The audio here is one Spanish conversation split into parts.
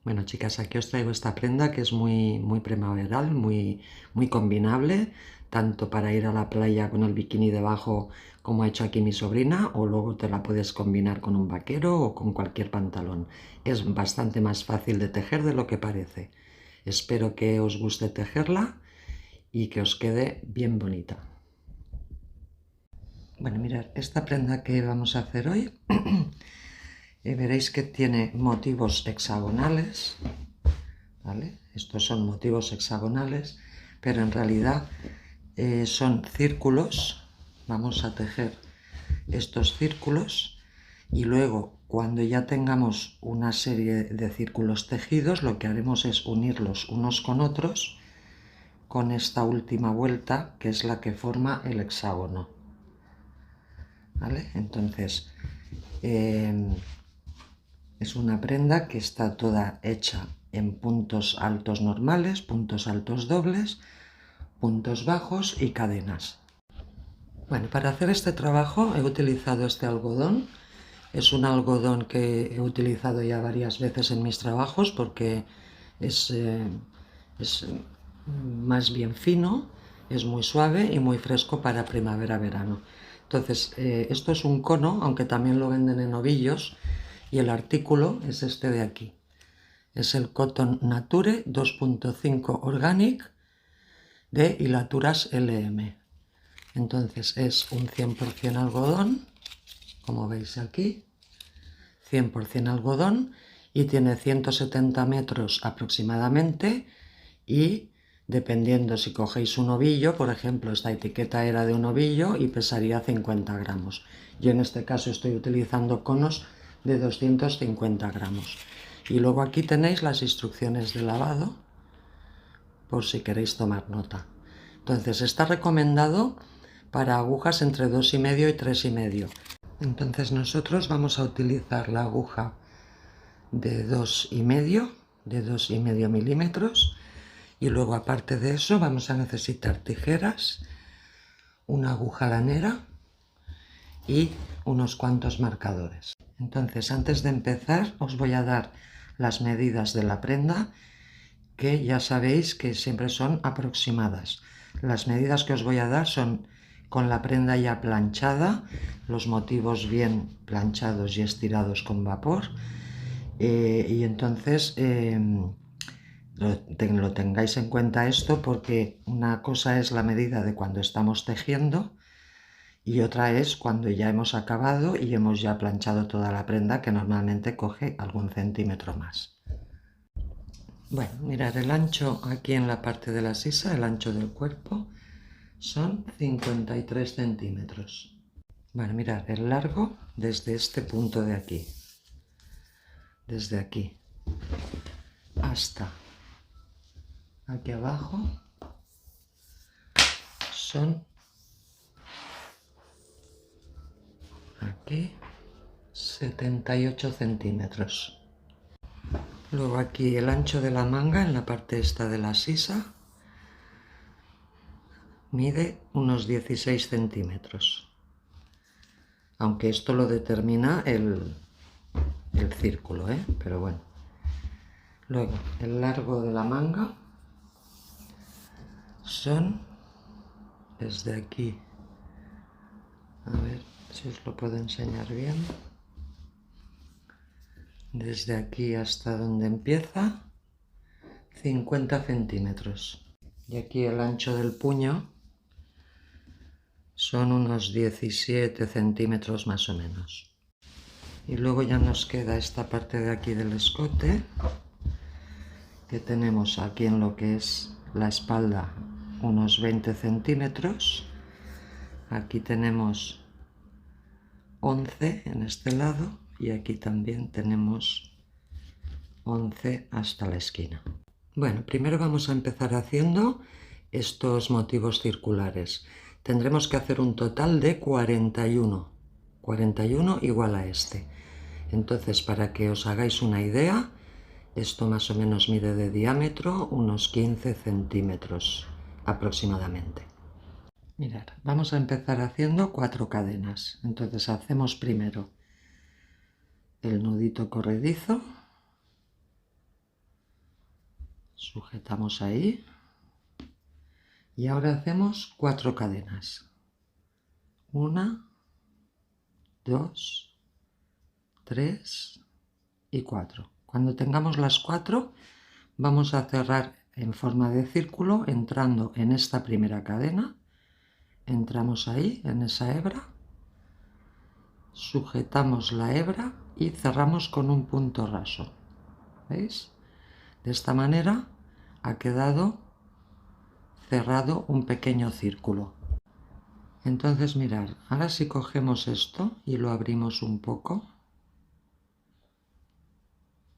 Bueno, chicas, aquí os traigo esta prenda que es muy primaveral, muy combinable, tanto para ir a la playa con el bikini debajo, como ha hecho aquí mi sobrina, o luego te la puedes combinar con un vaquero o con cualquier pantalón. Es bastante más fácil de tejer de lo que parece. Espero que os guste tejerla y que os quede bien bonita. Bueno, mirad, esta prenda que vamos a hacer hoy, veréis que tiene motivos hexagonales, ¿vale? Estos son motivos hexagonales, pero en realidad son círculos. Vamos a tejer estos círculos y luego, cuando ya tengamos una serie de círculos tejidos, lo que haremos es unirlos unos con otros con esta última vuelta, que es la que forma el hexágono, ¿vale? Entonces, es una prenda que está toda hecha en puntos altos normales, puntos altos dobles, puntos bajos y cadenas. Bueno, para hacer este trabajo he utilizado este algodón. Es un algodón que he utilizado ya varias veces en mis trabajos porque es más bien fino, es muy suave y muy fresco para primavera-verano. Entonces, esto es un cono, aunque también lo venden en ovillos, y el artículo es este de aquí. Es el Cotton Nature 2.5 Organic de Hilaturas LM. Entonces es un 100% algodón, como veis aquí, 100% algodón, y tiene 170 metros aproximadamente, y dependiendo si cogéis un ovillo, por ejemplo, esta etiqueta era de un ovillo y pesaría 50 gramos. Yo en este caso estoy utilizando conos de 250 gramos. Y luego aquí tenéis las instrucciones de lavado, por si queréis tomar nota. Entonces está recomendado para agujas entre 2,5 y 3,5. Entonces nosotros vamos a utilizar la aguja de 2,5 milímetros, y luego, aparte de eso, vamos a necesitar tijeras, una aguja lanera y unos cuantos marcadores. Entonces, antes de empezar, os voy a dar las medidas de la prenda, que ya sabéis que siempre son aproximadas. Las medidas que os voy a dar son con la prenda ya planchada, los motivos bien planchados y estirados con vapor, y entonces lo tengáis en cuenta esto, porque una cosa es la medida de cuando estamos tejiendo y otra es cuando ya hemos acabado y hemos ya planchado toda la prenda, que normalmente coge algún centímetro más. Bueno, mirad, el ancho aquí en la parte de la sisa, el ancho del cuerpo, son 53 centímetros. Bueno, mirad, el largo desde este punto de aquí, desde aquí hasta aquí abajo, son aquí 78 centímetros. Luego aquí el ancho de la manga en la parte esta de la sisa mide unos 16 centímetros. Aunque esto lo determina el círculo, pero bueno. Luego el largo de la manga son desde aquí, a ver si os lo puedo enseñar bien, desde aquí hasta donde empieza, 50 centímetros. Y aquí el ancho del puño son unos 17 centímetros más o menos. Y luego ya nos queda esta parte de aquí del escote, que tenemos aquí en lo que es la espalda unos 20 centímetros. Aquí tenemos 11 en este lado y aquí también tenemos 11 hasta la esquina. Bueno, primero vamos a empezar haciendo estos motivos circulares. Tendremos que hacer un total de 41. 41 igual a este. Entonces, para que os hagáis una idea, esto más o menos mide de diámetro unos 15 centímetros aproximadamente. Mirad, vamos a empezar haciendo 4 cadenas. Entonces hacemos primero el nudito corredizo, sujetamos ahí y ahora hacemos 4 cadenas. 1, 2, 3 y 4. Cuando tengamos las 4 vamos a cerrar en forma de círculo entrando en esta primera cadena. Entramos ahí en esa hebra, sujetamos la hebra y cerramos con un punto raso. ¿Veis? De esta manera ha quedado cerrado un pequeño círculo. Entonces mirad, ahora si cogemos esto y lo abrimos un poco,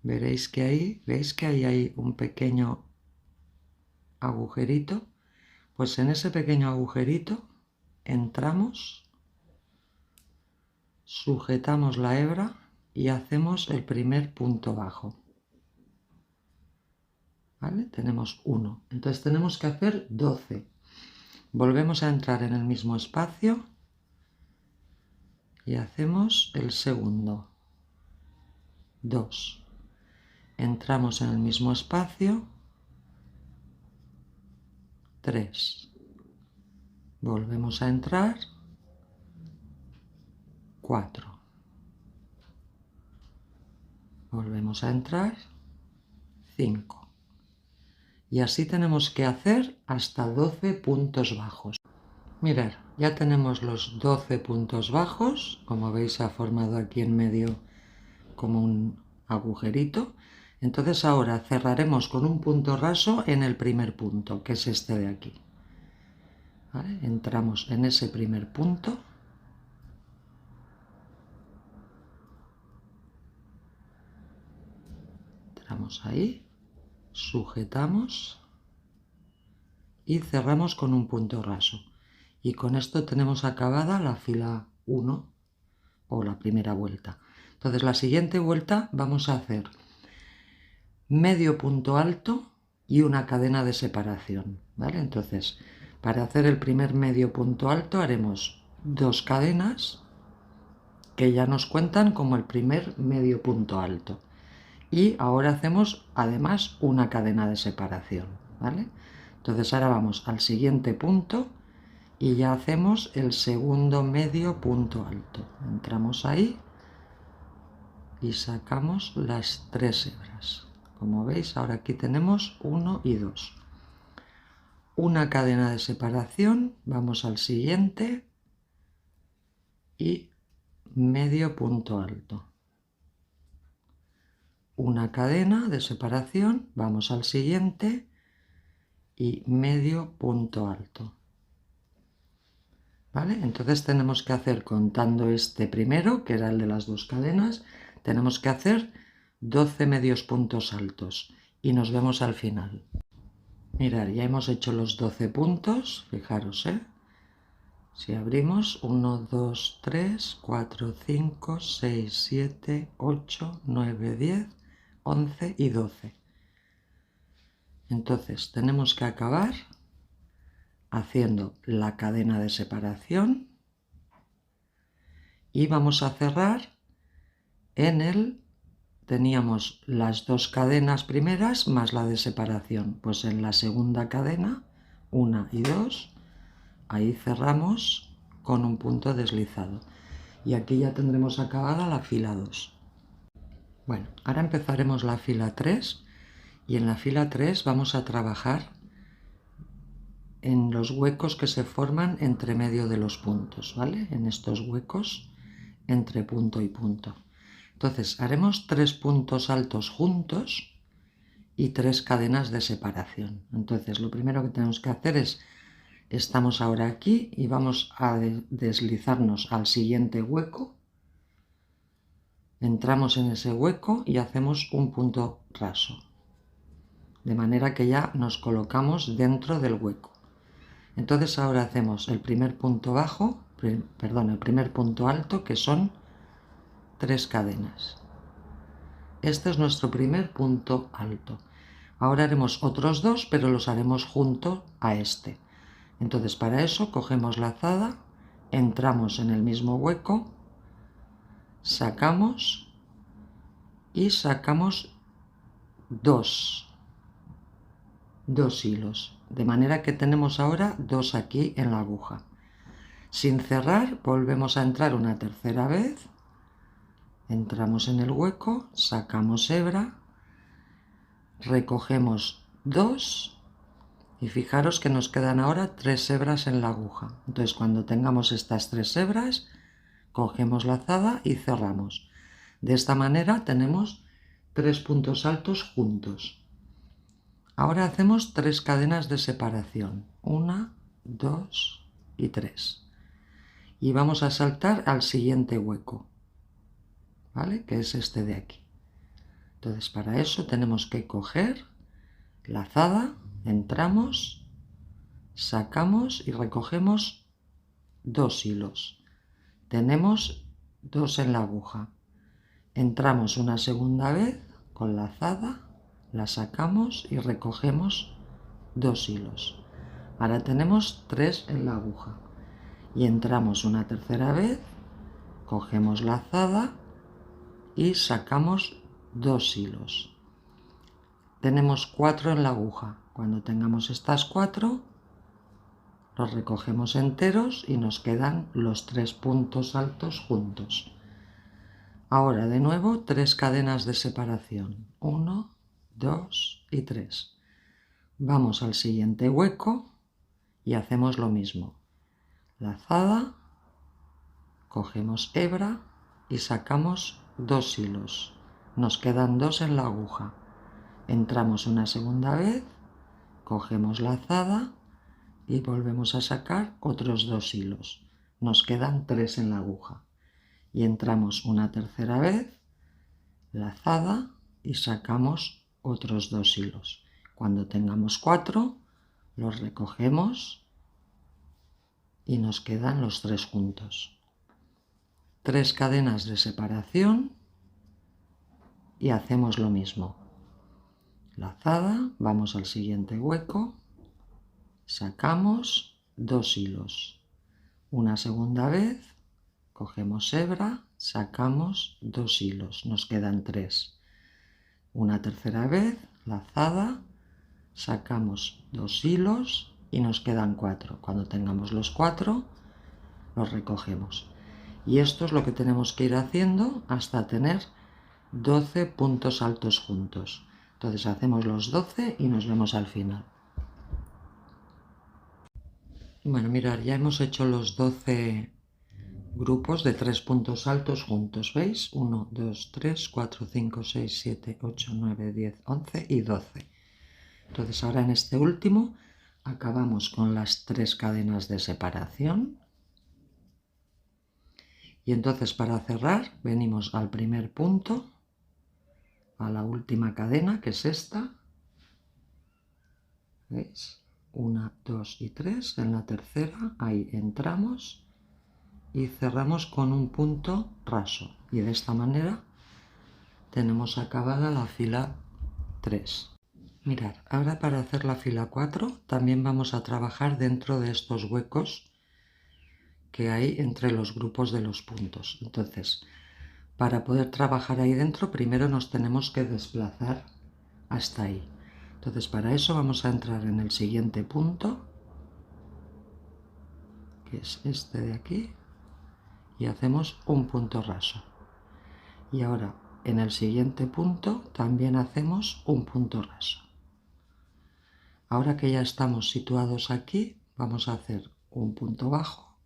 veréis que ahí, ¿veis que ahí hay un pequeño agujerito? Pues en ese pequeño agujerito entramos, sujetamos la hebra y hacemos el primer punto bajo. ¿Vale? Tenemos 1. Entonces tenemos que hacer 12. Volvemos a entrar en el mismo espacio y hacemos el segundo. 2. Entramos en el mismo espacio. 3. Volvemos a entrar. 4. Volvemos a entrar. 5. Y así tenemos que hacer hasta 12 puntos bajos. Mirad, ya tenemos los 12 puntos bajos. Como veis, se ha formado aquí en medio como un agujerito. Entonces ahora cerraremos con un punto raso en el primer punto, que es este de aquí. ¿Vale? Entramos en ese primer punto. Entramos ahí. Sujetamos y cerramos con un punto raso. Y con esto tenemos acabada la fila 1 o la primera vuelta. Entonces la siguiente vuelta vamos a hacer medio punto alto y una cadena de separación, ¿vale? Entonces para hacer el primer medio punto alto haremos 2 cadenas que ya nos cuentan como el primer medio punto alto. Y ahora hacemos además una cadena de separación, ¿vale? Entonces ahora vamos al siguiente punto y ya hacemos el segundo medio punto alto. Entramos ahí y sacamos las 3 hebras. Como veis, ahora aquí tenemos 1 y 2. Una cadena de separación, vamos al siguiente y medio punto alto. Una cadena de separación, vamos al siguiente y medio punto alto. ¿Vale? Entonces tenemos que hacer, contando este primero, que era el de las 2 cadenas, tenemos que hacer 12 medios puntos altos y nos vemos al final. Mirad, ya hemos hecho los 12 puntos, fijaros, si abrimos 1, 2, 3, 4, 5, 6, 7, 8, 9, 10, 11 y 12. Entonces tenemos que acabar haciendo la cadena de separación y vamos a cerrar en el, teníamos las 2 cadenas primeras más la de separación, pues en la segunda cadena, 1 y 2, ahí cerramos con un punto deslizado y aquí ya tendremos acabada la fila 2. Bueno, ahora empezaremos la fila 3 y en la fila 3 vamos a trabajar en los huecos que se forman entre medio de los puntos, ¿vale? En estos huecos entre punto y punto. Entonces haremos 3 puntos altos juntos y 3 cadenas de separación. Entonces lo primero que tenemos que hacer es, estamos ahora aquí y vamos a deslizarnos al siguiente hueco. Entramos en ese hueco y hacemos un punto raso. De manera que ya nos colocamos dentro del hueco. Entonces ahora hacemos el primer punto bajo, el primer punto alto, que son 3 cadenas. Este es nuestro primer punto alto. Ahora haremos otros 2, pero los haremos junto a este. Entonces para eso cogemos la azada, entramos en el mismo hueco, sacamos y sacamos 2. 2 hilos, de manera que tenemos ahora 2 aquí en la aguja. Sin cerrar, volvemos a entrar una tercera vez, entramos en el hueco, sacamos hebra, recogemos 2 y fijaros que nos quedan ahora 3 hebras en la aguja. Entonces, cuando tengamos estas 3 hebras, cogemos la lazada y cerramos. De esta manera tenemos 3 puntos altos juntos. Ahora hacemos 3 cadenas de separación, 1, 2 y 3. Y vamos a saltar al siguiente hueco, ¿vale? Que es este de aquí. Entonces, para eso tenemos que coger lazada, entramos, sacamos y recogemos 2 hilos. Tenemos 2 en la aguja. Entramos una segunda vez con lazada, la sacamos y recogemos 2 hilos. Ahora tenemos 3 en la aguja. Y entramos una tercera vez, cogemos lazada y sacamos 2 hilos. Tenemos 4 en la aguja. Cuando tengamos estas 4, los recogemos enteros y nos quedan los 3 puntos altos juntos. Ahora de nuevo 3 cadenas de separación, 1, 2 y 3. Vamos al siguiente hueco y hacemos lo mismo. Lazada, cogemos hebra y sacamos 2 hilos. Nos quedan 2 en la aguja. Entramos una segunda vez, cogemos lazada y volvemos a sacar otros 2 hilos. Nos quedan 3 en la aguja. Y entramos una tercera vez, lazada y sacamos otros 2 hilos. Cuando tengamos 4, los recogemos y nos quedan los 3 juntos. 3 cadenas de separación y hacemos lo mismo. Lazada, vamos al siguiente hueco, sacamos 2 hilos. Una segunda vez, cogemos hebra, sacamos 2 hilos, nos quedan 3. Una tercera vez, lazada, sacamos 2 hilos y nos quedan 4. Cuando tengamos los 4, los recogemos. Y esto es lo que tenemos que ir haciendo hasta tener 12 puntos altos juntos. Entonces hacemos los 12 y nos vemos al final. Bueno, mirad, ya hemos hecho los 12 grupos de 3 puntos altos juntos, ¿veis? 1, 2, 3, 4, 5, 6, 7, 8, 9, 10, 11 y 12. Entonces ahora en este último acabamos con las 3 cadenas de separación. Y entonces para cerrar venimos al primer punto, a la última cadena, que es esta. ¿Veis? 1, 2 y 3. En la tercera, ahí entramos y cerramos con un punto raso. Y de esta manera tenemos acabada la fila 3. Mirad, ahora para hacer la fila 4 también vamos a trabajar dentro de estos huecos que hay entre los grupos de los puntos. Entonces, para poder trabajar ahí dentro, primero nos tenemos que desplazar hasta ahí. Entonces, para eso vamos a entrar en el siguiente punto, que es este de aquí, y hacemos un punto raso. Y ahora, en el siguiente punto, también hacemos un punto raso. Ahora que ya estamos situados aquí, vamos a hacer un punto bajo.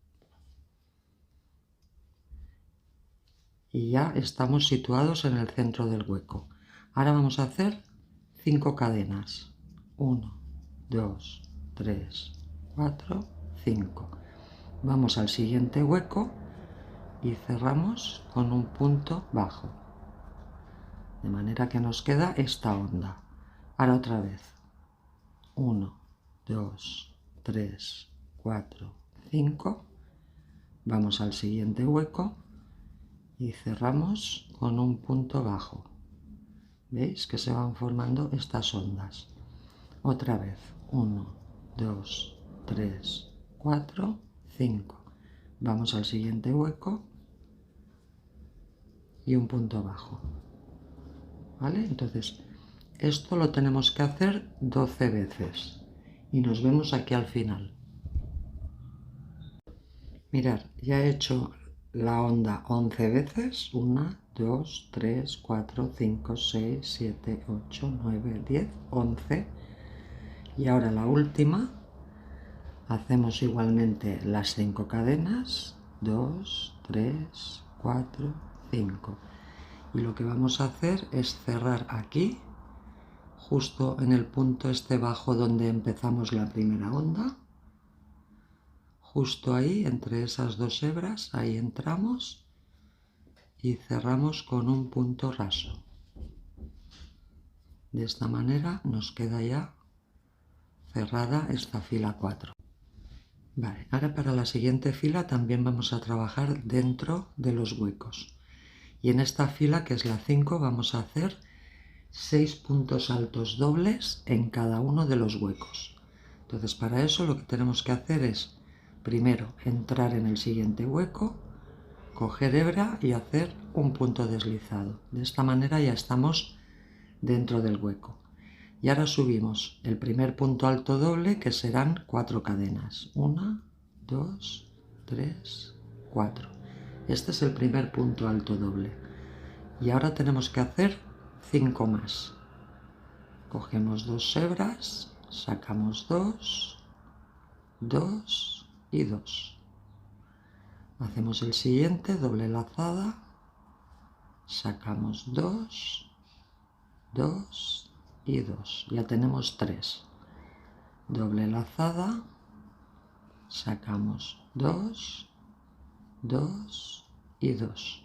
Y ya estamos situados en el centro del hueco. Ahora vamos a hacer 5 cadenas. 1, 2, 3, 4, 5. Vamos al siguiente hueco y cerramos con un punto bajo. De manera que nos queda esta onda. Ahora otra vez. 1, 2, 3, 4, 5. Vamos al siguiente hueco y cerramos con un punto bajo. ¿Veis que se van formando estas ondas? Otra vez, 1, 2, 3, 4, 5. Vamos al siguiente hueco y un punto bajo. ¿Vale? Entonces, Esto lo tenemos que hacer 12 veces y nos vemos aquí al final. Mirad, ya he hecho la onda 11 veces. 1, 2, 3, 4, 5, 6, 7, 8, 9, 10, 11. Y ahora la última. Hacemos igualmente las 5 cadenas. 2, 3, 4, 5. Y lo que vamos a hacer es cerrar aquí, justo en el punto este bajo donde empezamos la primera onda. Justo ahí, entre esas dos hebras, ahí entramos y cerramos con un punto raso. De esta manera nos queda ya cerrada esta fila 4. Vale, ahora para la siguiente fila también vamos a trabajar dentro de los huecos. Y en esta fila, que es la 5, vamos a hacer 6 puntos altos dobles en cada uno de los huecos. Entonces, para eso lo que tenemos que hacer es primero entrar en el siguiente hueco, coger hebra y hacer un punto deslizado. De esta manera ya estamos dentro del hueco. Y ahora subimos el primer punto alto doble, que serán 4 cadenas. 1, 2, 3, 4. Este es el primer punto alto doble. Y ahora tenemos que hacer 5 más. Cogemos 2 hebras, sacamos 2, 2 y 2. Hacemos el siguiente, doble lazada, sacamos 2, 2 y 2. Ya tenemos 3. Doble lazada, sacamos 2, 2 y 2.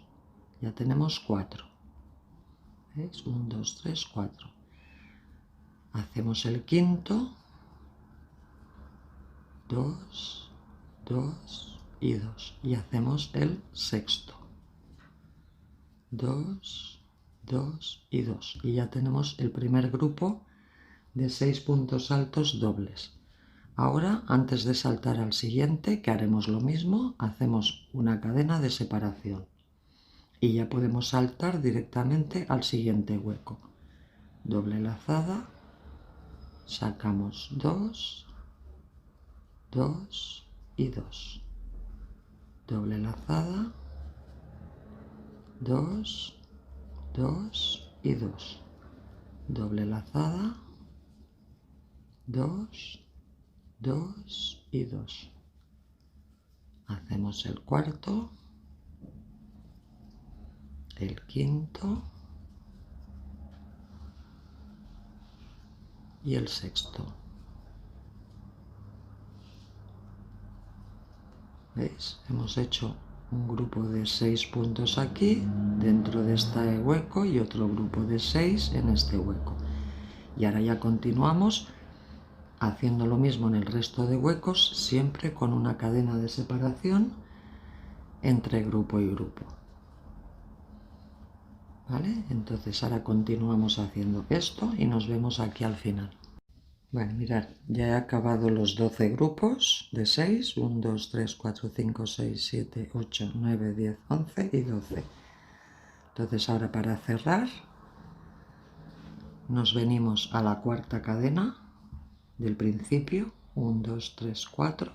Ya tenemos 4. ¿Veis? 1, 2, 3, 4. Hacemos el quinto, 2, 2 y 2. Y hacemos el sexto, 2, 2 y 2. Y ya tenemos el primer grupo de 6 puntos altos dobles. Ahora, antes de saltar al siguiente, que haremos lo mismo, hacemos una cadena de separación. Y ya podemos saltar directamente al siguiente hueco. Doble lazada, sacamos 2, 2 y 2. Doble lazada, 2, 2 y 2. Doble lazada, 2, 2 y 2. Hacemos el cuarto, el quinto y el sexto. ¿Veis? Hemos hecho un grupo de 6 puntos aquí, dentro de este hueco, y otro grupo de 6 en este hueco. Y ahora ya continuamos haciendo lo mismo en el resto de huecos, siempre con una cadena de separación entre grupo y grupo. ¿Vale? Entonces ahora continuamos haciendo esto y nos vemos aquí al final. Bueno, mirad, ya he acabado los 12 grupos de 6, 1, 2, 3, 4, 5, 6, 7, 8, 9, 10, 11 y 12. Entonces ahora para cerrar nos venimos a la cuarta cadena del principio, 1, 2, 3, 4,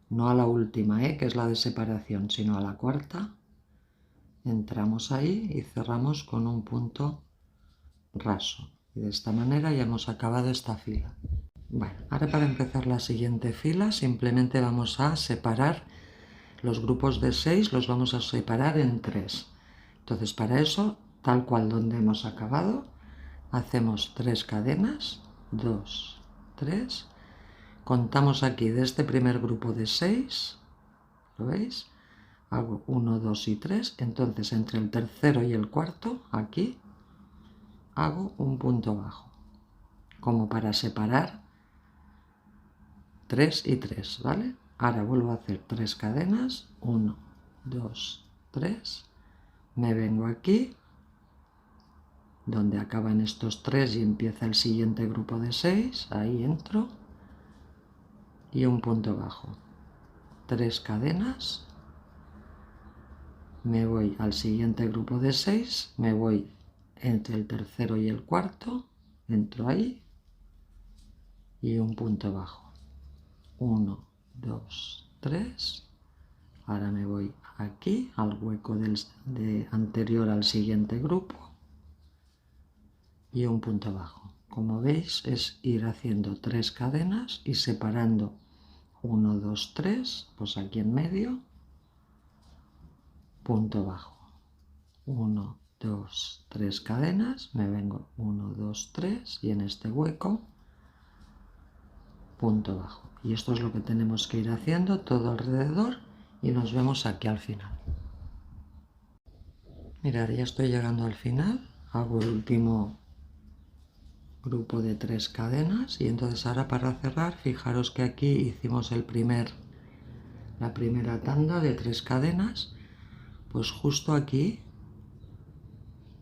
no a la última, que es la de separación, sino a la cuarta. Entramos ahí y cerramos con un punto raso. Y de esta manera ya hemos acabado esta fila. Bueno, ahora para empezar la siguiente fila simplemente vamos a separar los grupos de 6, los vamos a separar en 3. Entonces para eso, tal cual donde hemos acabado, hacemos 3 cadenas, 2, 3. Contamos aquí de este primer grupo de 6, ¿lo veis? Hago 1, 2 y 3, entonces entre el tercero y el cuarto, aquí, hago un punto bajo, como para separar 3 y 3, ¿vale? Ahora vuelvo a hacer 3 cadenas, 1, 2, 3, me vengo aquí, donde acaban estos 3 y empieza el siguiente grupo de 6, ahí entro, y un punto bajo, 3 cadenas, me voy al siguiente grupo de 6, me voy entre el tercero y el cuarto, entro ahí y un punto bajo. 1, 2, 3. Ahora me voy aquí al hueco anterior al siguiente grupo y un punto bajo. Como veis, es ir haciendo 3 cadenas y separando 1, 2, 3, pues aquí en medio, punto bajo. 1, 2, 3 cadenas, me vengo 1, 2, 3 y en este hueco, punto bajo. Y esto es lo que tenemos que ir haciendo todo alrededor y nos vemos aquí al final. Mirad, ya estoy llegando al final, hago el último grupo de 3 cadenas y entonces ahora para cerrar, fijaros que aquí hicimos la primera tanda de 3 cadenas, pues justo aquí,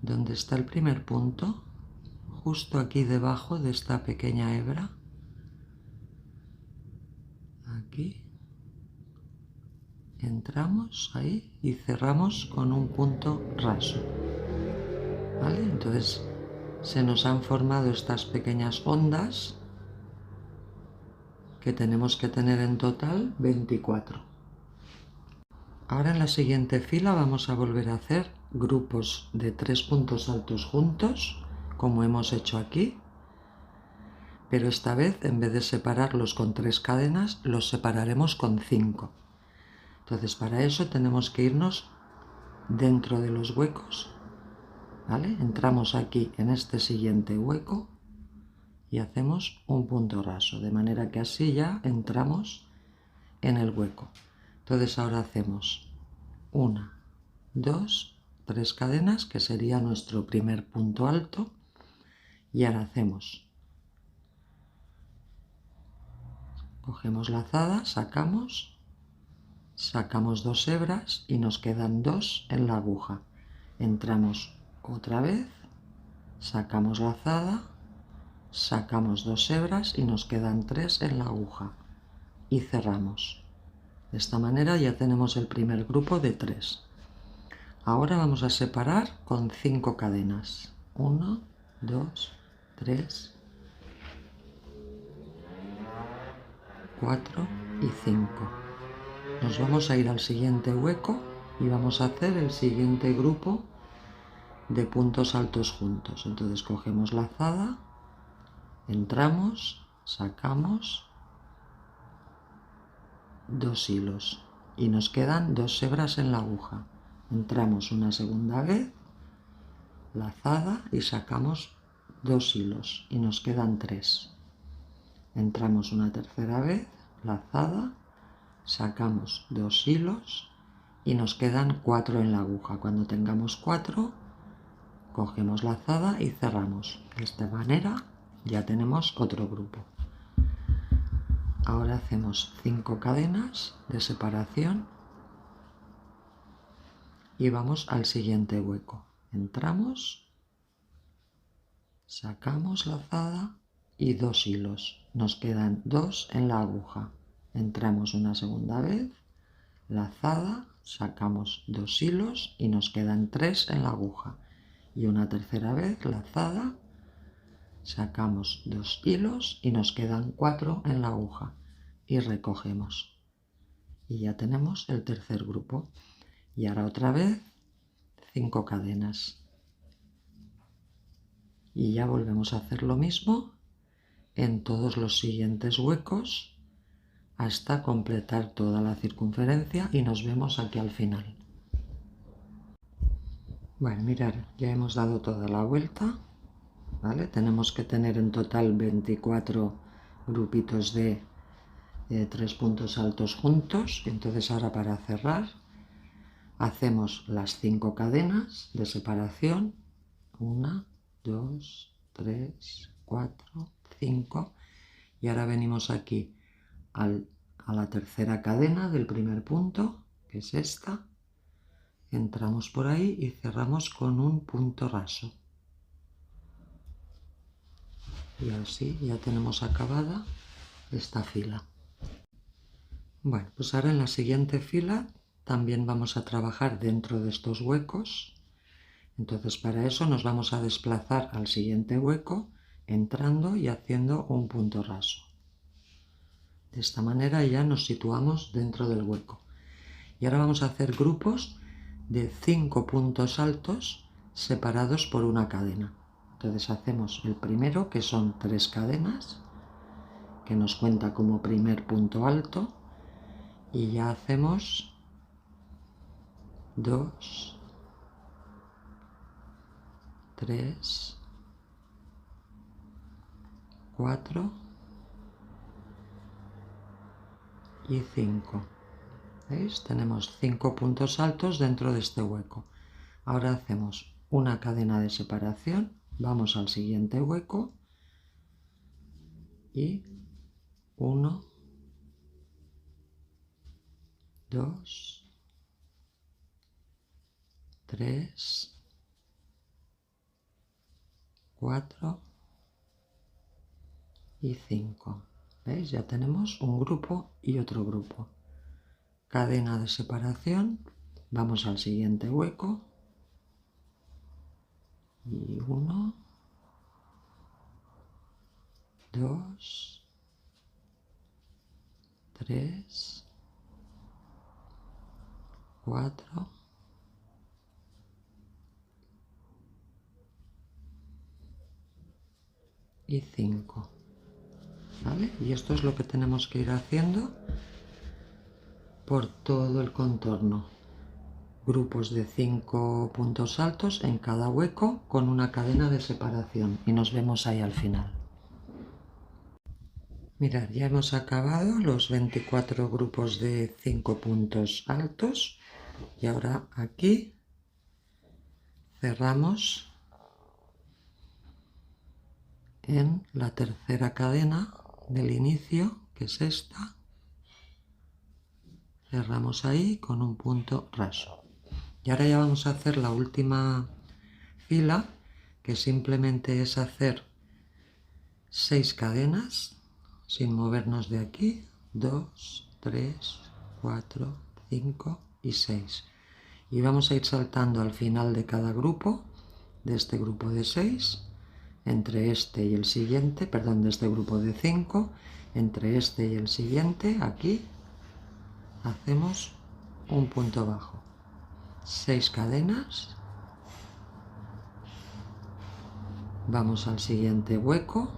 donde está el primer punto, justo aquí debajo de esta pequeña hebra, aquí, entramos ahí y cerramos con un punto raso, ¿vale? Entonces se nos han formado estas pequeñas ondas que tenemos que tener en total 24. Ahora en la siguiente fila vamos a volver a hacer grupos de 3 puntos altos juntos, como hemos hecho aquí, pero esta vez en vez de separarlos con 3 cadenas, los separaremos con 5. Entonces para eso tenemos que irnos dentro de los huecos, ¿vale? Entramos aquí en este siguiente hueco y hacemos un punto raso, de manera que así ya entramos en el hueco. Entonces ahora hacemos 1, 2, 3 cadenas, que sería nuestro primer punto alto, y ahora cogemos lazada, sacamos 2 hebras y nos quedan 2 en la aguja. Entramos otra vez, sacamos lazada, sacamos 2 hebras y nos quedan 3 en la aguja y cerramos. De esta manera ya tenemos el primer grupo de 3. Ahora vamos a separar con 5 cadenas. 1, 2, 3, 4 y 5. Nos vamos a ir al siguiente hueco y vamos a hacer el siguiente grupo de puntos altos juntos. Entonces cogemos lazada, entramos, sacamos 2 hilos y nos quedan 2 hebras en la aguja. Entramos una segunda vez, lazada y sacamos 2 hilos y nos quedan 3. Entramos una tercera vez, lazada, sacamos 2 hilos y nos quedan 4 en la aguja. Cuando tengamos 4, cogemos lazada y cerramos. De esta manera ya tenemos otro grupo. Ahora hacemos 5 cadenas de separación y vamos al siguiente hueco. Entramos, sacamos lazada y 2 hilos. Nos quedan 2 en la aguja. Entramos una segunda vez, lazada, sacamos 2 hilos y nos quedan 3 en la aguja. Y una tercera vez, lazada, sacamos 2 hilos y nos quedan 4 en la aguja y recogemos. Y ya tenemos el tercer grupo. Y ahora otra vez 5 cadenas. Y ya volvemos a hacer lo mismo en todos los siguientes huecos hasta completar toda la circunferencia y nos vemos aquí al final. Bueno, mirad, ya hemos dado toda la vuelta, ¿vale? Tenemos que tener en total 24 grupitos de 3 puntos altos juntos. Entonces ahora para cerrar hacemos las 5 cadenas de separación, 1, 2, 3, 4, 5, y ahora venimos aquí a la tercera cadena del primer punto, que es esta, entramos por ahí y cerramos con un punto raso. Y así ya tenemos acabada esta fila. Bueno, pues ahora en la siguiente fila también vamos a trabajar dentro de estos huecos. Entonces para eso nos vamos a desplazar al siguiente hueco entrando y haciendo un punto raso. De esta manera ya nos situamos dentro del hueco. Y ahora vamos a hacer grupos de 5 puntos altos separados por una cadena. Entonces hacemos el primero, que son 3 cadenas, que nos cuenta como primer punto alto, y ya hacemos 2, 3, 4 y 5. ¿Veis? Tenemos 5 puntos altos dentro de este hueco. Ahora hacemos una cadena de separación, vamos al siguiente hueco y 1, 2, 3, 4 y 5. ¿Veis? Ya tenemos un grupo y otro grupo. Cadena de separación, vamos al siguiente hueco y 1, 2, 3, 4 y 5. ¿Vale? Y esto es lo que tenemos que ir haciendo por todo el contorno. Grupos de 5 puntos altos en cada hueco con una cadena de separación. Y nos vemos ahí al final. Mirad, ya hemos acabado los 24 grupos de 5 puntos altos. Y ahora aquí cerramos en la tercera cadena del inicio, que es esta. Cerramos ahí con un punto raso. Y ahora ya vamos a hacer la última fila, que simplemente es hacer 6 cadenas sin movernos de aquí. 2, 3, 4, 5 y 6. Y vamos a ir saltando al final de cada grupo, de este grupo de 6, entre este y el siguiente, perdón, de este grupo de 5, entre este y el siguiente, aquí hacemos un punto bajo, 6 cadenas, vamos al siguiente hueco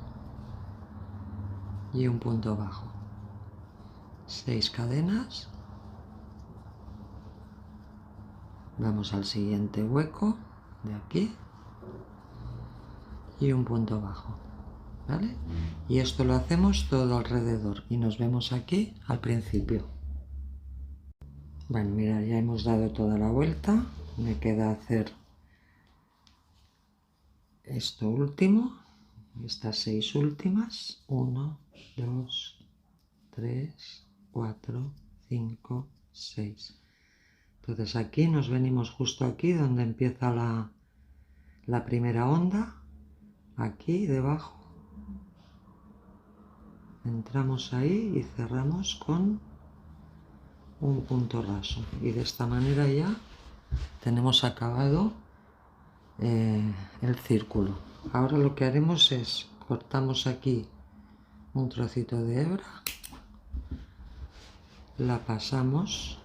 y un punto bajo, 6 cadenas, vamos al siguiente hueco de aquí y un punto bajo, ¿vale? Y esto lo hacemos todo alrededor y nos vemos aquí al principio. Bueno, mira, ya hemos dado toda la vuelta, me queda hacer esto último, estas 6 últimas, 1, 2, 3, 4, 5, 6. Entonces aquí nos venimos justo aquí donde empieza la primera onda, aquí debajo, entramos ahí y cerramos con un punto raso, y de esta manera ya tenemos acabado el círculo. Ahora lo que haremos es cortamos aquí un trocito de hebra, la pasamos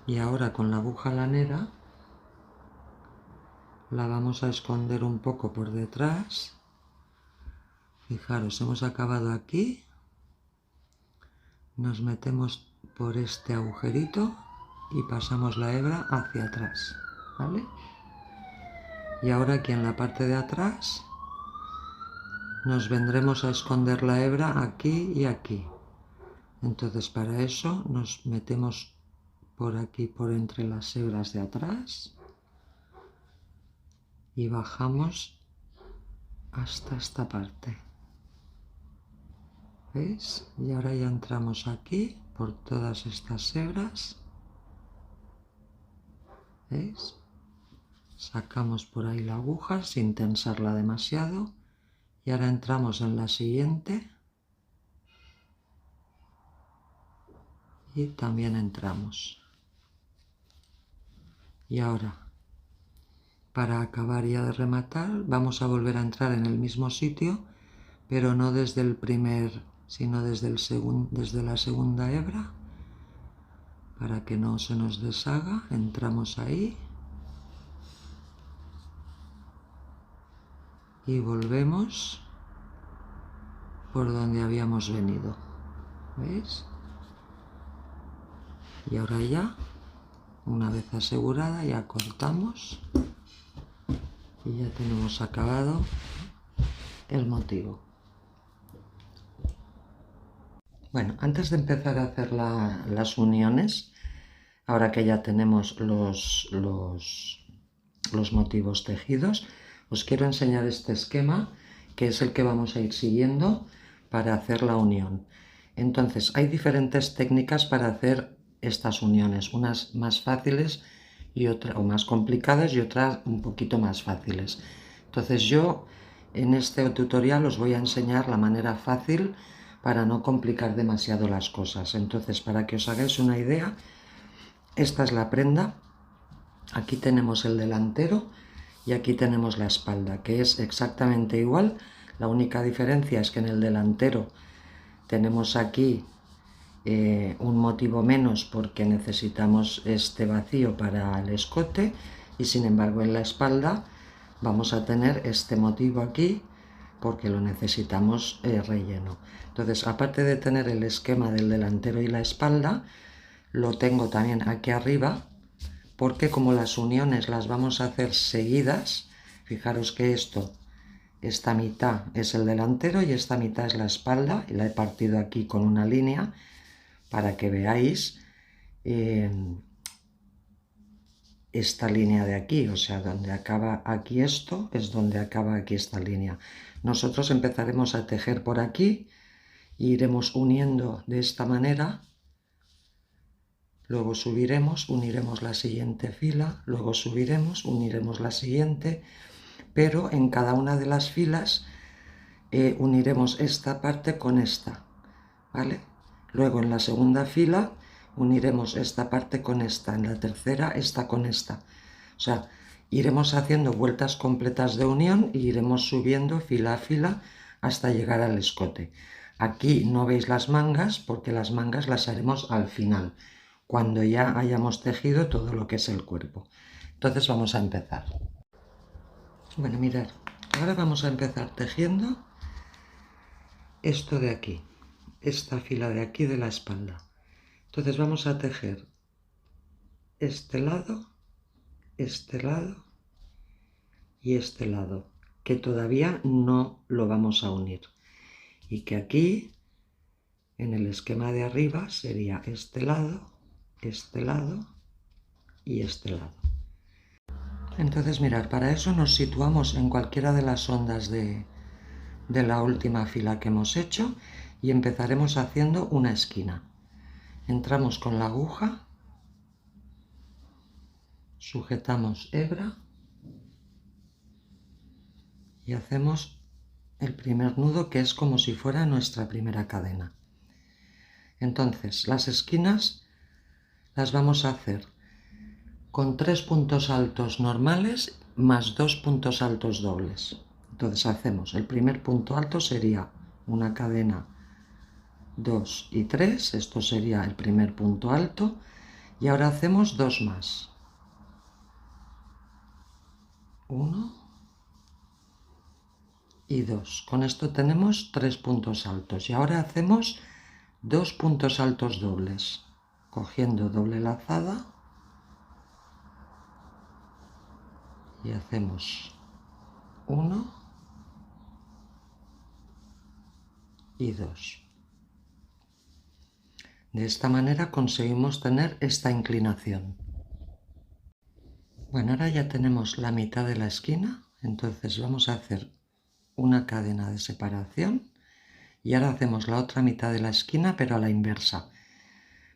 y ahora con la aguja lanera la vamos a esconder un poco por detrás. Fijaros, hemos acabado aquí, nos metemos por este agujerito y pasamos la hebra hacia atrás, ¿vale? Y ahora aquí en la parte de atrás nos vendremos a esconder la hebra aquí y aquí. Entonces para eso nos metemos por aquí, por entre las hebras de atrás, y bajamos hasta esta parte. ¿Veis? Y ahora ya entramos aquí por todas estas hebras. ¿Veis? Sacamos por ahí la aguja sin tensarla demasiado. Y ahora entramos en la siguiente. Y también entramos. Y ahora Para acabar ya de rematar, vamos a volver a entrar en el mismo sitio, pero no desde el primer, sino desde la segunda hebra, para que no se nos deshaga. Entramos ahí y volvemos por donde habíamos venido, ¿veis? Y ahora ya, una vez asegurada, ya cortamos y ya tenemos acabado el motivo. Bueno, antes de empezar a hacer las uniones, ahora que ya tenemos los motivos tejidos, os quiero enseñar este esquema, que es el que vamos a ir siguiendo para hacer la unión. Entonces, hay diferentes técnicas para hacer estas uniones, unas más fáciles y otras o más complicadas y otras un poquito más fáciles. Entonces yo en este tutorial os voy a enseñar la manera fácil para no complicar demasiado las cosas. Entonces, para que os hagáis una idea, esta es la prenda, aquí tenemos el delantero y aquí tenemos la espalda, que es exactamente igual. La única diferencia es que en el delantero tenemos aquí un motivo menos porque necesitamos este vacío para el escote, y sin embargo en la espalda vamos a tener este motivo aquí porque lo necesitamos relleno. Entonces, aparte de tener el esquema del delantero y la espalda, lo tengo también aquí arriba, porque como las uniones las vamos a hacer seguidas, fijaros que esta mitad es el delantero y esta mitad es la espalda, y la he partido aquí con una línea para que veáis esta línea de aquí, o sea, donde acaba aquí esto es donde acaba aquí esta línea. Nosotros empezaremos a tejer por aquí e iremos uniendo de esta manera, luego subiremos, uniremos la siguiente fila, luego subiremos, uniremos la siguiente, pero en cada una de las filas uniremos esta parte con esta, ¿vale? Luego en la segunda fila uniremos esta parte con esta, en la tercera esta con esta. O sea, iremos haciendo vueltas completas de unión y iremos subiendo fila a fila hasta llegar al escote. Aquí no veis las mangas porque las mangas las haremos al final, cuando ya hayamos tejido todo lo que es el cuerpo. Entonces vamos a empezar. Bueno, mirad, ahora vamos a empezar tejiendo esto de aquí, esta fila de aquí de la espalda. Entonces vamos a tejer este lado y este lado, que todavía no lo vamos a unir, y que aquí en el esquema de arriba sería este lado y este lado. Entonces mirad, para eso nos situamos en cualquiera de las ondas de la última fila que hemos hecho y empezaremos haciendo una esquina. Entramos con la aguja, sujetamos hebra y hacemos el primer nudo, que es como si fuera nuestra primera cadena. Entonces las esquinas las vamos a hacer con 3 puntos altos normales más 2 puntos altos dobles. Entonces hacemos el primer punto alto, sería una cadena 2 y 3, esto sería el primer punto alto, y ahora hacemos 2 más, 1 y 2. Con esto tenemos 3 puntos altos, y ahora hacemos 2 puntos altos dobles, cogiendo doble lazada, y hacemos 1 y 2. De esta manera conseguimos tener esta inclinación. Bueno, ahora ya tenemos la mitad de la esquina, entonces vamos a hacer una cadena de separación y ahora hacemos la otra mitad de la esquina, pero a la inversa.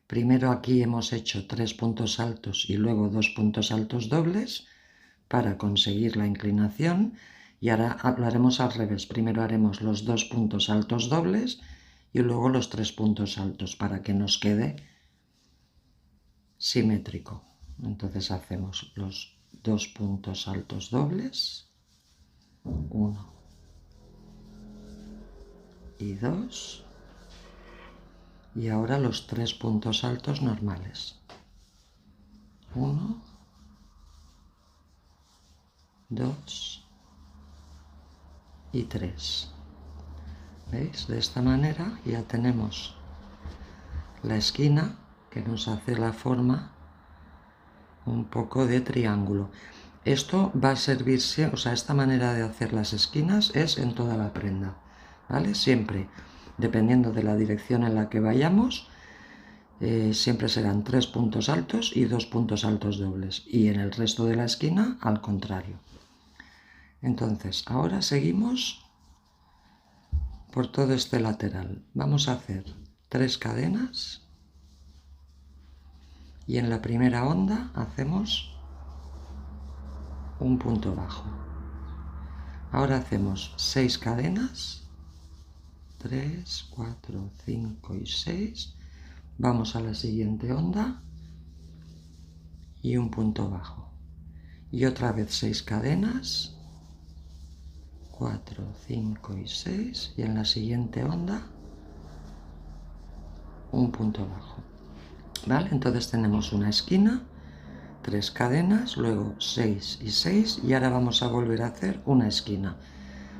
Primero aquí hemos hecho 3 puntos altos y luego 2 puntos altos dobles para conseguir la inclinación, y ahora lo haremos al revés. Primero haremos los 2 puntos altos dobles y luego los 3 puntos altos para que nos quede simétrico. Entonces hacemos los 2 puntos altos dobles, 1 y 2, y ahora los 3 puntos altos normales, 1, 2 y 3. ¿Veis? De esta manera ya tenemos la esquina que nos hace la forma un poco de triángulo. Esto va a servirse, o sea, esta manera de hacer las esquinas es en toda la prenda, ¿vale? Siempre, dependiendo de la dirección en la que vayamos, siempre serán 3 puntos altos y 2 puntos altos dobles, y en el resto de la esquina al contrario. Entonces, ahora seguimos por todo este lateral. Vamos a hacer 3 cadenas y en la primera onda hacemos un punto bajo. Ahora hacemos 6 cadenas, 3, 4, 5 y 6. Vamos a la siguiente onda y un punto bajo. Y otra vez 6 cadenas, 4, 5 y 6. Y en la siguiente onda un punto bajo. ¿Vale? Entonces tenemos una esquina, 3 cadenas, luego 6 y 6, y ahora vamos a volver a hacer una esquina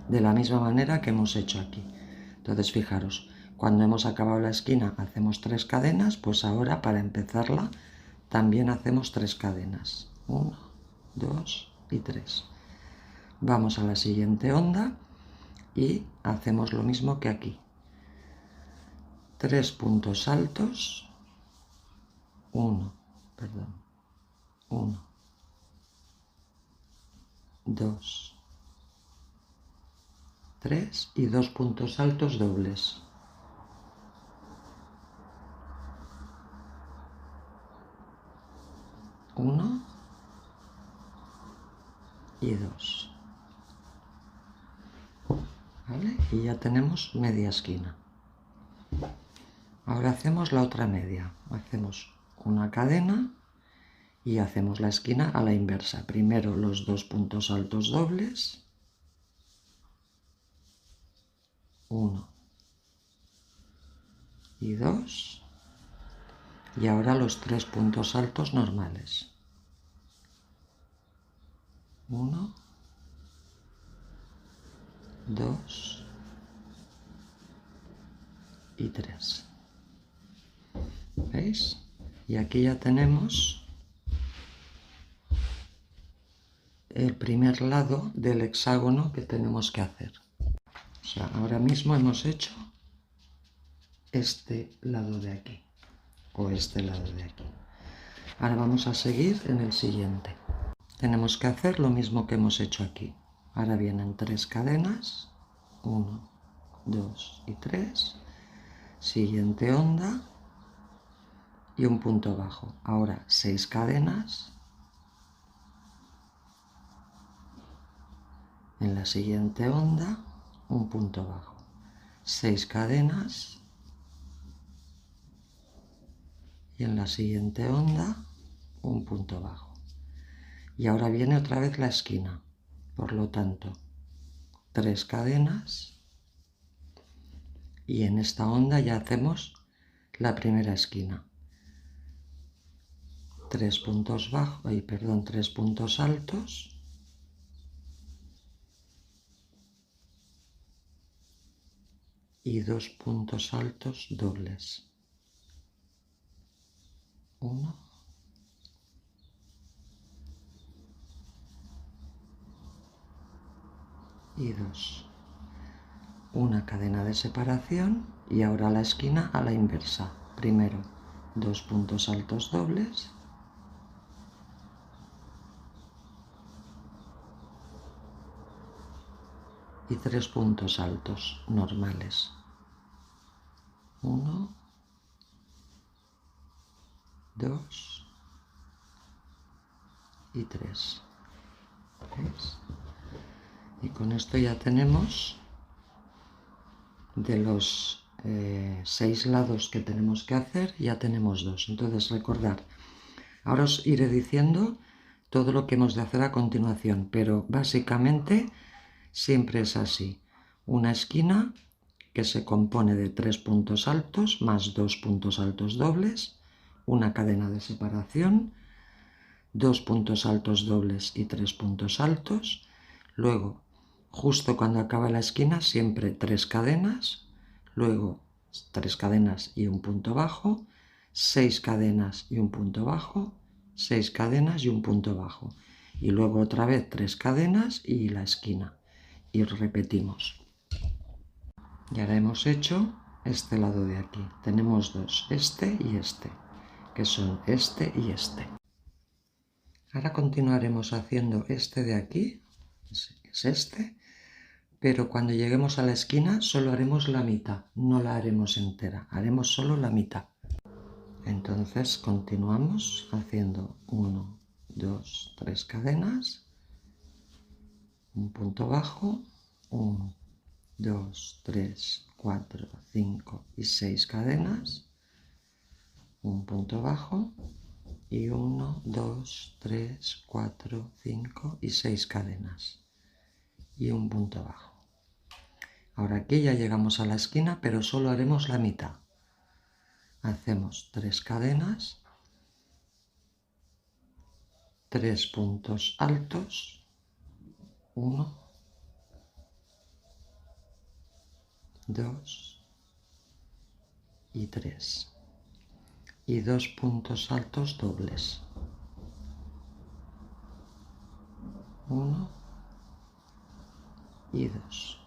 de la misma manera que hemos hecho aquí. Entonces fijaros, cuando hemos acabado la esquina hacemos 3 cadenas, pues ahora para empezarla también hacemos 3 cadenas, 1, 2 y 3. Vamos a la siguiente onda y hacemos lo mismo que aquí, 3 puntos altos, 1, 2, 3 y 2 puntos altos dobles. 1 y 2. ¿Vale? Y ya tenemos media esquina. Ahora hacemos la otra media. Hacemos una cadena y hacemos la esquina a la inversa. Primero los 2 puntos altos dobles, 1 y 2, y ahora los 3 puntos altos normales, 1, 2 y 3. ¿Veis? Y aquí ya tenemos el primer lado del hexágono que tenemos que hacer. O sea, ahora mismo hemos hecho este lado de aquí, o este lado de aquí. Ahora vamos a seguir en el siguiente. Tenemos que hacer lo mismo que hemos hecho aquí. Ahora vienen 3 cadenas, 1, 2 y 3. Siguiente onda y un punto bajo. Ahora 6 cadenas. En la siguiente onda, un punto bajo. 6 cadenas. Y en la siguiente onda, un punto bajo. Y ahora viene otra vez la esquina. Por lo tanto, 3 cadenas. Y en esta onda ya hacemos la primera esquina. 3 puntos bajos, 3 puntos altos. Y 2 puntos altos dobles. 1 y 2. Una cadena de separación y ahora la esquina a la inversa. Primero 2 puntos altos dobles y 3 puntos altos normales. 1, 2 y 3. ¿Veis? Y con esto ya tenemos de los 6 lados que tenemos que hacer, ya tenemos 2. Entonces recordad, ahora os iré diciendo todo lo que hemos de hacer a continuación, pero básicamente siempre es así. Una esquina que se compone de 3 puntos altos más 2 puntos altos dobles, una cadena de separación, 2 puntos altos dobles y 3 puntos altos. Luego, justo cuando acaba la esquina, siempre 3 cadenas, luego 3 cadenas y un punto bajo, 6 cadenas y un punto bajo, 6 cadenas y un punto bajo. Y luego otra vez 3 cadenas y la esquina. Y repetimos. Y ahora hemos hecho este lado de aquí. Tenemos dos, este y este, que son este y este. Ahora continuaremos haciendo este de aquí, es este, pero cuando lleguemos a la esquina solo haremos la mitad, no la haremos entera, haremos solo la mitad. Entonces continuamos haciendo 1, 2, 3 cadenas, un punto bajo, 1, 2, 3, 4, 5 y 6 cadenas, un punto bajo y 1, 2, 3, 4, 5 y 6 cadenas y un punto bajo. Ahora aquí ya llegamos a la esquina, pero solo haremos la mitad. Hacemos 3 cadenas, 3 puntos altos, 1, 2 y 3. Y 2 puntos altos dobles. 1 y 2.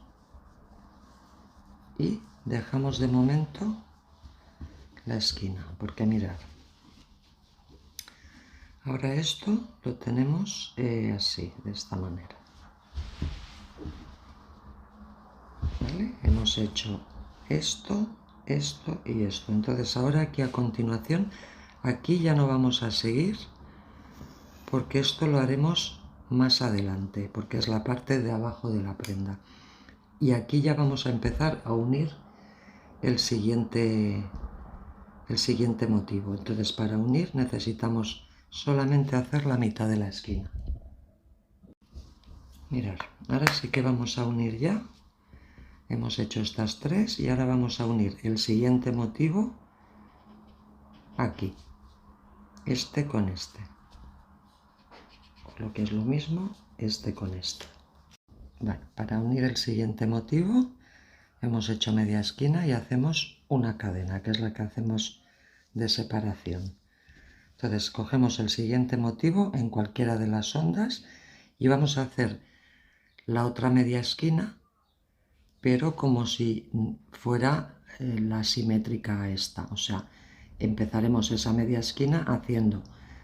Y dejamos de momento la esquina, porque mirad, ahora esto lo tenemos así, de esta manera. ¿Vale? Hemos hecho esto, esto y esto. Entonces ahora aquí a continuación, aquí ya no vamos a seguir, porque esto lo haremos más adelante, porque es la parte de abajo de la prenda. Y aquí ya vamos a empezar a unir el siguiente motivo. Entonces para unir necesitamos solamente hacer la mitad de la esquina. Mirad, ahora sí que vamos a unir ya. Hemos hecho estas 3 y ahora vamos a unir el siguiente motivo aquí, este con este, lo que es lo mismo, este con este. Bueno, para unir el siguiente motivo hemos hecho media esquina y hacemos una cadena, que es la que hacemos de separación. Entonces cogemos el siguiente motivo en cualquiera de las ondas y vamos a hacer la otra media esquina, pero como si fuera la simétrica a esta. O sea, empezaremos esa media esquina haciendo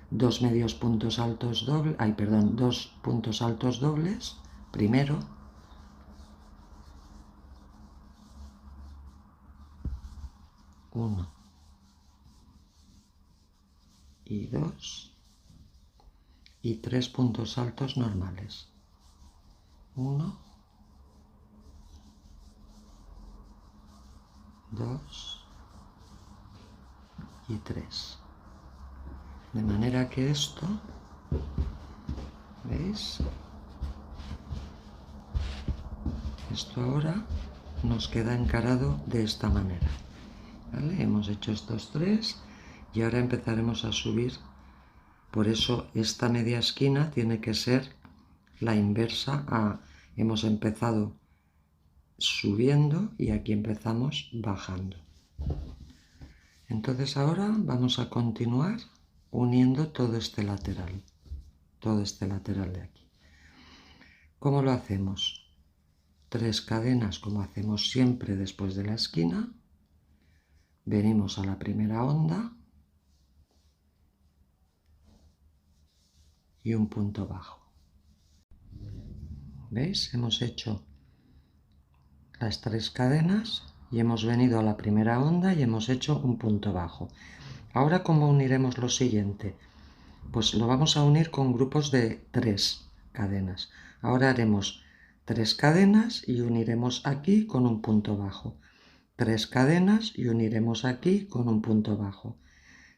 2 medios puntos altos dobles, 2 puntos altos dobles primero, uno y 2 y 3 puntos altos normales, 1, 2 y 3. De manera que esto, ¿veis? Esto ahora nos queda encarado de esta manera. ¿Vale? Hemos hecho estos 3 y ahora empezaremos a subir. Por eso esta media esquina tiene que ser la inversa a... Hemos empezado subiendo y aquí empezamos bajando. Entonces ahora vamos a continuar uniendo todo este lateral de aquí. ¿Cómo lo hacemos? 3 cadenas como hacemos siempre después de la esquina, venimos a la primera onda y un punto bajo. ¿Veis? Hemos hecho las 3 cadenas y hemos venido a la primera onda y hemos hecho un punto bajo. Ahora, ¿cómo uniremos lo siguiente? Pues lo vamos a unir con grupos de 3 cadenas. Ahora haremos 3 cadenas y uniremos aquí con un punto bajo. 3 cadenas y uniremos aquí con un punto bajo.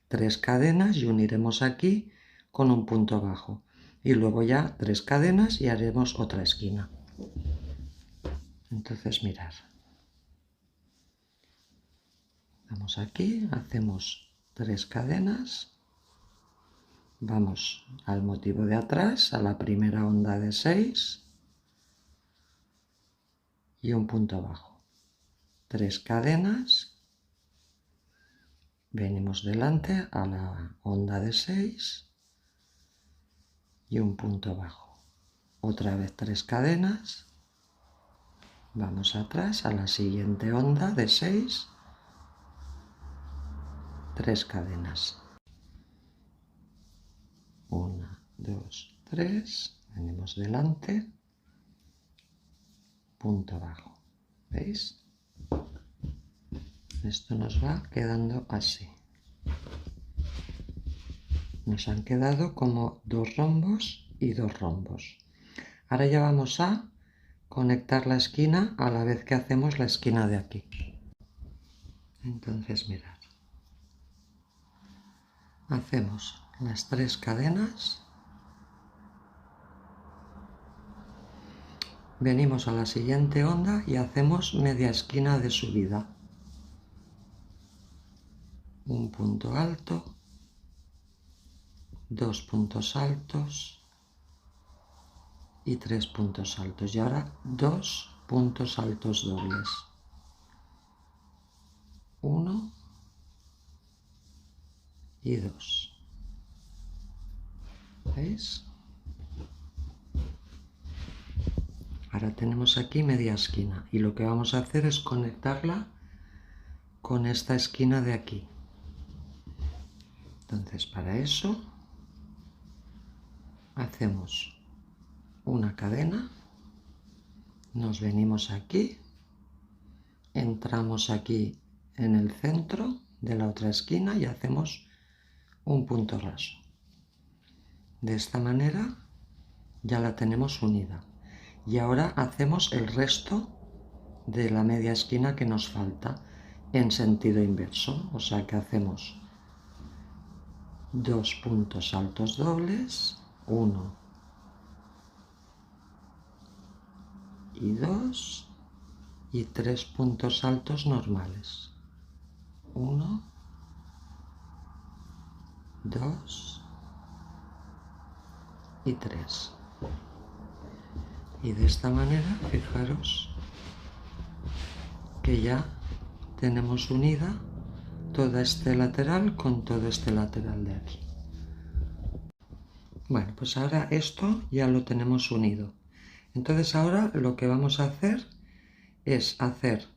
3 cadenas y uniremos aquí con un punto bajo. y luego ya 3 cadenas y haremos otra esquina. Entonces mirad, vamos aquí, hacemos 3 cadenas, vamos al motivo de atrás, a la primera onda de 6 y un punto bajo, 3 cadenas, venimos delante a la onda de 6 y un punto bajo, otra vez 3 cadenas, vamos atrás a la siguiente onda de 6, 3 cadenas, 1, 2, 3, venimos delante, punto bajo, ¿veis? Esto nos va quedando así. Nos han quedado como 2 rombos y 2 rombos. Ahora ya vamos a conectar la esquina a la vez que hacemos la esquina de aquí. Entonces mirad, hacemos las 3 cadenas, venimos a la siguiente onda y hacemos media esquina de subida, un punto alto, 2 puntos altos y 3 puntos altos, y ahora 2 puntos altos dobles, 1 y 2, ¿veis? Ahora tenemos aquí media esquina y lo que vamos a hacer es conectarla con esta esquina de aquí. Entonces para eso hacemos una cadena, nos venimos aquí, entramos aquí en el centro de la otra esquina y hacemos un punto raso. De esta manera ya la tenemos unida. Y ahora hacemos el resto de la media esquina que nos falta en sentido inverso, o sea que hacemos 2 puntos altos dobles, 1 y 2 y 3 puntos altos normales, 1, 2 y 3. Y de esta manera, fijaros que ya tenemos unida toda este lateral con todo este lateral de aquí. Bueno, pues ahora esto ya lo tenemos unido. Entonces ahora lo que vamos a hacer es hacer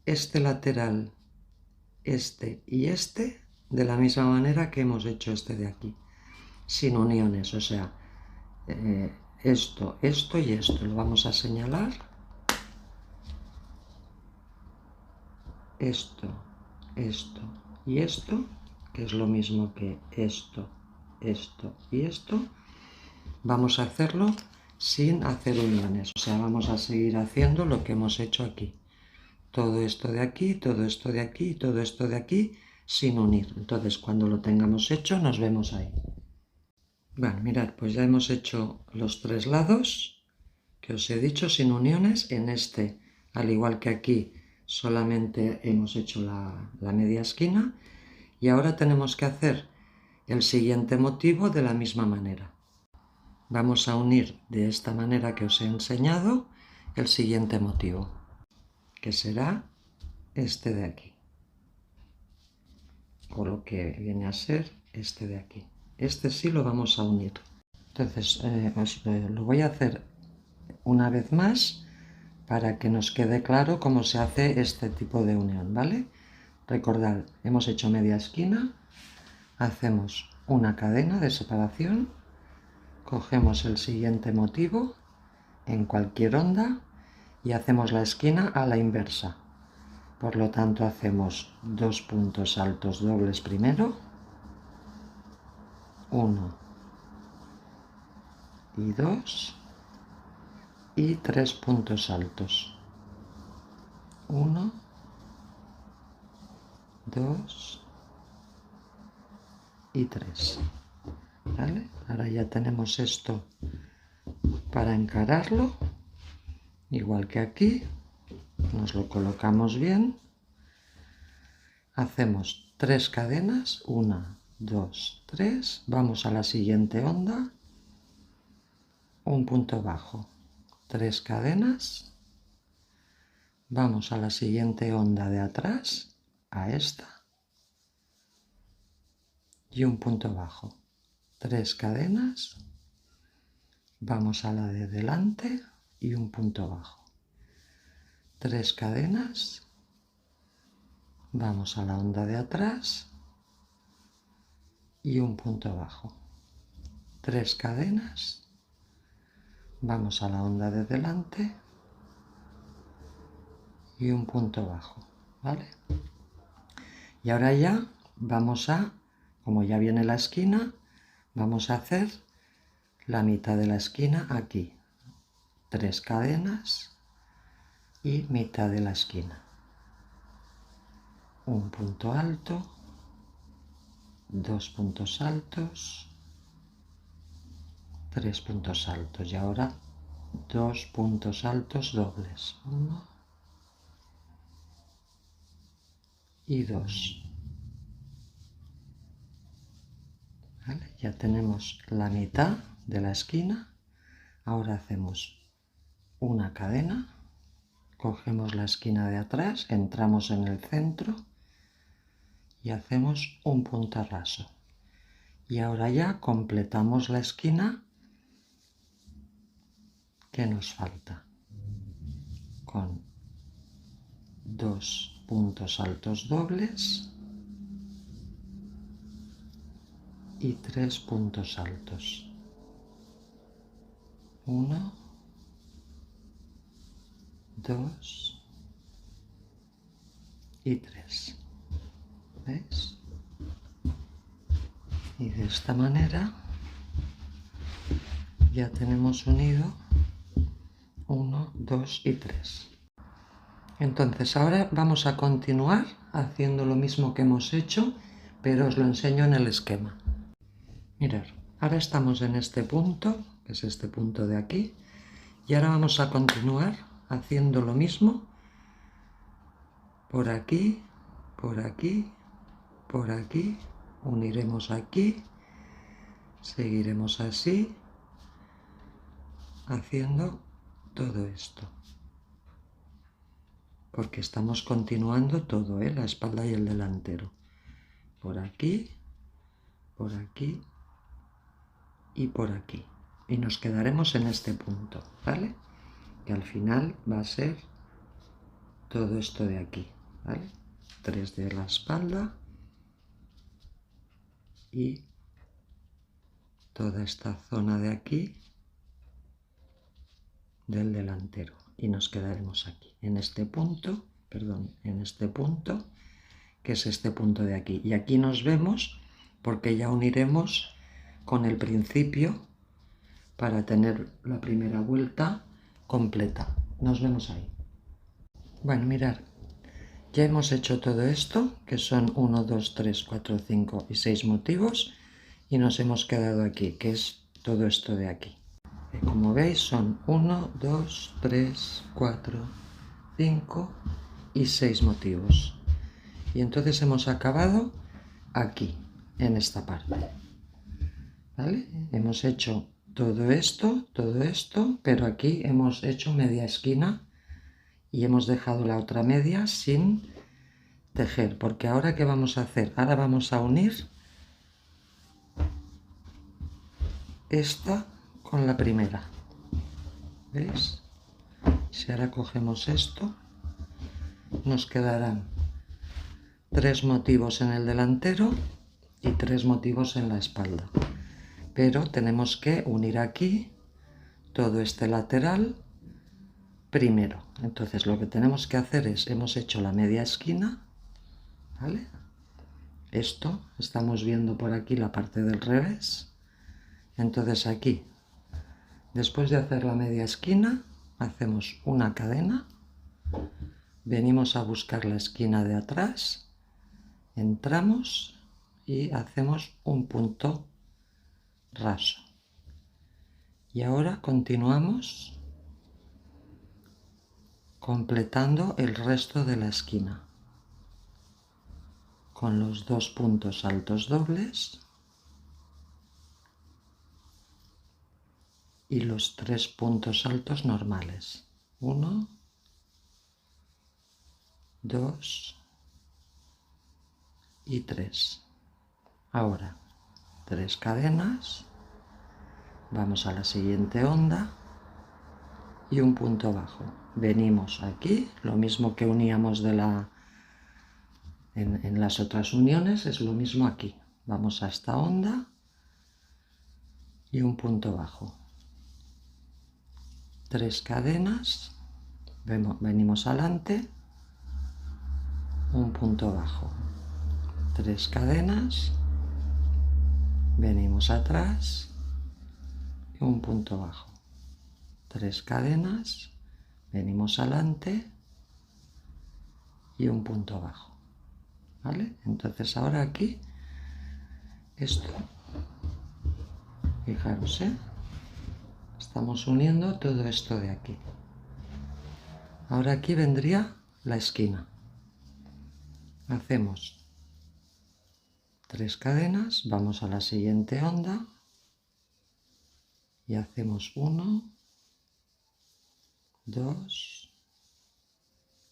este lateral, este y este, de la misma manera que hemos hecho este de aquí, sin uniones, o sea, esto, esto y esto. Lo vamos a señalar. Esto, esto y esto, que es lo mismo que esto, esto y esto. Vamos a hacerlo sin hacer uniones, o sea, vamos a seguir haciendo lo que hemos hecho aquí. Todo esto de aquí, todo esto de aquí, todo esto de aquí, sin unir. Entonces, cuando lo tengamos hecho, nos vemos ahí. Bueno, mirad, pues ya hemos hecho los 3 lados que os he dicho sin uniones. En este, al igual que aquí, solamente hemos hecho la media esquina. Y ahora tenemos que hacer el siguiente motivo de la misma manera. Vamos a unir de esta manera que os he enseñado el siguiente motivo, que será este de aquí, o lo que viene a ser este de aquí. Este sí lo vamos a unir. Entonces lo voy a hacer una vez más para que nos quede claro cómo se hace este tipo de unión, ¿vale? Recordad, hemos hecho media esquina, hacemos una cadena de separación, cogemos el siguiente motivo en cualquier onda y hacemos la esquina a la inversa. Por lo tanto, hacemos 2 puntos altos dobles primero, 1 y 2, y 3 puntos altos, 1, 2 y 3. ¿Vale? Ahora ya tenemos esto para encararlo, igual que aquí. Nos lo colocamos bien. Hacemos 3 cadenas, 1, 2, 3. Vamos a la siguiente onda, un punto bajo, 3 cadenas. Vamos a la siguiente onda de atrás, a esta, y un punto bajo, 3 cadenas. Vamos a la de delante y un punto bajo, 3 cadenas. Vamos a la onda de atrás y un punto bajo, 3 cadenas. Vamos a la onda de delante y un punto bajo, ¿vale? Y ahora ya vamos a, como ya viene la esquina, vamos a hacer la mitad de la esquina aquí, 3 cadenas y mitad de la esquina, un punto alto, 2 puntos altos, 3 puntos altos, y ahora 2 puntos altos dobles, 1 y 2. ¿Vale? Ya tenemos la mitad de la esquina. Ahora hacemos una cadena, cogemos la esquina de atrás, entramos en el centro y hacemos un punto raso. Y ahora ya completamos la esquina que nos falta con 2 puntos altos dobles y 3 puntos altos. 1, 2 y 3. ¿Veis? Y de esta manera ya tenemos unido 1, 2 y 3. Entonces ahora vamos a continuar haciendo lo mismo que hemos hecho, pero os lo enseño en el esquema. Mirad, ahora estamos en este punto, que es este punto de aquí, y ahora vamos a continuar haciendo lo mismo por aquí, por aquí, por aquí, uniremos aquí, seguiremos así, haciendo todo esto. Porque estamos continuando todo, la espalda y el delantero. Por aquí y por aquí. Y nos quedaremos en este punto, ¿vale? Que al final va a ser todo esto de aquí, ¿vale? 3 de la espalda y toda esta zona de aquí del delantero. Y nos quedaremos aquí, en este punto, que es este punto de aquí. Y aquí nos vemos porque ya uniremos con el principio para tener la primera vuelta completa. Nos vemos ahí. Bueno, mirad, ya hemos hecho todo esto, que son 1, 2, 3, 4, 5 y 6 motivos, y nos hemos quedado aquí, que es todo esto de aquí. Como veis son 1, 2, 3, 4, 5 y 6 motivos. Y entonces hemos acabado aquí, en esta parte. ¿Vale? Hemos hecho todo esto, pero aquí hemos hecho media esquina y hemos dejado la otra media sin tejer, porque ahora ¿qué vamos a hacer? Ahora vamos a unir esta con la primera. ¿Veis? Si ahora cogemos esto, nos quedarán 3 motivos en el delantero y 3 motivos en la espalda. Pero tenemos que unir aquí todo este lateral primero. Entonces lo que tenemos que hacer es, hemos hecho la media esquina, ¿vale? Esto, estamos viendo por aquí la parte del revés. Entonces aquí, después de hacer la media esquina, hacemos una cadena, venimos a buscar la esquina de atrás, entramos y hacemos un punto raso. Y ahora continuamos completando el resto de la esquina con los 2 puntos altos dobles y los 3 puntos altos normales. 1, 2 y 3. Ahora 3 cadenas, vamos a la siguiente onda y un punto bajo. Venimos aquí, lo mismo que uníamos en las otras uniones, es lo mismo aquí. Vamos a esta onda y un punto bajo. 3 cadenas, venimos adelante, un punto bajo. 3 cadenas, venimos atrás y un punto bajo. 3 cadenas, venimos adelante y un punto bajo. ¿Vale? Entonces ahora aquí, esto, fijaros, estamos uniendo todo esto de aquí. Ahora aquí vendría la esquina. Hacemos 3 cadenas, vamos a la siguiente onda y hacemos 1, 2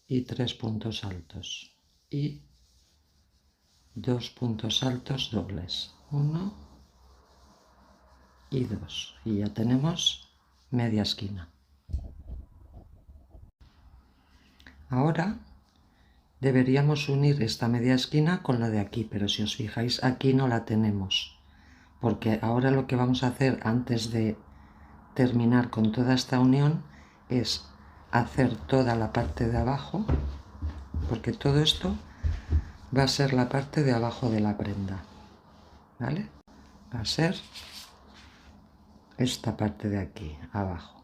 y 3 puntos altos y 2 puntos altos dobles, 1 y 2, y ya tenemos media esquina. Ahora deberíamos unir esta media esquina con la de aquí, pero si os fijáis aquí no la tenemos, porque ahora lo que vamos a hacer antes de terminar con toda esta unión es hacer toda la parte de abajo, porque todo esto va a ser la parte de abajo de la prenda, ¿vale? Va a ser esta parte de aquí, abajo.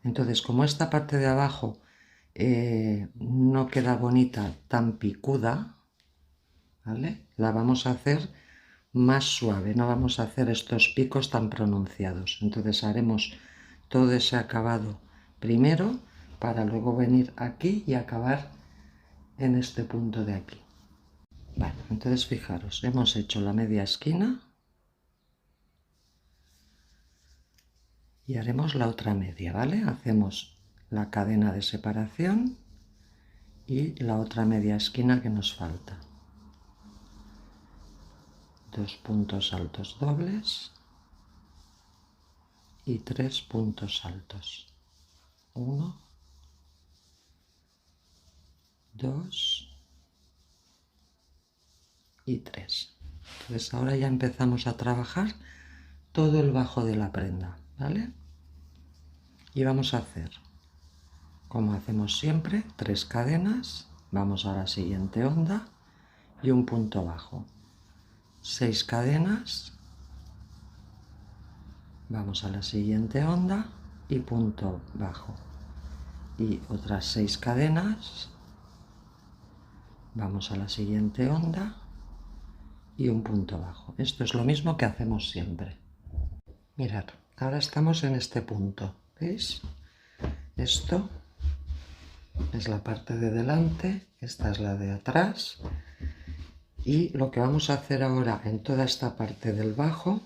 Entonces, como esta parte de abajo no queda bonita, tan picuda, ¿vale? La vamos a hacer más suave, no vamos a hacer estos picos tan pronunciados. Entonces haremos todo ese acabado primero para luego venir aquí y acabar en este punto de aquí. Vale, entonces fijaros, hemos hecho la media esquina y haremos la otra media, ¿vale? Hacemos la cadena de separación y la otra media esquina que nos falta. 2 puntos altos dobles y 3 puntos altos. 1, 2 y 3. Entonces ahora ya empezamos a trabajar todo el bajo de la prenda, ¿vale? Y vamos a hacer, como hacemos siempre, 3 cadenas, vamos a la siguiente onda y un punto bajo. 6 cadenas, vamos a la siguiente onda y punto bajo. Y otras 6 cadenas, vamos a la siguiente onda y un punto bajo. Esto es lo mismo que hacemos siempre. Mirad, ahora estamos en este punto, ¿veis? Esto es la parte de delante, esta es la de atrás, y lo que vamos a hacer ahora en toda esta parte del bajo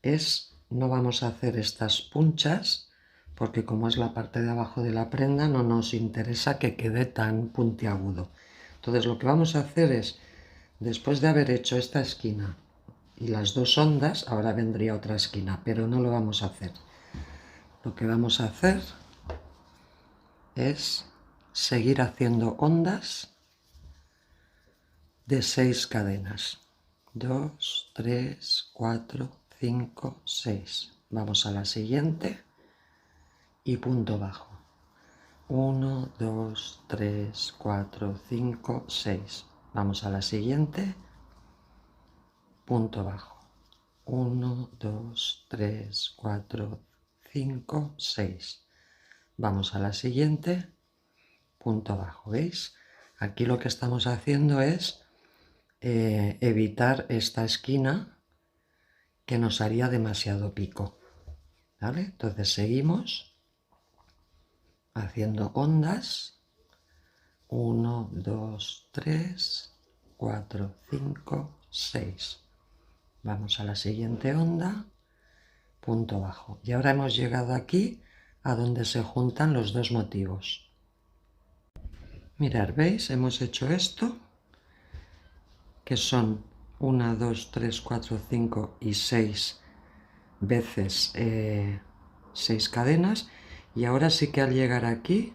es, no vamos a hacer estas punchas, porque como es la parte de abajo de la prenda no nos interesa que quede tan puntiagudo. Entonces lo que vamos a hacer es, después de haber hecho esta esquina y las 2 ondas, ahora vendría otra esquina, pero no lo vamos a hacer. Lo que vamos a hacer es seguir haciendo ondas de 6 cadenas. 2, 3, 4, 5, 6. Vamos a la siguiente y punto bajo. 1, 2, 3, 4, 5, 6. Vamos a la siguiente, punto bajo. 1, 2, 3, 4, 5, 6. Vamos a la siguiente, punto bajo. ¿Veis? Aquí lo que estamos haciendo es evitar esta esquina que nos haría demasiado pico. ¿vale? Entonces seguimos haciendo ondas. 1, 2, 3, 4, 5, 6. Vamos a la siguiente onda, punto bajo. Y ahora hemos llegado aquí a donde se juntan los dos motivos. Mirad, ¿veis? Hemos hecho esto, que son 1, 2, 3, 4, 5 y 6 veces 6 cadenas. Y ahora sí que al llegar aquí,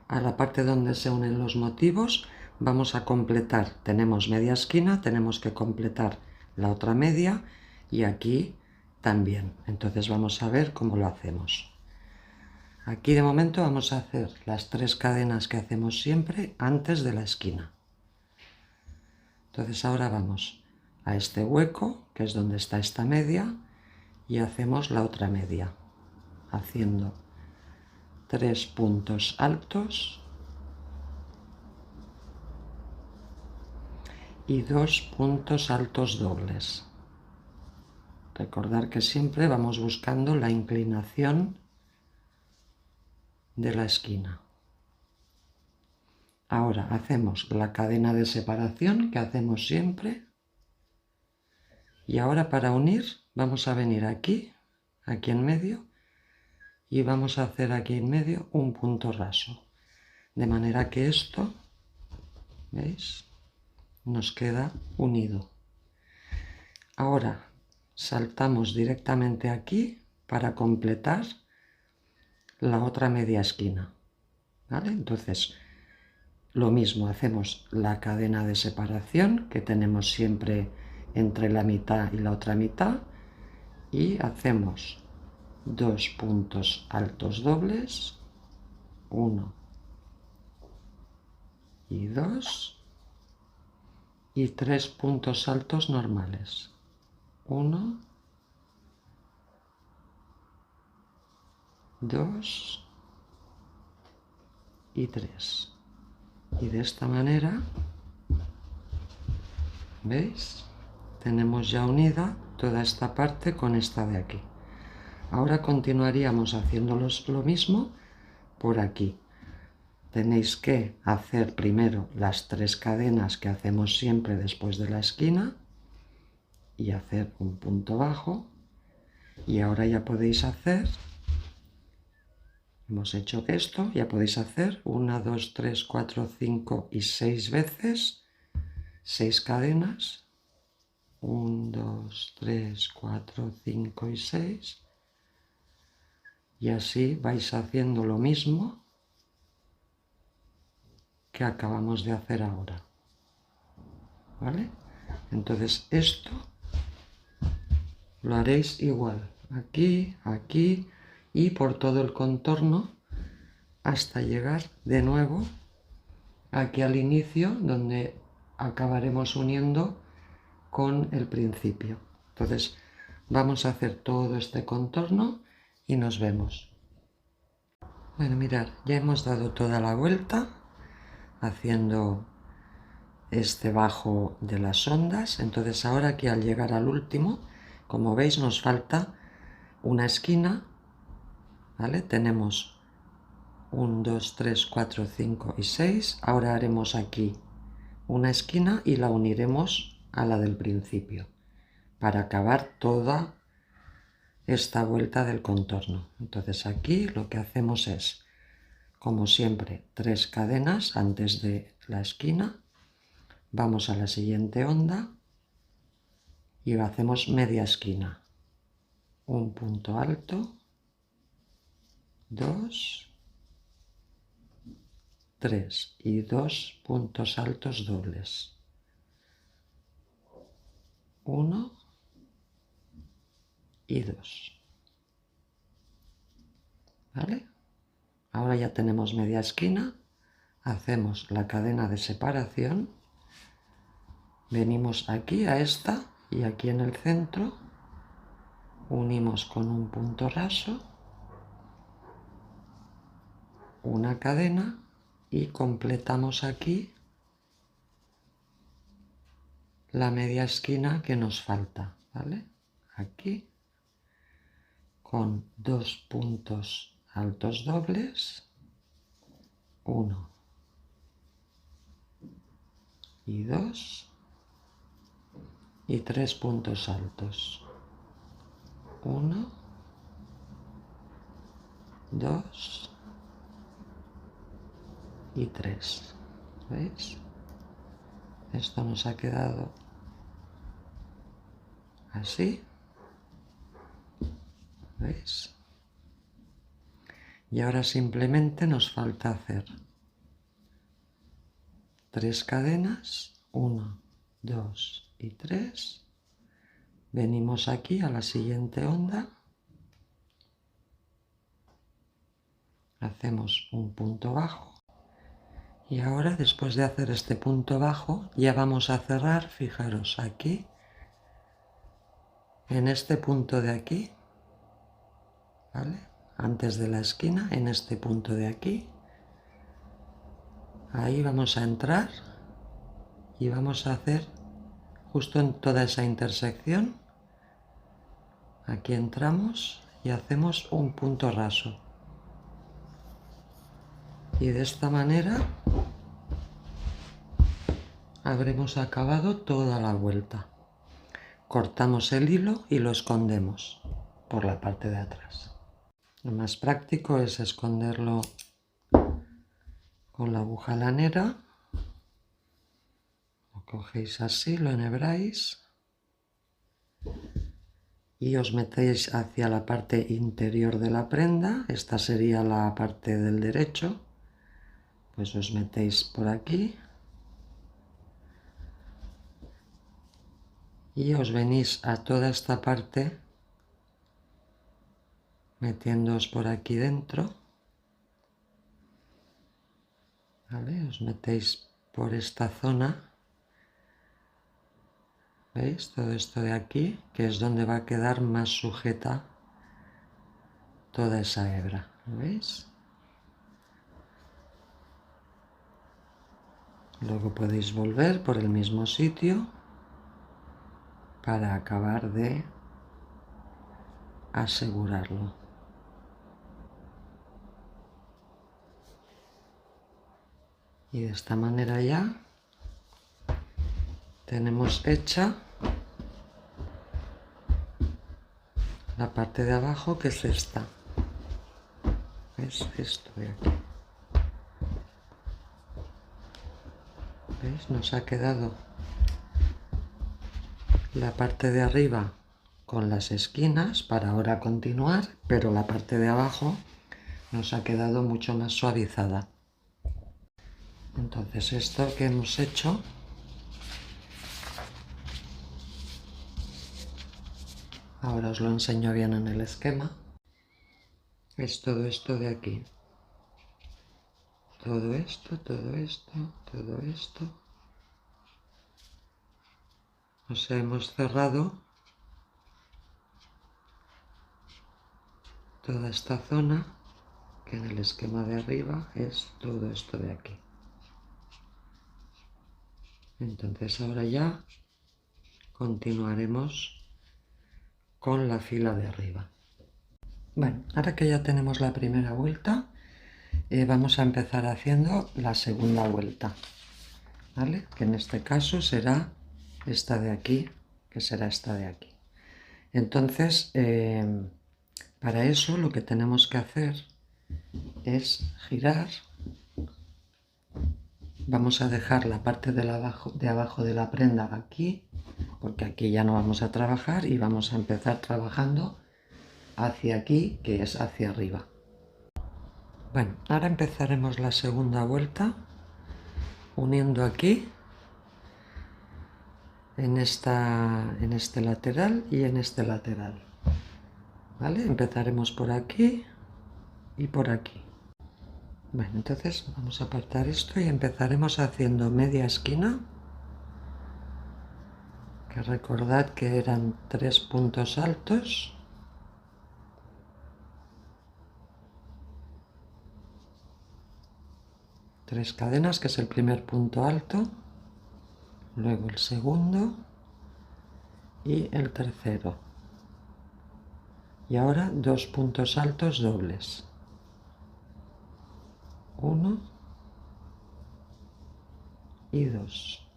a la parte donde se unen los motivos, vamos a completar. Tenemos media esquina, tenemos que completar la otra media y aquí también. Entonces vamos a ver cómo lo hacemos. Aquí de momento vamos a hacer las 3 cadenas que hacemos siempre antes de la esquina. Entonces ahora vamos a este hueco, que es donde está esta media, y hacemos la otra media, haciendo 3 puntos altos y 2 puntos altos dobles. Recordar que siempre vamos buscando la inclinación de la esquina. Ahora hacemos la cadena de separación que hacemos siempre. Y ahora para unir vamos a venir aquí en medio, y vamos a hacer aquí en medio un punto raso. De manera que esto, ¿veis? Nos queda unido. Ahora saltamos directamente aquí para completar la otra media esquina, ¿vale? Entonces, lo mismo, hacemos la cadena de separación que tenemos siempre entre la mitad y la otra mitad y hacemos 2 puntos altos dobles, 1 y 2, y 3 puntos altos normales, 1, 2 y 3. Y de esta manera, ¿veis? Tenemos ya unida toda esta parte con esta de aquí. Ahora continuaríamos haciéndolo lo mismo por aquí. Tenéis que hacer primero las 3 cadenas que hacemos siempre después de la esquina y hacer un punto bajo. Y ahora ya podéis hacer, hemos hecho esto, ya podéis hacer 1, 2, 3, 4, 5 y 6 veces 6 cadenas. 1, 2, 3, 4, 5 y 6. Y así vais haciendo lo mismo que acabamos de hacer ahora, ¿vale? Entonces esto lo haréis igual, aquí, aquí y por todo el contorno hasta llegar de nuevo aquí al inicio, donde acabaremos uniendo con el principio. Entonces vamos a hacer todo este contorno y nos vemos. Bueno, mirad, ya hemos dado toda la vuelta haciendo este bajo de las ondas. Entonces ahora aquí al llegar al último, como veis nos falta una esquina, ¿vale? Tenemos 1, 2, 3, 4, 5 y 6. Ahora haremos aquí una esquina y la uniremos a la del principio para acabar toda esta vuelta del contorno. Entonces aquí lo que hacemos es, como siempre, 3 cadenas antes de la esquina. Vamos a la siguiente onda y hacemos media esquina. Un punto alto, 2, 3 y 2 puntos altos dobles. 1 y 2. ¿Vale? Ahora ya tenemos media esquina. Hacemos la cadena de separación. Venimos aquí a esta y aquí en el centro unimos con un punto raso, una cadena y completamos aquí la media esquina que nos falta, ¿vale? Aquí con 2 puntos altos dobles, 1 y 2, y 3 puntos altos, 1, 2 y 3. ¿Veis? Esto nos ha quedado así. ¿Veis? Y ahora simplemente nos falta hacer 3 cadenas, 1, 2 y 3. Venimos aquí a la siguiente onda, hacemos un punto bajo y ahora, después de hacer este punto bajo, ya vamos a cerrar, fijaros, aquí, en este punto de aquí, ¿vale? Antes de la esquina, en este punto de aquí, ahí vamos a entrar y vamos a hacer justo en toda esa intersección. Aquí entramos y hacemos un punto raso. Y de esta manera habremos acabado toda la vuelta. Cortamos el hilo y lo escondemos por la parte de atrás. Lo más práctico es esconderlo con la aguja lanera. Lo cogéis así, lo enhebráis y os metéis hacia la parte interior de la prenda. Esta sería la parte del derecho. Pues os metéis por aquí y os venís a toda esta parte metiéndoos por aquí dentro, ¿vale? Os metéis por esta zona, ¿veis? Todo esto de aquí, que es donde va a quedar más sujeta toda esa hebra, ¿veis? Luego podéis volver por el mismo sitio para acabar de asegurarlo. Y de esta manera ya tenemos hecha la parte de abajo, que es esta. ¿Ves? Esto de aquí. ¿Veis? Nos ha quedado la parte de arriba con las esquinas para ahora continuar, pero la parte de abajo nos ha quedado mucho más suavizada. Entonces esto que hemos hecho, ahora os lo enseño bien en el esquema, es todo esto de aquí. Todo esto, todo esto, todo esto. O sea, hemos cerrado toda esta zona, que en el esquema de arriba es todo esto de aquí. Entonces ahora ya continuaremos con la fila de arriba. Bueno, ahora que ya tenemos la primera vuelta, vamos a empezar haciendo la segunda vuelta, ¿vale? Que en este caso será esta de aquí, que será esta de aquí. Entonces, para eso lo que tenemos que hacer es girar. Vamos a dejar la parte de abajo de la prenda aquí, porque aquí ya no vamos a trabajar, y vamos a empezar trabajando hacia aquí, que es hacia arriba. Bueno, ahora empezaremos la segunda vuelta uniendo aquí, en este lateral y en este lateral, ¿vale? Empezaremos por aquí y por aquí. Bueno, entonces vamos a apartar esto y empezaremos haciendo media esquina, que recordad que eran 3 puntos altos, tres cadenas, que es el primer punto alto, luego el segundo y el tercero. Y ahora 2 puntos altos dobles. 1 y 2.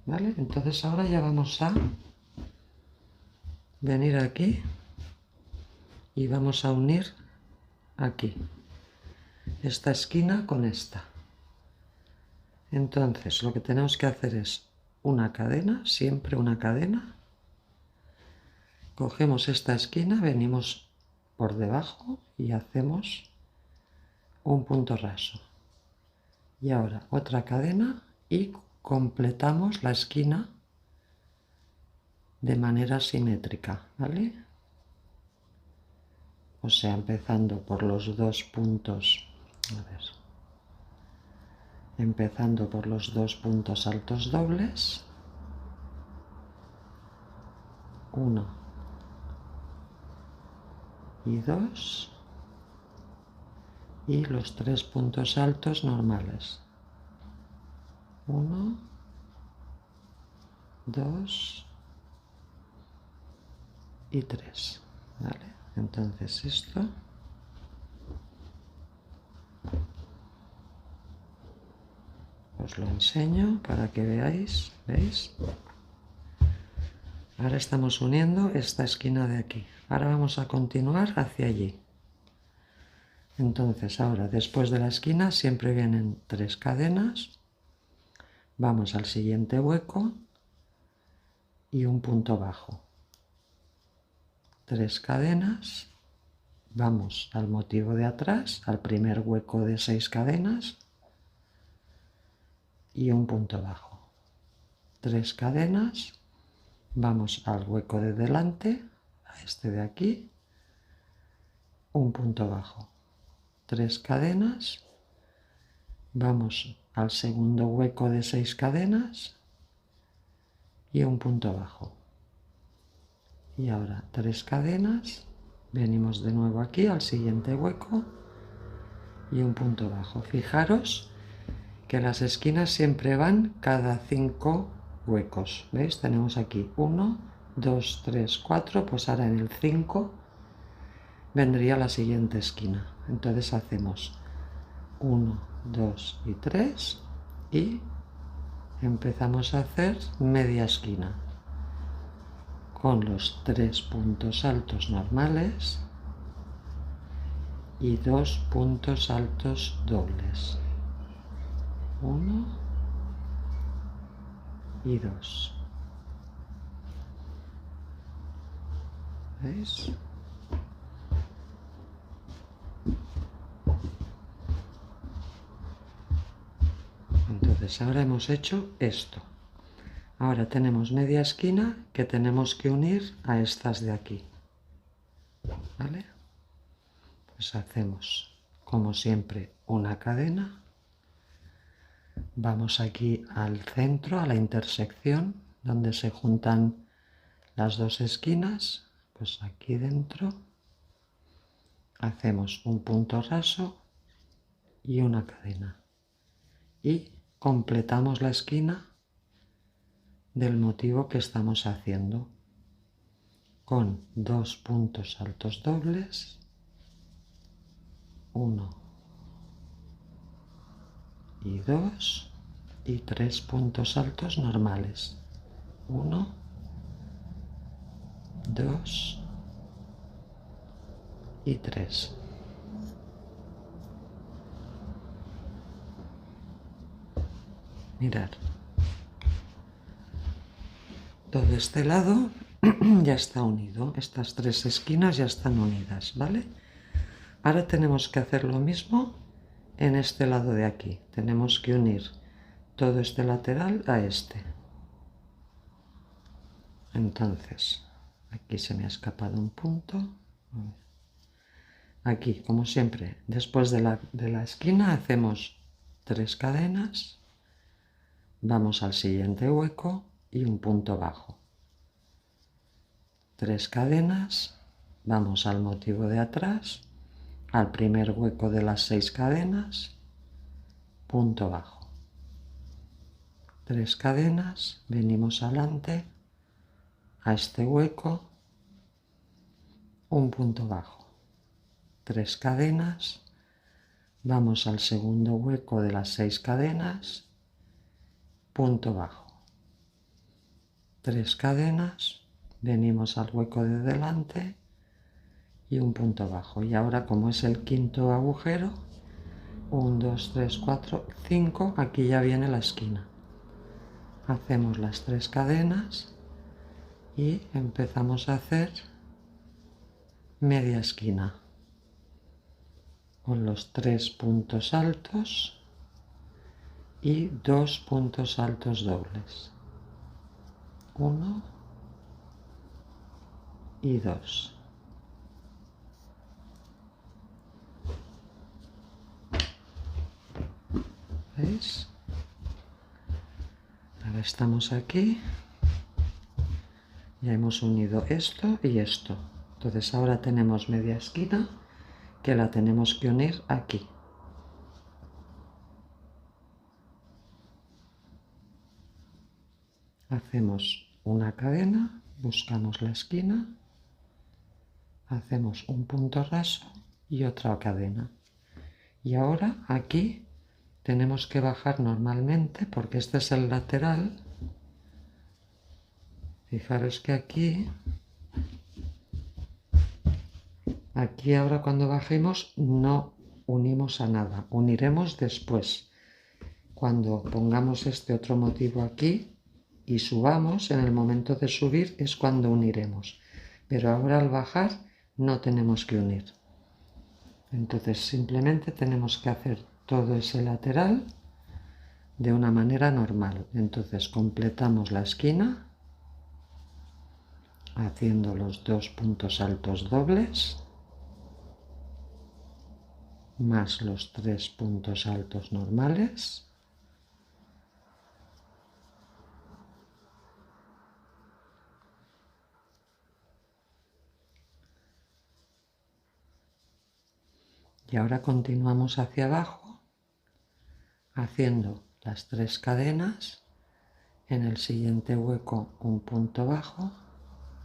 ¿Vale? Entonces ahora ya vamos a venir aquí y vamos a unir aquí esta esquina con esta. Entonces lo que tenemos que hacer es una cadena, siempre una cadena. Cogemos esta esquina, venimos por debajo y hacemos un punto raso. Y ahora otra cadena y completamos la esquina de manera simétrica, ¿vale? O sea, empezando por los dos puntos, empezando por los 2 puntos altos dobles, 1 y 2, y los 3 puntos altos normales, 1, 2 y 3, ¿vale? Entonces esto os lo enseño para que veáis, ¿veis? Ahora estamos uniendo esta esquina de aquí. Ahora vamos a continuar hacia allí. Entonces ahora después de la esquina siempre vienen 3 cadenas. Vamos al siguiente hueco y un punto bajo. 3 cadenas. Vamos al motivo de atrás, al primer hueco de 6 cadenas y un punto bajo. 3 cadenas. Vamos al hueco de delante, a este de aquí, un punto bajo. 3 cadenas. Vamos al segundo hueco de 6 cadenas y un punto bajo. Y ahora 3 cadenas, venimos de nuevo aquí al siguiente hueco y un punto bajo. Fijaros que las esquinas siempre van cada 5 huecos. ¿Veis? Tenemos aquí 1, 2, 3, 4, pues ahora en el 5 vendría la siguiente esquina. Entonces hacemos 1, 2 y 3 y empezamos a hacer media esquina con los 3 puntos altos normales y 2 puntos altos dobles. 1 y 2. ¿Veis? Entonces ahora hemos hecho esto. Ahora tenemos media esquina que tenemos que unir a estas de aquí. ¿Vale? Pues hacemos, como siempre, una cadena. Vamos aquí al centro, a la intersección, donde se juntan las dos esquinas. Pues aquí dentro hacemos un punto raso y una cadena. Y completamos la esquina del motivo que estamos haciendo con 2 puntos altos dobles, 1 y 2 y 3 puntos altos normales, 1, 2 y 3. Mirad, todo este lado ya está unido, estas 3 esquinas ya están unidas, ¿vale? Ahora tenemos que hacer lo mismo en este lado de aquí. Tenemos que unir todo este lateral a este. Entonces, aquí se me ha escapado un punto. Aquí, como siempre, después de la esquina hacemos 3 cadenas, vamos al siguiente hueco y un punto bajo. 3 cadenas, vamos al motivo de atrás, al primer hueco de las 6 cadenas, punto bajo. 3 cadenas, venimos adelante a este hueco un punto bajo, 3 cadenas, vamos al segundo hueco de las 6 cadenas, punto bajo, 3 cadenas, venimos al hueco de delante y un punto bajo. Y ahora, como es el quinto agujero, 1, 2, 3, 4, 5, aquí ya viene la esquina. Hacemos las 3 cadenas y empezamos a hacer media esquina con los 3 puntos altos y 2 puntos altos dobles, 1 y 2. ¿Veis? Ahora estamos aquí, ya hemos unido esto y esto. Entonces ahora tenemos media esquina que la tenemos que unir aquí. Hacemos una cadena, buscamos la esquina, hacemos un punto raso y otra cadena. Y ahora aquí tenemos que bajar normalmente porque este es el lateral. Fijaros que aquí ahora cuando bajemos no unimos a nada, uniremos después. Cuando pongamos este otro motivo aquí y subamos, en el momento de subir es cuando uniremos. Pero ahora al bajar no tenemos que unir. Entonces simplemente tenemos que hacer todo ese lateral de una manera normal. Entonces completamos la esquina haciendo los 2 puntos altos dobles más los 3 puntos altos normales. Y ahora continuamos hacia abajo haciendo las 3 cadenas, en el siguiente hueco un punto bajo,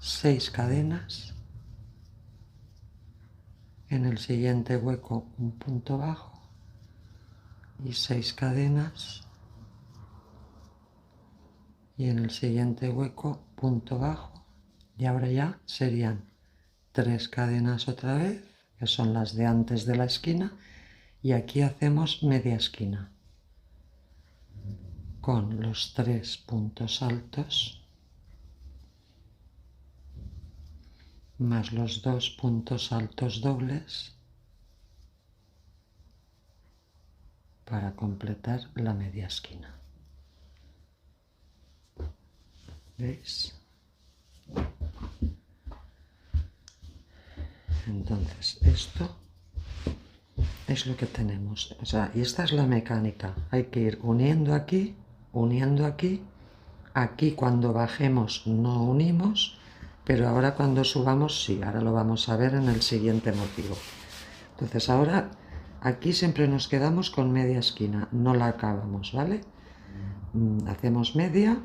6 cadenas, en el siguiente hueco un punto bajo y 6 cadenas, y en el siguiente hueco punto bajo. Y ahora ya serían 3 cadenas otra vez, que son las de antes de la esquina, y aquí hacemos media esquina con los 3 puntos altos más los 2 puntos altos dobles para completar la media esquina. ¿Veis? Entonces esto es lo que tenemos, o sea, y esta es la mecánica. Hay que ir uniendo aquí, aquí cuando bajemos no unimos, pero ahora cuando subamos sí. Ahora lo vamos a ver en el siguiente motivo. Entonces ahora aquí siempre nos quedamos con media esquina, no la acabamos, ¿vale? Hacemos media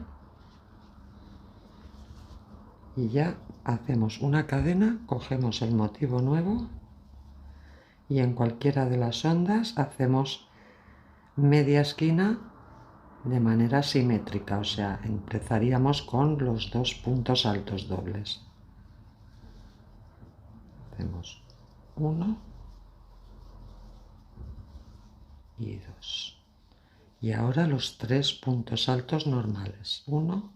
y ya hacemos una cadena, cogemos el motivo nuevo y en cualquiera de las ondas hacemos media esquina de manera simétrica, o sea, empezaríamos con los 2 puntos altos dobles. Hacemos 1 y 2. Y ahora los 3 puntos altos normales. 1,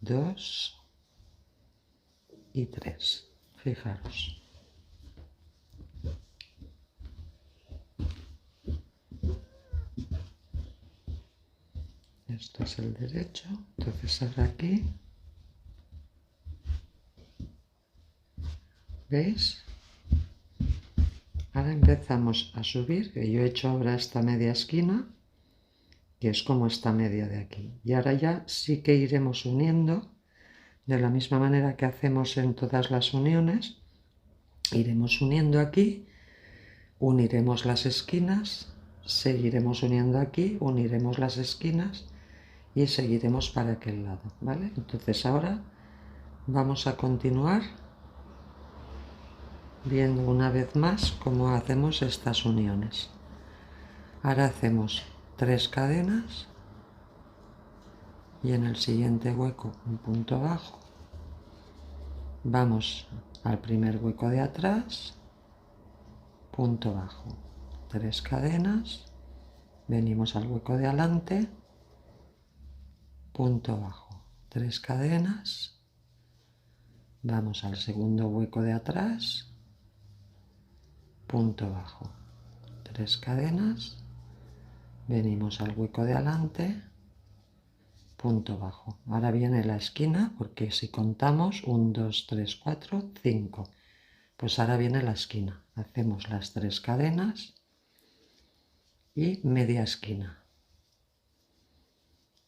2 y 3. Fijaros. Esto es el derecho, entonces ahora aquí, ¿veis? Ahora empezamos a subir, que yo he hecho ahora esta media esquina, que es como esta media de aquí. Y ahora ya sí que iremos uniendo, de la misma manera que hacemos en todas las uniones, iremos uniendo aquí, uniremos las esquinas, seguiremos uniendo aquí, uniremos las esquinas, y seguiremos para aquel lado, ¿vale? Entonces ahora vamos a continuar viendo una vez más cómo hacemos estas uniones. Ahora hacemos 3 cadenas y en el siguiente hueco un punto bajo. Vamos al primer hueco de atrás, punto bajo, 3 cadenas, venimos al hueco de adelante, punto bajo, 3 cadenas, vamos al segundo hueco de atrás, punto bajo, 3 cadenas, venimos al hueco de adelante, punto bajo. Ahora viene la esquina, porque si contamos 1, 2, 3, 4, 5, pues ahora viene la esquina. Hacemos las 3 cadenas y media esquina,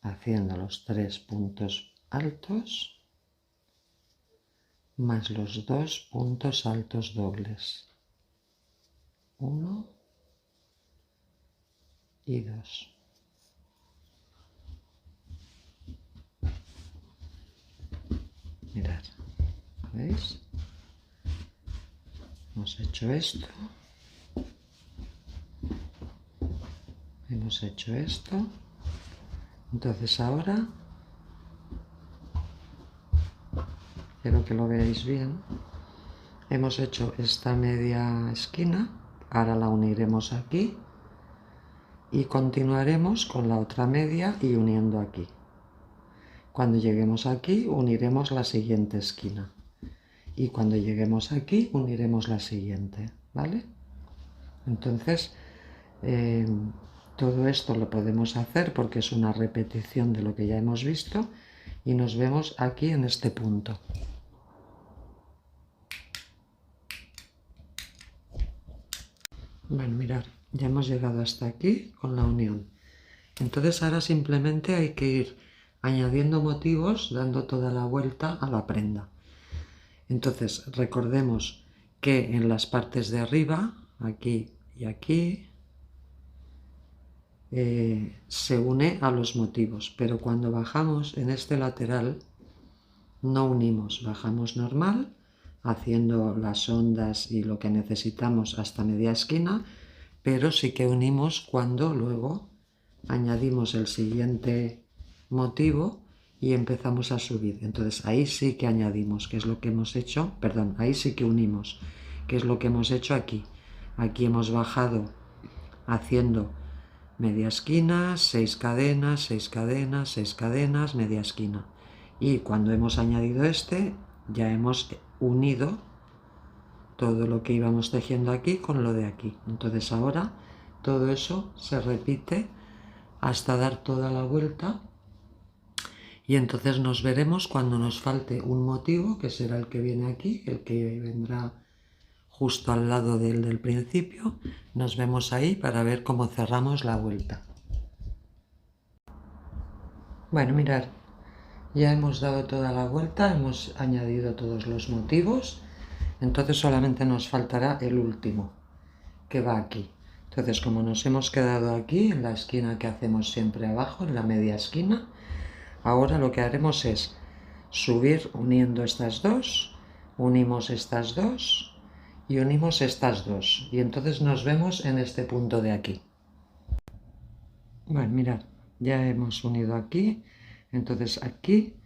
haciendo los 3 puntos altos más los 2 puntos altos dobles, 1 y 2. Mirad, ¿veis? Hemos hecho esto, hemos hecho esto, entonces ahora quiero que lo veáis bien. Hemos hecho esta media esquina, ahora la uniremos aquí y continuaremos con la otra media y uniendo aquí. Cuando lleguemos aquí uniremos la siguiente esquina y cuando lleguemos aquí uniremos la siguiente, ¿vale? Entonces todo esto lo podemos hacer porque es una repetición de lo que ya hemos visto y nos vemos aquí en este punto. Bueno, mirad, ya hemos llegado hasta aquí con la unión. Entonces ahora simplemente hay que ir añadiendo motivos, dando toda la vuelta a la prenda. Entonces recordemos que en las partes de arriba, aquí y aquí, se une a los motivos, pero cuando bajamos en este lateral no unimos, bajamos normal, haciendo las ondas y lo que necesitamos hasta media esquina, pero sí que unimos cuando luego añadimos el siguiente motivo y empezamos a subir. Entonces ahí sí que añadimos, que es lo que hemos hecho, perdón, ahí sí que unimos, que es lo que hemos hecho aquí. Aquí hemos bajado haciendo media esquina, 6 cadenas, 6 cadenas, 6 cadenas, media esquina. Y cuando hemos añadido este, ya hemos unido todo lo que íbamos tejiendo aquí con lo de aquí. Entonces ahora todo eso se repite hasta dar toda la vuelta y entonces nos veremos cuando nos falte un motivo, que será el que viene aquí, el que vendrá justo al lado del principio. Nos vemos ahí para ver cómo cerramos la vuelta. Bueno, mirad, ya hemos dado toda la vuelta, hemos añadido todos los motivos, entonces solamente nos faltará el último, que va aquí. Entonces, como nos hemos quedado aquí, en la esquina que hacemos siempre abajo, en la media esquina, ahora lo que haremos es subir uniendo estas dos, unimos estas dos y unimos estas dos. Y entonces nos vemos en este punto de aquí. Bueno, mirad, ya hemos unido aquí. Entonces aquí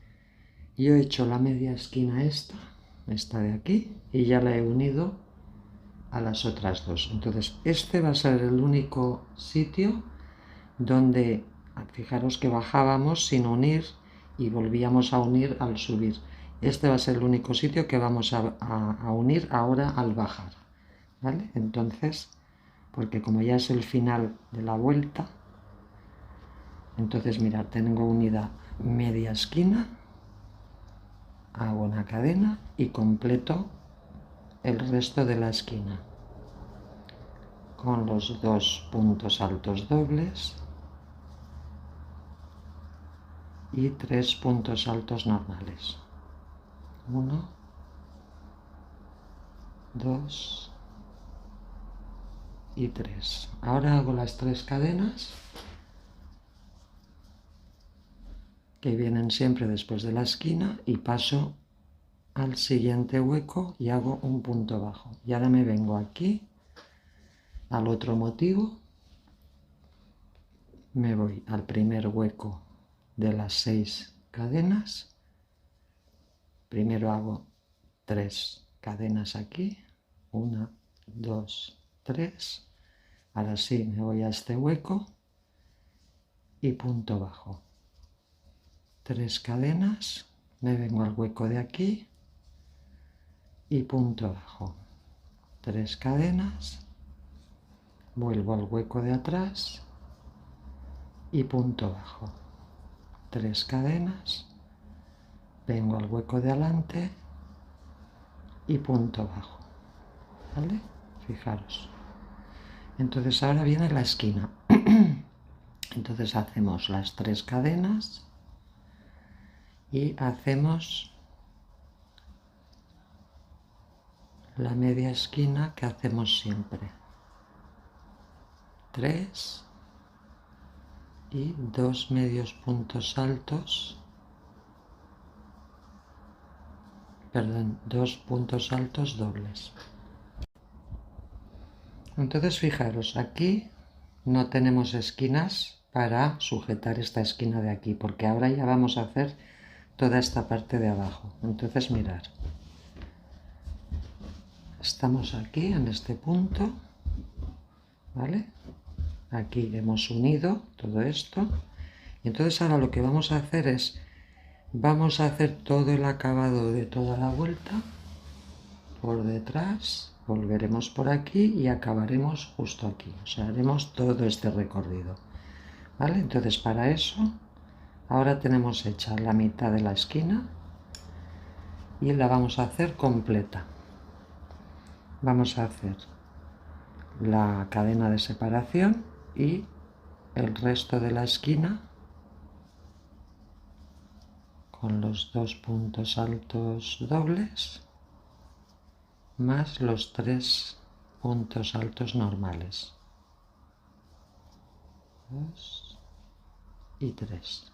yo he hecho la media esquina esta de aquí, y ya la he unido a las otras dos. Entonces este va a ser el único sitio donde, fijaros que bajábamos sin unir y volvíamos a unir al subir. Este va a ser el único sitio que vamos a unir ahora al bajar, ¿vale? Entonces, porque como ya es el final de la vuelta, entonces mirad, tengo unida media esquina, hago una cadena y completo el resto de la esquina con los 2 puntos altos dobles y 3 puntos altos normales. 1, 2 y 3. Ahora hago las 3 cadenas que vienen siempre después de la esquina y paso al siguiente hueco y hago un punto bajo. Y ahora me vengo aquí al otro motivo, me voy al primer hueco de las 6 cadenas, primero hago 3 cadenas aquí, 1, 2, 3, ahora sí me voy a este hueco y punto bajo, 3 cadenas, me vengo al hueco de aquí y punto bajo, 3 cadenas, vuelvo al hueco de atrás y punto bajo, 3 cadenas, vengo al hueco de adelante y punto bajo, ¿vale? Fijaros. Entonces ahora viene la esquina. Entonces hacemos las 3 cadenas y hacemos la media esquina que hacemos siempre. 3 y 2 medios puntos altos, perdón, 2 puntos altos dobles. Entonces fijaros, aquí no tenemos esquinas para sujetar esta esquina de aquí, porque ahora ya vamos a hacer toda esta parte de abajo. Entonces mirad, estamos aquí en este punto, ¿vale? Aquí hemos unido todo esto y entonces ahora lo que vamos a hacer es, vamos a hacer todo el acabado de toda la vuelta por detrás, volveremos por aquí y acabaremos justo aquí, o sea, haremos todo este recorrido, ¿vale? Entonces para eso ahora tenemos hecha la mitad de la esquina y la vamos a hacer completa. Vamos a hacer la cadena de separación y el resto de la esquina con los 2 puntos altos dobles más los 3 puntos altos normales. 2 y 3.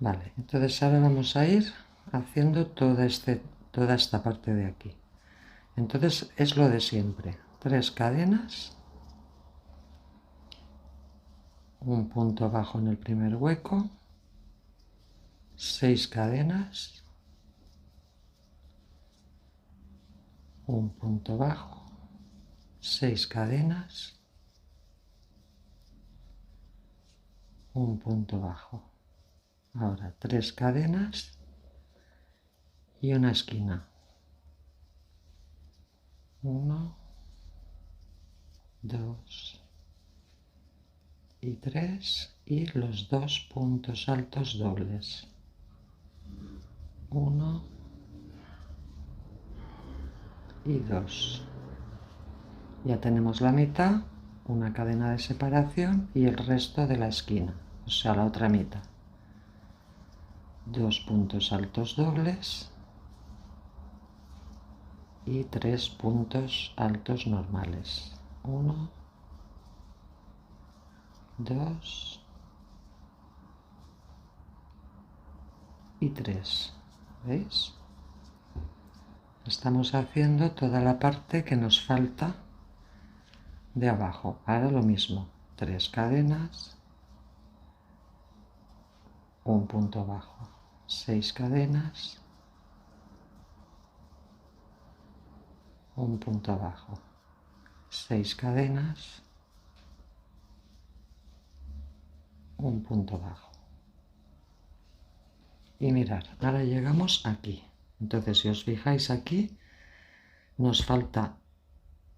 Vale, entonces ahora vamos a ir haciendo toda esta parte de aquí. Entonces es lo de siempre, 3 cadenas, un punto bajo en el primer hueco, 6 cadenas, un punto bajo, 6 cadenas, un punto bajo. Ahora 3 cadenas y una esquina. 1, 2 y 3 y los 2 puntos altos dobles. 1 y 2. Ya tenemos la mitad, una cadena de separación y el resto de la esquina, o sea, la otra mitad. 2 puntos altos dobles y 3 puntos altos normales. 1, 2 y 3. ¿Veis? Estamos haciendo toda la parte que nos falta de abajo. Ahora lo mismo, 3 cadenas, un punto bajo, 6 cadenas, un punto bajo, 6 cadenas, un punto bajo. Y mirad, ahora llegamos aquí. Entonces, si os fijáis aquí, nos falta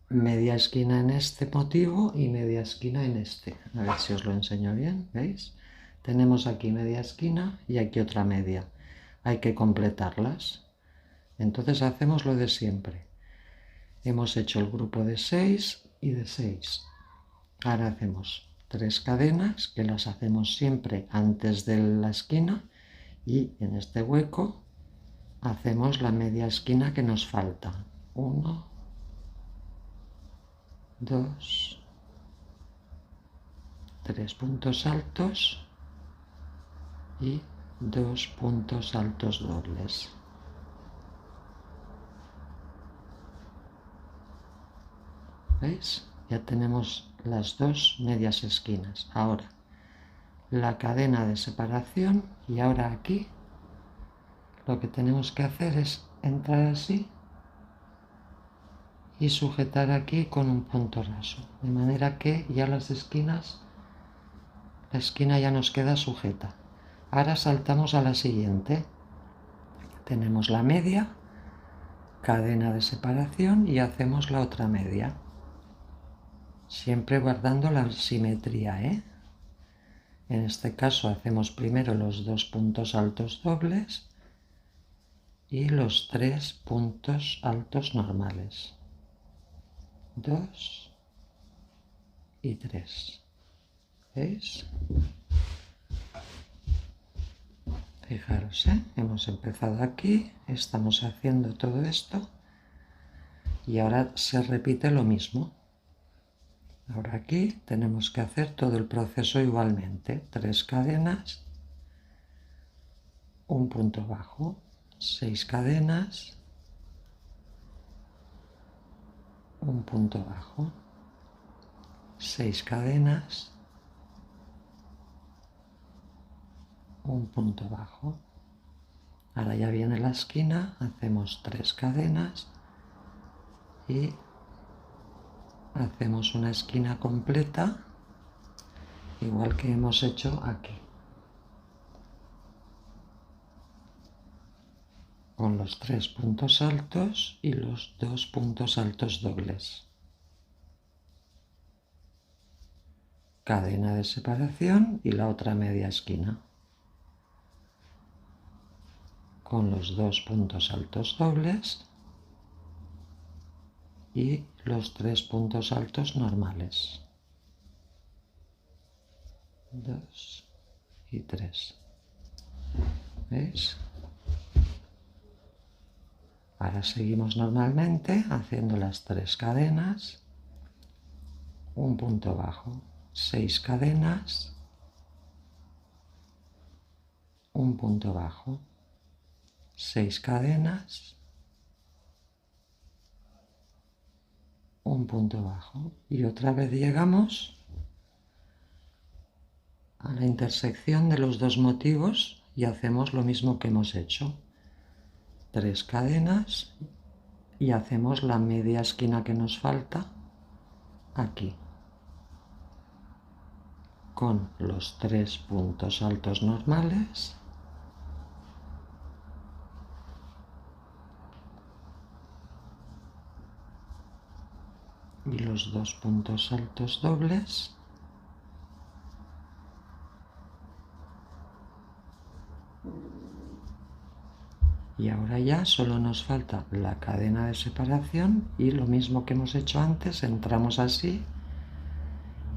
media esquina en este motivo y media esquina en este. A ver si os lo enseño bien, ¿veis? Tenemos aquí media esquina y aquí otra media. Hay que completarlas. Entonces hacemos lo de siempre. Hemos hecho el grupo de 6 y de 6. Ahora hacemos 3 cadenas, que las hacemos siempre antes de la esquina, y en este hueco hacemos la media esquina que nos falta. 1, 2, 3 puntos altos y 2 puntos altos dobles. ¿Veis? Ya tenemos las dos medias esquinas. Ahora la cadena de separación, y ahora aquí lo que tenemos que hacer es entrar así y sujetar aquí con un punto raso, de manera que ya las esquinas, la esquina ya nos queda sujeta. Ahora saltamos a la siguiente. Tenemos la media, cadena de separación y hacemos la otra media, siempre guardando la simetría, En este caso hacemos primero los 2 puntos altos dobles y los 3 puntos altos normales. 2 y 3. ¿Veis? Fijaros, hemos empezado aquí, estamos haciendo todo esto y ahora se repite lo mismo. Ahora aquí tenemos que hacer todo el proceso igualmente. 3 cadenas, un punto bajo, 6 cadenas, un punto bajo, 6 cadenas, un punto bajo. Ahora ya viene la esquina, hacemos 3 cadenas y hacemos una esquina completa, igual que hemos hecho aquí, con los 3 puntos altos y los 2 puntos altos dobles. Cadena de separación y la otra media esquina, con los 2 puntos altos dobles y los 3 puntos altos normales. 2 y 3. ¿Veis? Ahora seguimos normalmente haciendo las 3 cadenas, un punto bajo, 6 cadenas, un punto bajo, 6 cadenas, un punto bajo, y otra vez llegamos a la intersección de los dos motivos y hacemos lo mismo que hemos hecho. 3 cadenas y hacemos la media esquina que nos falta aquí, con los 3 puntos altos normales y los 2 puntos altos dobles y ahora ya solo nos falta la cadena de separación y lo mismo que hemos hecho antes, entramos así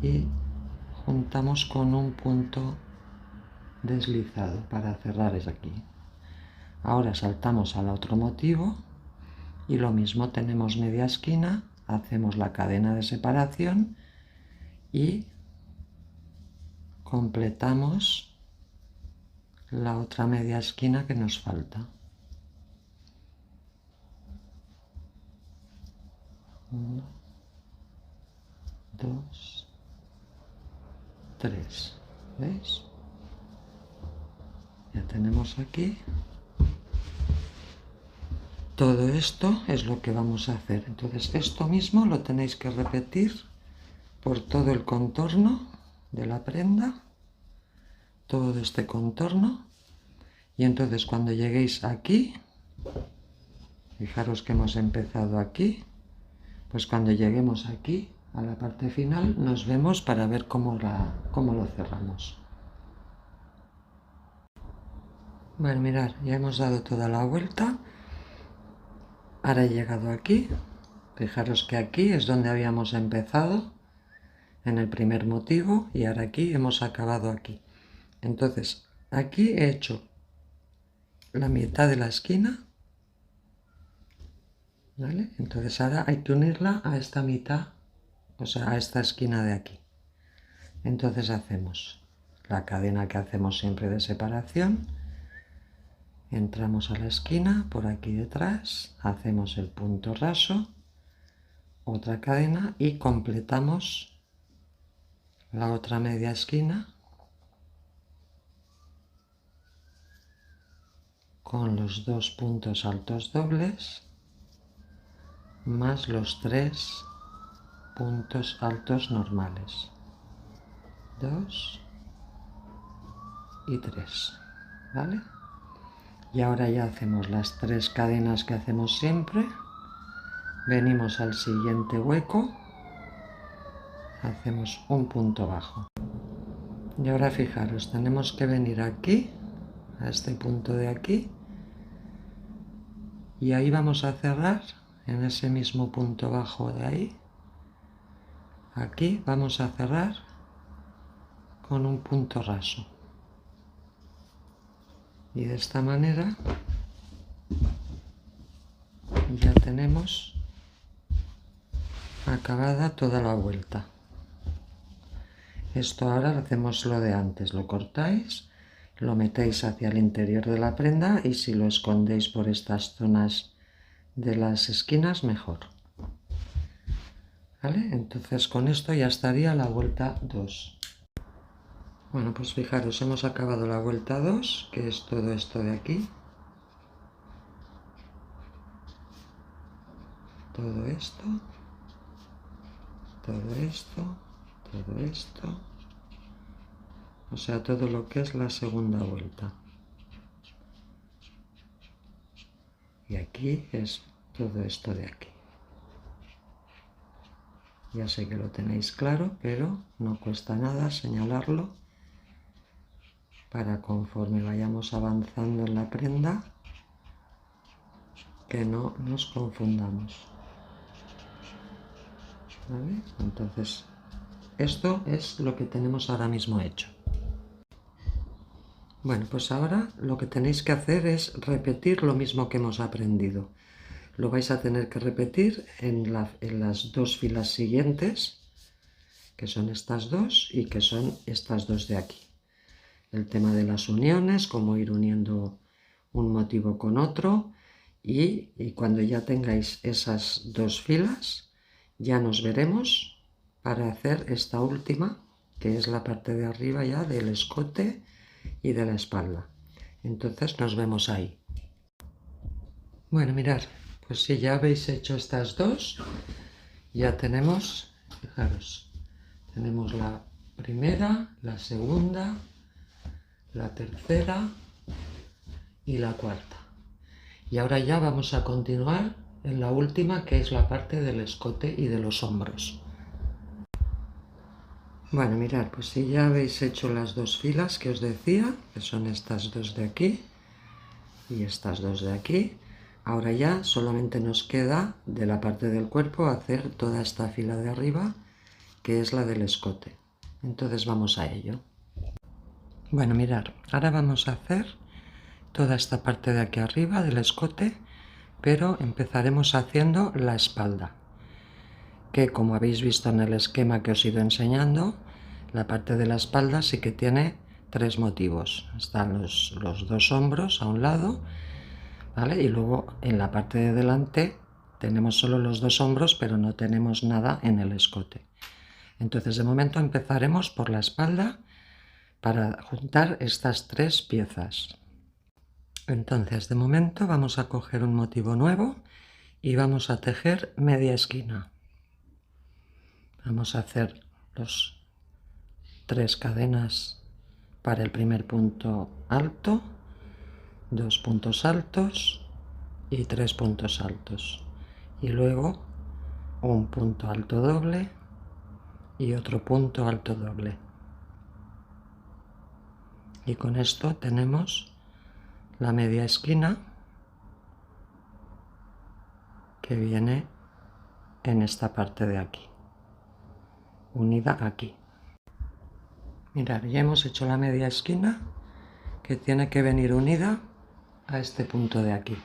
y juntamos con un punto deslizado para cerrar aquí. Ahora saltamos al otro motivo y lo mismo, tenemos media esquina, hacemos la cadena de separación y completamos la otra media esquina que nos falta. 1, 2, 3. ¿Veis? Ya tenemos aquí. Todo esto es lo que vamos a hacer. Entonces esto mismo lo tenéis que repetir por todo el contorno de la prenda, todo este contorno, y entonces cuando lleguéis aquí, fijaros que hemos empezado aquí, pues cuando lleguemos aquí a la parte final nos vemos para ver cómo lo cerramos. Bueno, mirad, ya hemos dado toda la vuelta. Ahora he llegado aquí. Fijaros que aquí es donde habíamos empezado en el primer motivo y ahora aquí hemos acabado aquí. Entonces aquí he hecho la mitad de la esquina, ¿vale? Entonces ahora hay que unirla a esta mitad, o sea, a esta esquina de aquí. Entonces hacemos la cadena que hacemos siempre de separación, entramos a la esquina por aquí detrás, hacemos el punto raso, otra cadena y completamos la otra media esquina con los 2 puntos altos dobles más los 3 puntos altos normales, 2 y 3, ¿vale? Y ahora ya hacemos las 3 cadenas que hacemos siempre, venimos al siguiente hueco, hacemos un punto bajo. Y ahora fijaros, tenemos que venir aquí, a este punto de aquí, y ahí vamos a cerrar en ese mismo punto bajo de ahí. Aquí vamos a cerrar con un punto raso. Y de esta manera ya tenemos acabada toda la vuelta. Esto ahora hacemos lo de antes, lo cortáis, lo metéis hacia el interior de la prenda y si lo escondéis por estas zonas de las esquinas, mejor. ¿Vale? Entonces con esto ya estaría la vuelta 2. Bueno, pues fijaros, hemos acabado la vuelta 2, que es todo esto de aquí. Todo esto, todo esto, todo esto. O sea, todo lo que es la segunda vuelta. Y aquí es todo esto de aquí. Ya sé que lo tenéis claro, pero no cuesta nada señalarlo para conforme vayamos avanzando en la prenda que no nos confundamos. ¿Vale? Entonces, esto es lo que tenemos ahora mismo hecho. Bueno, pues ahora lo que tenéis que hacer es repetir lo mismo que hemos aprendido. Lo vais a tener que repetir en las 2 filas siguientes, que son estas 2 y que son estas 2 de aquí. El tema de las uniones, cómo ir uniendo un motivo con otro y cuando ya tengáis esas 2 filas, ya nos veremos para hacer esta última, que es la parte de arriba ya del escote y de la espalda. Entonces nos vemos ahí. Bueno, mirad, pues si ya habéis hecho estas 2, ya tenemos, fijaros, tenemos la primera, la segunda, la tercera y la cuarta. Y ahora ya vamos a continuar en la última, que es la parte del escote y de los hombros. Bueno, mirad, pues si ya habéis hecho las 2 filas que os decía, que son estas 2 de aquí y estas 2 de aquí, ahora ya solamente nos queda de la parte del cuerpo hacer toda esta fila de arriba, que es la del escote. Entonces vamos a ello. Bueno, mirad, ahora vamos a hacer toda esta parte de aquí arriba del escote, pero empezaremos haciendo la espalda, que como habéis visto en el esquema que os he ido enseñando, la parte de la espalda sí que tiene 3 motivos. Están los 2 hombros a un lado, ¿vale? Y luego en la parte de delante tenemos solo los 2 hombros, pero no tenemos nada en el escote. Entonces de momento empezaremos por la espalda para juntar estas 3 piezas. Entonces de momento vamos a coger un motivo nuevo y vamos a tejer media esquina. Vamos a hacer los 3 cadenas para el primer punto alto, 2 puntos altos y 3 puntos altos. Y luego un punto alto doble y otro punto alto doble. Y con esto tenemos la media esquina que viene en esta parte de aquí, unida aquí. Mirad, ya hemos hecho la media esquina que tiene que venir unida a este punto de aquí.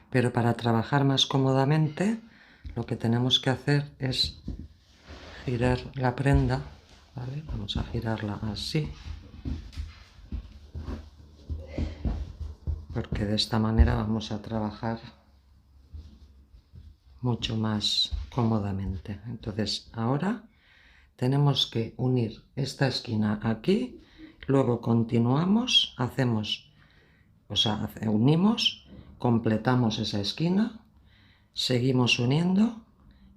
Pero para trabajar más cómodamente, lo que tenemos que hacer es girar la prenda, ¿vale? Vamos a girarla así, porque de esta manera vamos a trabajar mucho más cómodamente. Entonces ahora tenemos que unir esta esquina aquí, luego continuamos, unimos, completamos esa esquina, seguimos uniendo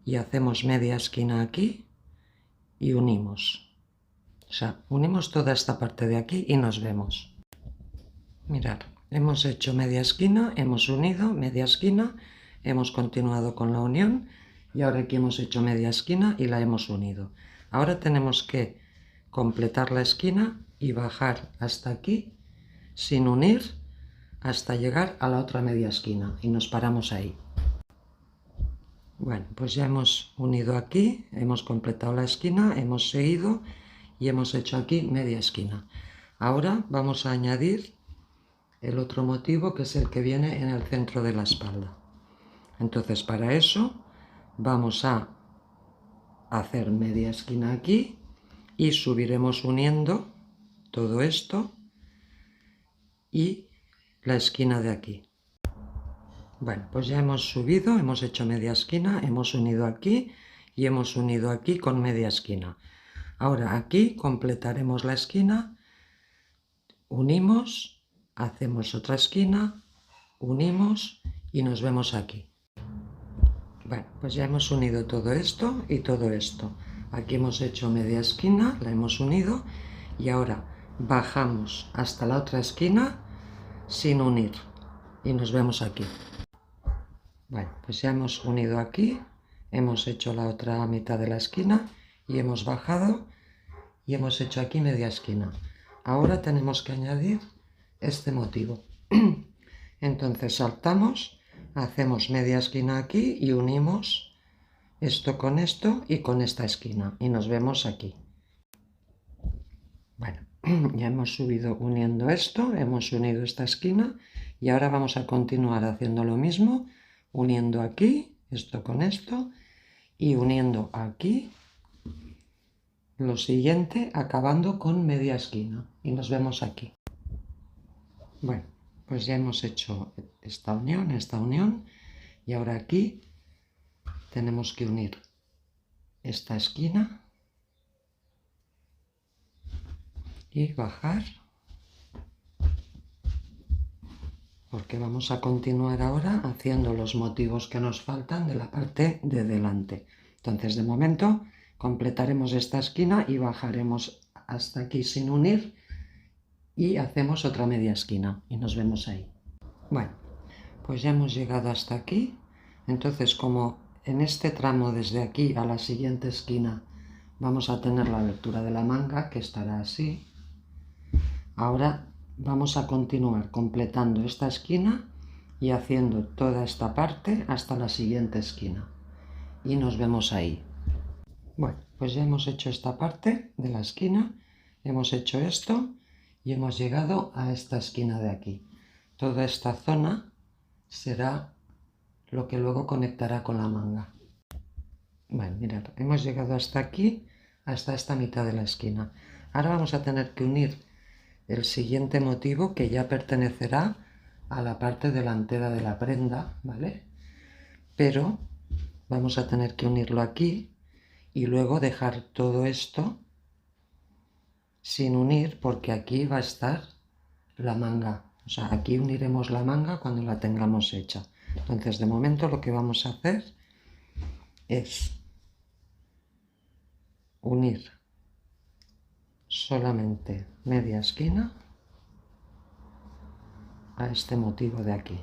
y hacemos media esquina aquí y unimos. O sea, unimos toda esta parte de aquí y nos vemos. Mirad, hemos hecho media esquina, hemos unido media esquina, hemos continuado con la unión y ahora aquí hemos hecho media esquina y la hemos unido. Ahora tenemos que completar la esquina y bajar hasta aquí sin unir hasta llegar a la otra media esquina y nos paramos ahí. Bueno, pues ya hemos unido aquí, hemos completado la esquina, hemos seguido y hemos hecho aquí media esquina. Ahora vamos a añadir el otro motivo, que es el que viene en el centro de la espalda. Entonces para eso vamos a hacer media esquina aquí y subiremos uniendo todo esto y la esquina de aquí. Bueno, pues ya hemos subido, hemos hecho media esquina, hemos unido aquí y hemos unido aquí con media esquina. Ahora aquí completaremos la esquina, unimos, hacemos otra esquina, unimos y nos vemos aquí. Bueno, pues ya hemos unido todo esto y todo esto. Aquí hemos hecho media esquina, la hemos unido y ahora bajamos hasta la otra esquina sin unir y nos vemos aquí. Bueno, pues ya hemos unido aquí, hemos hecho la otra mitad de la esquina y hemos bajado y hemos hecho aquí media esquina. Ahora tenemos que añadir este motivo. Entonces saltamos, hacemos media esquina aquí y unimos esto con esto y con esta esquina y nos vemos aquí. Bueno, ya hemos subido uniendo esto, hemos unido esta esquina y ahora vamos a continuar haciendo lo mismo, uniendo aquí, esto con esto y uniendo aquí lo siguiente, acabando con media esquina y nos vemos aquí. Bueno, pues ya hemos hecho esta unión y ahora aquí tenemos que unir esta esquina y bajar, porque vamos a continuar ahora haciendo los motivos que nos faltan de la parte de delante. Entonces de momento completaremos esta esquina y bajaremos hasta aquí sin unir y hacemos otra media esquina y nos vemos ahí. Bueno, pues ya hemos llegado hasta aquí. Entonces, como en este tramo desde aquí a la siguiente esquina vamos a tener la abertura de la manga, que estará así, ahora vamos a continuar completando esta esquina y haciendo toda esta parte hasta la siguiente esquina y nos vemos ahí. Bueno, pues ya hemos hecho esta parte de la esquina, hemos hecho esto y hemos llegado a esta esquina de aquí. Toda esta zona será lo que luego conectará con la manga. Bueno, mirad, hemos llegado hasta aquí, hasta esta mitad de la esquina. Ahora vamos a tener que unir el siguiente motivo, que ya pertenecerá a la parte delantera de la prenda, ¿vale? Pero vamos a tener que unirlo aquí y luego dejar todo esto sin unir, porque aquí va a estar la manga. O sea, aquí uniremos la manga cuando la tengamos hecha. Entonces, de momento lo que vamos a hacer es unir solamente media esquina a este motivo de aquí.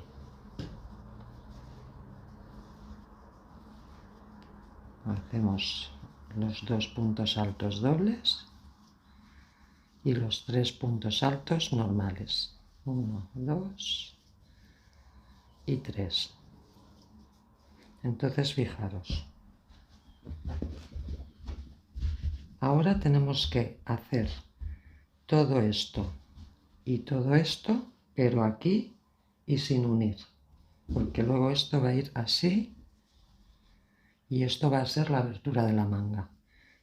Hacemos los 2 puntos altos dobles y los 3 puntos altos normales. 1, 2 y 3. Entonces fijaros. Ahora tenemos que hacer todo esto y todo esto, pero aquí y sin unir, porque luego esto va a ir así y esto va a ser la abertura de la manga.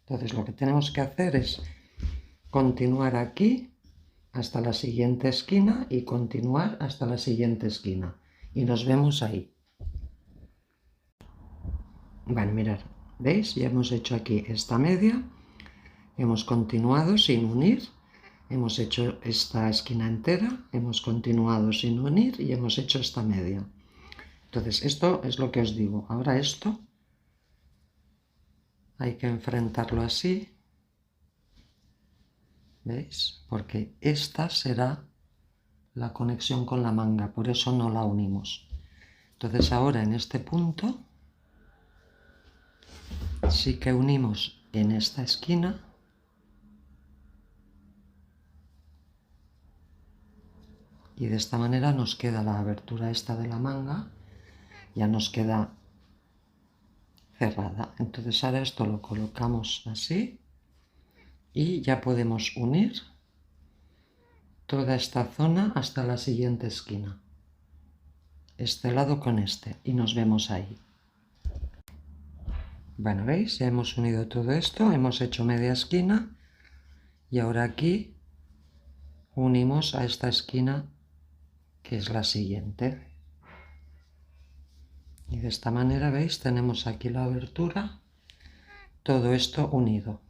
Entonces lo que tenemos que hacer es continuar aquí hasta la siguiente esquina y continuar hasta la siguiente esquina y nos vemos ahí. Bueno, mirad, ¿veis? Ya hemos hecho aquí esta media, hemos continuado sin unir, hemos hecho esta esquina entera, hemos continuado sin unir y hemos hecho esta media. Entonces, esto es lo que os digo. Ahora esto hay que enfrentarlo así, ¿veis? Porque esta será la conexión con la manga, por eso no la unimos. Entonces ahora en este punto sí que unimos en esta esquina y de esta manera nos queda la abertura esta de la manga, ya nos queda cerrada. Entonces ahora esto lo colocamos así y ya podemos unir toda esta zona hasta la siguiente esquina, este lado con este, y nos vemos ahí. Bueno, ¿veis? Ya hemos unido todo esto, hemos hecho media esquina y ahora aquí unimos a esta esquina que es la siguiente. Y de esta manera, ¿veis? Tenemos aquí la abertura, todo esto unido.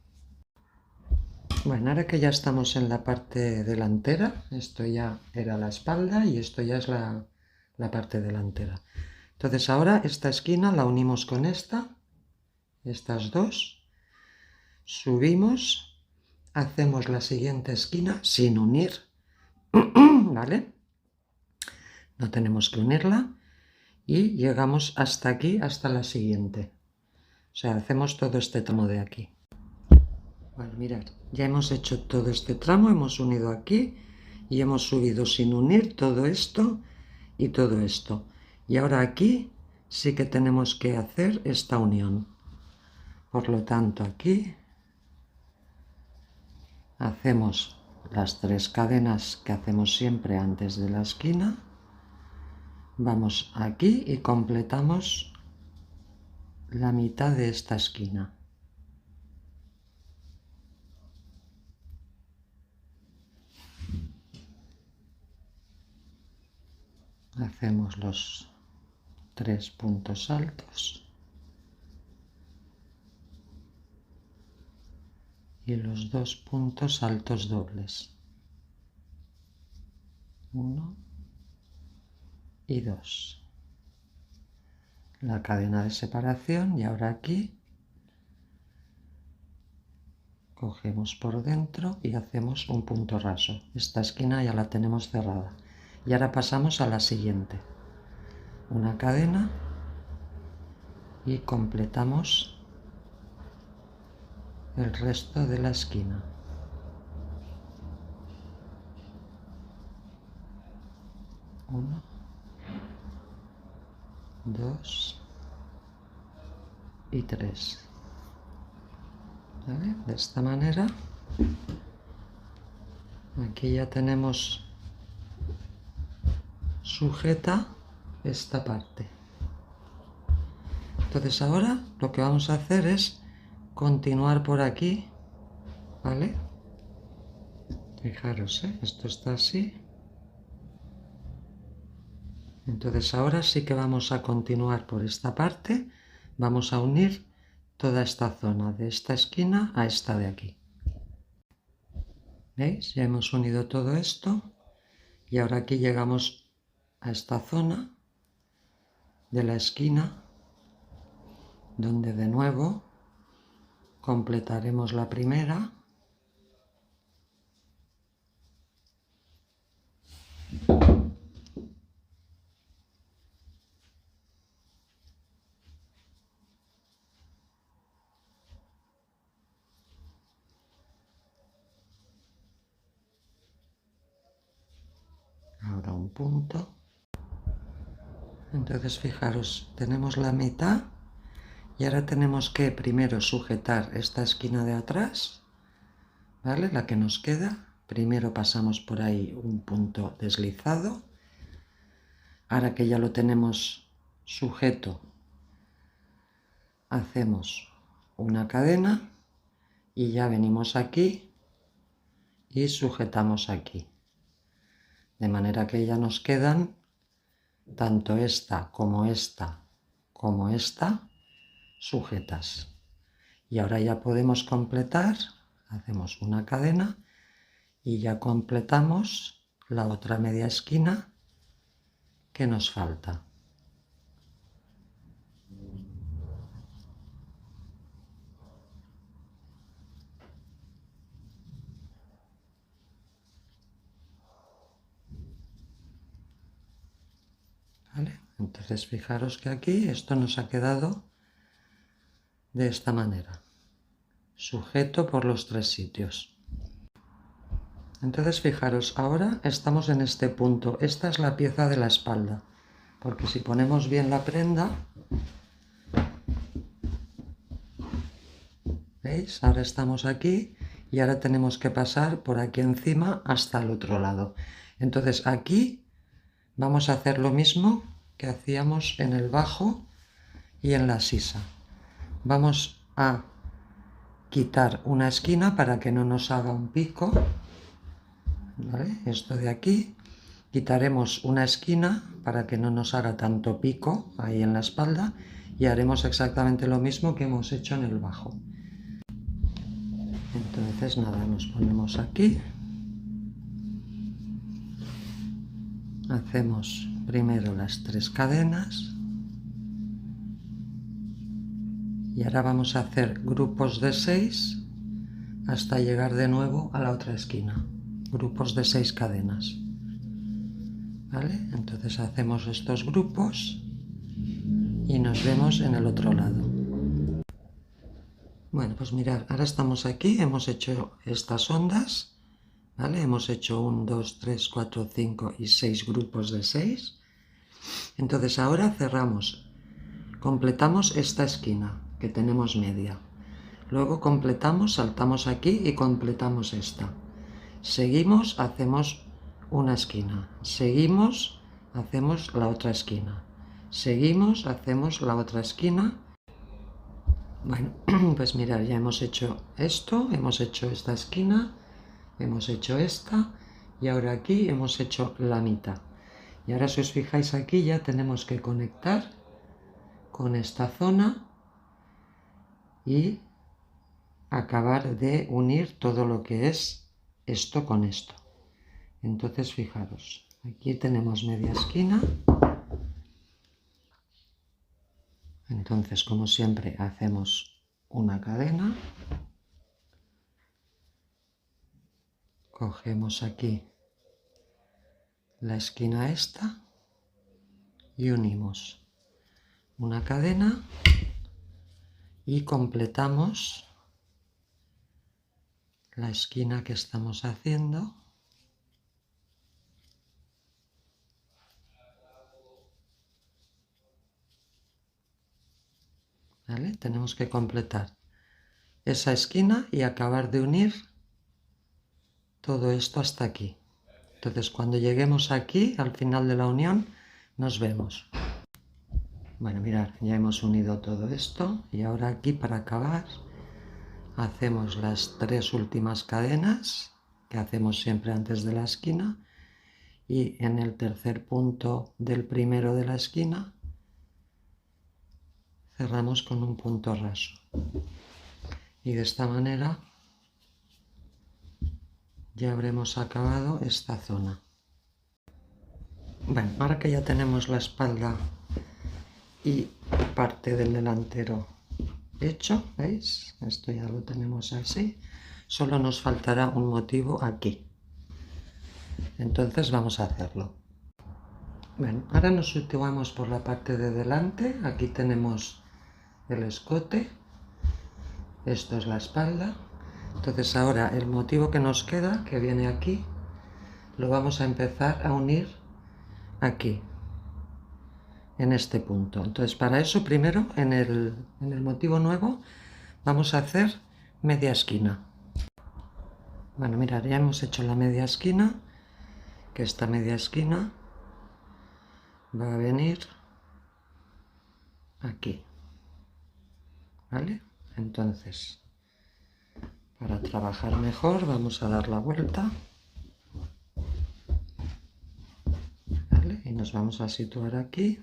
Bueno, ahora que ya estamos en la parte delantera, esto ya era la espalda y esto ya es la parte delantera. Entonces ahora esta esquina la unimos con estas dos, subimos, hacemos la siguiente esquina sin unir, ¿vale? No tenemos que unirla y llegamos hasta aquí, hasta la siguiente. O sea, hacemos todo este tramo de aquí. Bueno, mirad, ya hemos hecho todo este tramo, hemos unido aquí y hemos subido sin unir todo esto y todo esto. Y ahora aquí sí que tenemos que hacer esta unión. Por lo tanto, aquí hacemos las 3 cadenas que hacemos siempre antes de la esquina. Vamos aquí y completamos la mitad de esta esquina. Hacemos los 3 puntos altos y los 2 puntos altos dobles. 1 y 2. La cadena de separación y ahora aquí cogemos por dentro y hacemos un punto raso. Esta esquina ya la tenemos cerrada. Y ahora pasamos a la siguiente. Una cadena y completamos el resto de la esquina. 1, 2 y 3. ¿Vale? De esta manera, aquí ya tenemos sujeta esta parte. Entonces ahora lo que vamos a hacer es continuar por aquí, ¿vale? Fijaros, esto está así. Entonces ahora sí que vamos a continuar por esta parte, vamos a unir toda esta zona, de esta esquina a esta de aquí. ¿Veis? Ya hemos unido todo esto y ahora aquí llegamos a esta zona de la esquina donde de nuevo completaremos la primera. Ahora un punto. Entonces fijaros, tenemos la mitad y ahora tenemos que primero sujetar esta esquina de atrás, ¿vale? La que nos queda. Primero pasamos por ahí un punto deslizado. Ahora que ya lo tenemos sujeto, hacemos una cadena y ya venimos aquí y sujetamos aquí. De manera que ya nos quedan tanto esta como esta sujetas. Y ahora ya podemos completar, hacemos una cadena y ya completamos la otra media esquina que nos falta. ¿Vale? Entonces fijaros que aquí esto nos ha quedado de esta manera, sujeto por los tres sitios. Entonces fijaros, ahora estamos en este punto, esta es la pieza de la espalda, porque si ponemos bien la prenda, ¿veis? Ahora estamos aquí y ahora tenemos que pasar por aquí encima hasta el otro lado. Entonces aquí vamos a hacer lo mismo que hacíamos en el bajo y en la sisa. Vamos a quitar una esquina para que no nos haga un pico, ¿vale? Esto de aquí, quitaremos una esquina para que no nos haga tanto pico ahí en la espalda y haremos exactamente lo mismo que hemos hecho en el bajo. Entonces nada, nos ponemos aquí, hacemos primero las 3 cadenas y ahora vamos a hacer grupos de 6 hasta llegar de nuevo a la otra esquina, grupos de 6 cadenas, ¿vale? Entonces hacemos estos grupos y nos vemos en el otro lado. Bueno, pues mirad, ahora estamos aquí, hemos hecho estas ondas, ¿vale? Hemos hecho 1, 2, 3, 4, 5 y 6 grupos de 6. Entonces ahora cerramos, completamos esta esquina que tenemos media. Luego completamos, saltamos aquí y completamos esta. Seguimos, hacemos una esquina. Seguimos, hacemos la otra esquina. Seguimos, hacemos la otra esquina. Bueno, pues mirad, ya hemos hecho esto, hemos hecho esta esquina, hemos hecho esta y ahora aquí hemos hecho la mitad. Y ahora si os fijáis aquí ya tenemos que conectar con esta zona y acabar de unir todo lo que es esto con esto. Entonces fijaros, aquí tenemos media esquina. Entonces, como siempre, hacemos una cadena. Cogemos aquí la esquina esta y unimos una cadena y completamos la esquina que estamos haciendo. ¿Vale? Tenemos que completar esa esquina y acabar de unir todo esto hasta aquí. Entonces cuando lleguemos aquí, al final de la unión, nos vemos. Bueno, mirad, ya hemos unido todo esto y ahora aquí para acabar hacemos las 3 últimas cadenas que hacemos siempre antes de la esquina y en el tercer punto del primero de la esquina cerramos con un punto raso y de esta manera ya habremos acabado esta zona. Bueno, ahora que ya tenemos la espalda y parte del delantero hecho, ¿veis? Esto ya lo tenemos así, solo nos faltará un motivo aquí. Entonces vamos a hacerlo. Bueno, ahora nos situamos por la parte de delante, aquí tenemos el escote, esto es la espalda. Entonces ahora el motivo que nos queda, que viene aquí, lo vamos a empezar a unir aquí, en este punto. Entonces para eso primero en el motivo nuevo vamos a hacer media esquina. Bueno, mirad, ya hemos hecho la media esquina, que esta media esquina va a venir aquí, ¿vale? Entonces, para trabajar mejor vamos a dar la vuelta, ¿vale? Y nos vamos a situar aquí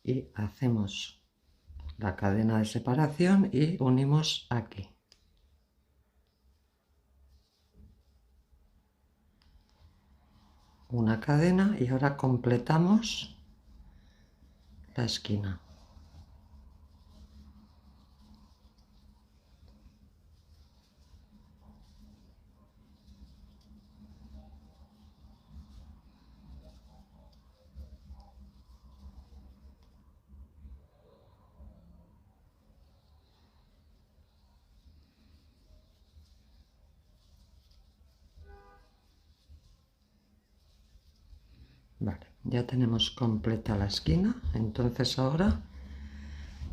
y hacemos la cadena de separación y unimos aquí. Una cadena y ahora completamos la esquina. Vale, ya tenemos completa la esquina, entonces ahora,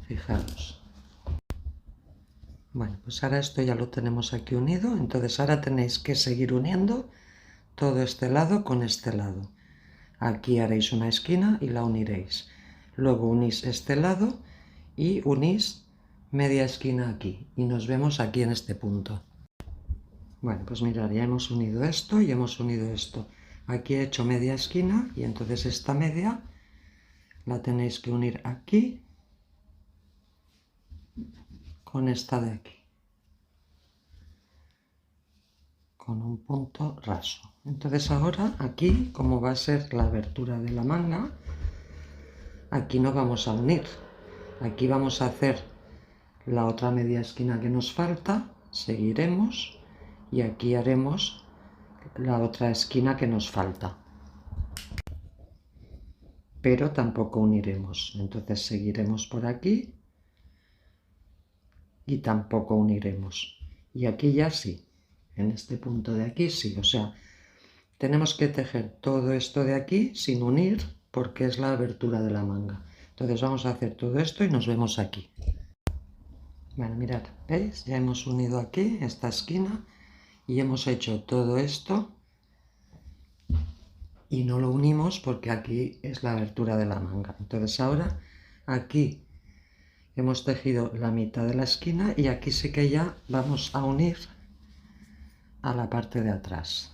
fijaros. Bueno, pues ahora esto ya lo tenemos aquí unido, entonces ahora tenéis que seguir uniendo todo este lado con este lado. Aquí haréis una esquina y la uniréis. Luego unís este lado y unís media esquina aquí. Y nos vemos aquí en este punto. Bueno, pues mirad, ya hemos unido esto y hemos unido esto. Aquí he hecho media esquina y entonces esta media la tenéis que unir aquí con esta de aquí, con un punto raso. Entonces ahora aquí, como va a ser la abertura de la manga, aquí no vamos a unir. Aquí vamos a hacer la otra media esquina que nos falta, seguiremos y aquí haremos la otra esquina que nos falta. Pero tampoco uniremos. Entonces seguiremos por aquí y tampoco uniremos. Y aquí ya sí, en este punto de aquí sí, o sea, tenemos que tejer todo esto de aquí sin unir porque es la abertura de la manga. Entonces vamos a hacer todo esto y nos vemos aquí. Bueno, mirad, ¿veis? Ya hemos unido aquí esta esquina y hemos hecho todo esto y no lo unimos porque aquí es la abertura de la manga. Entonces ahora aquí hemos tejido la mitad de la esquina y aquí sí que ya vamos a unir a la parte de atrás.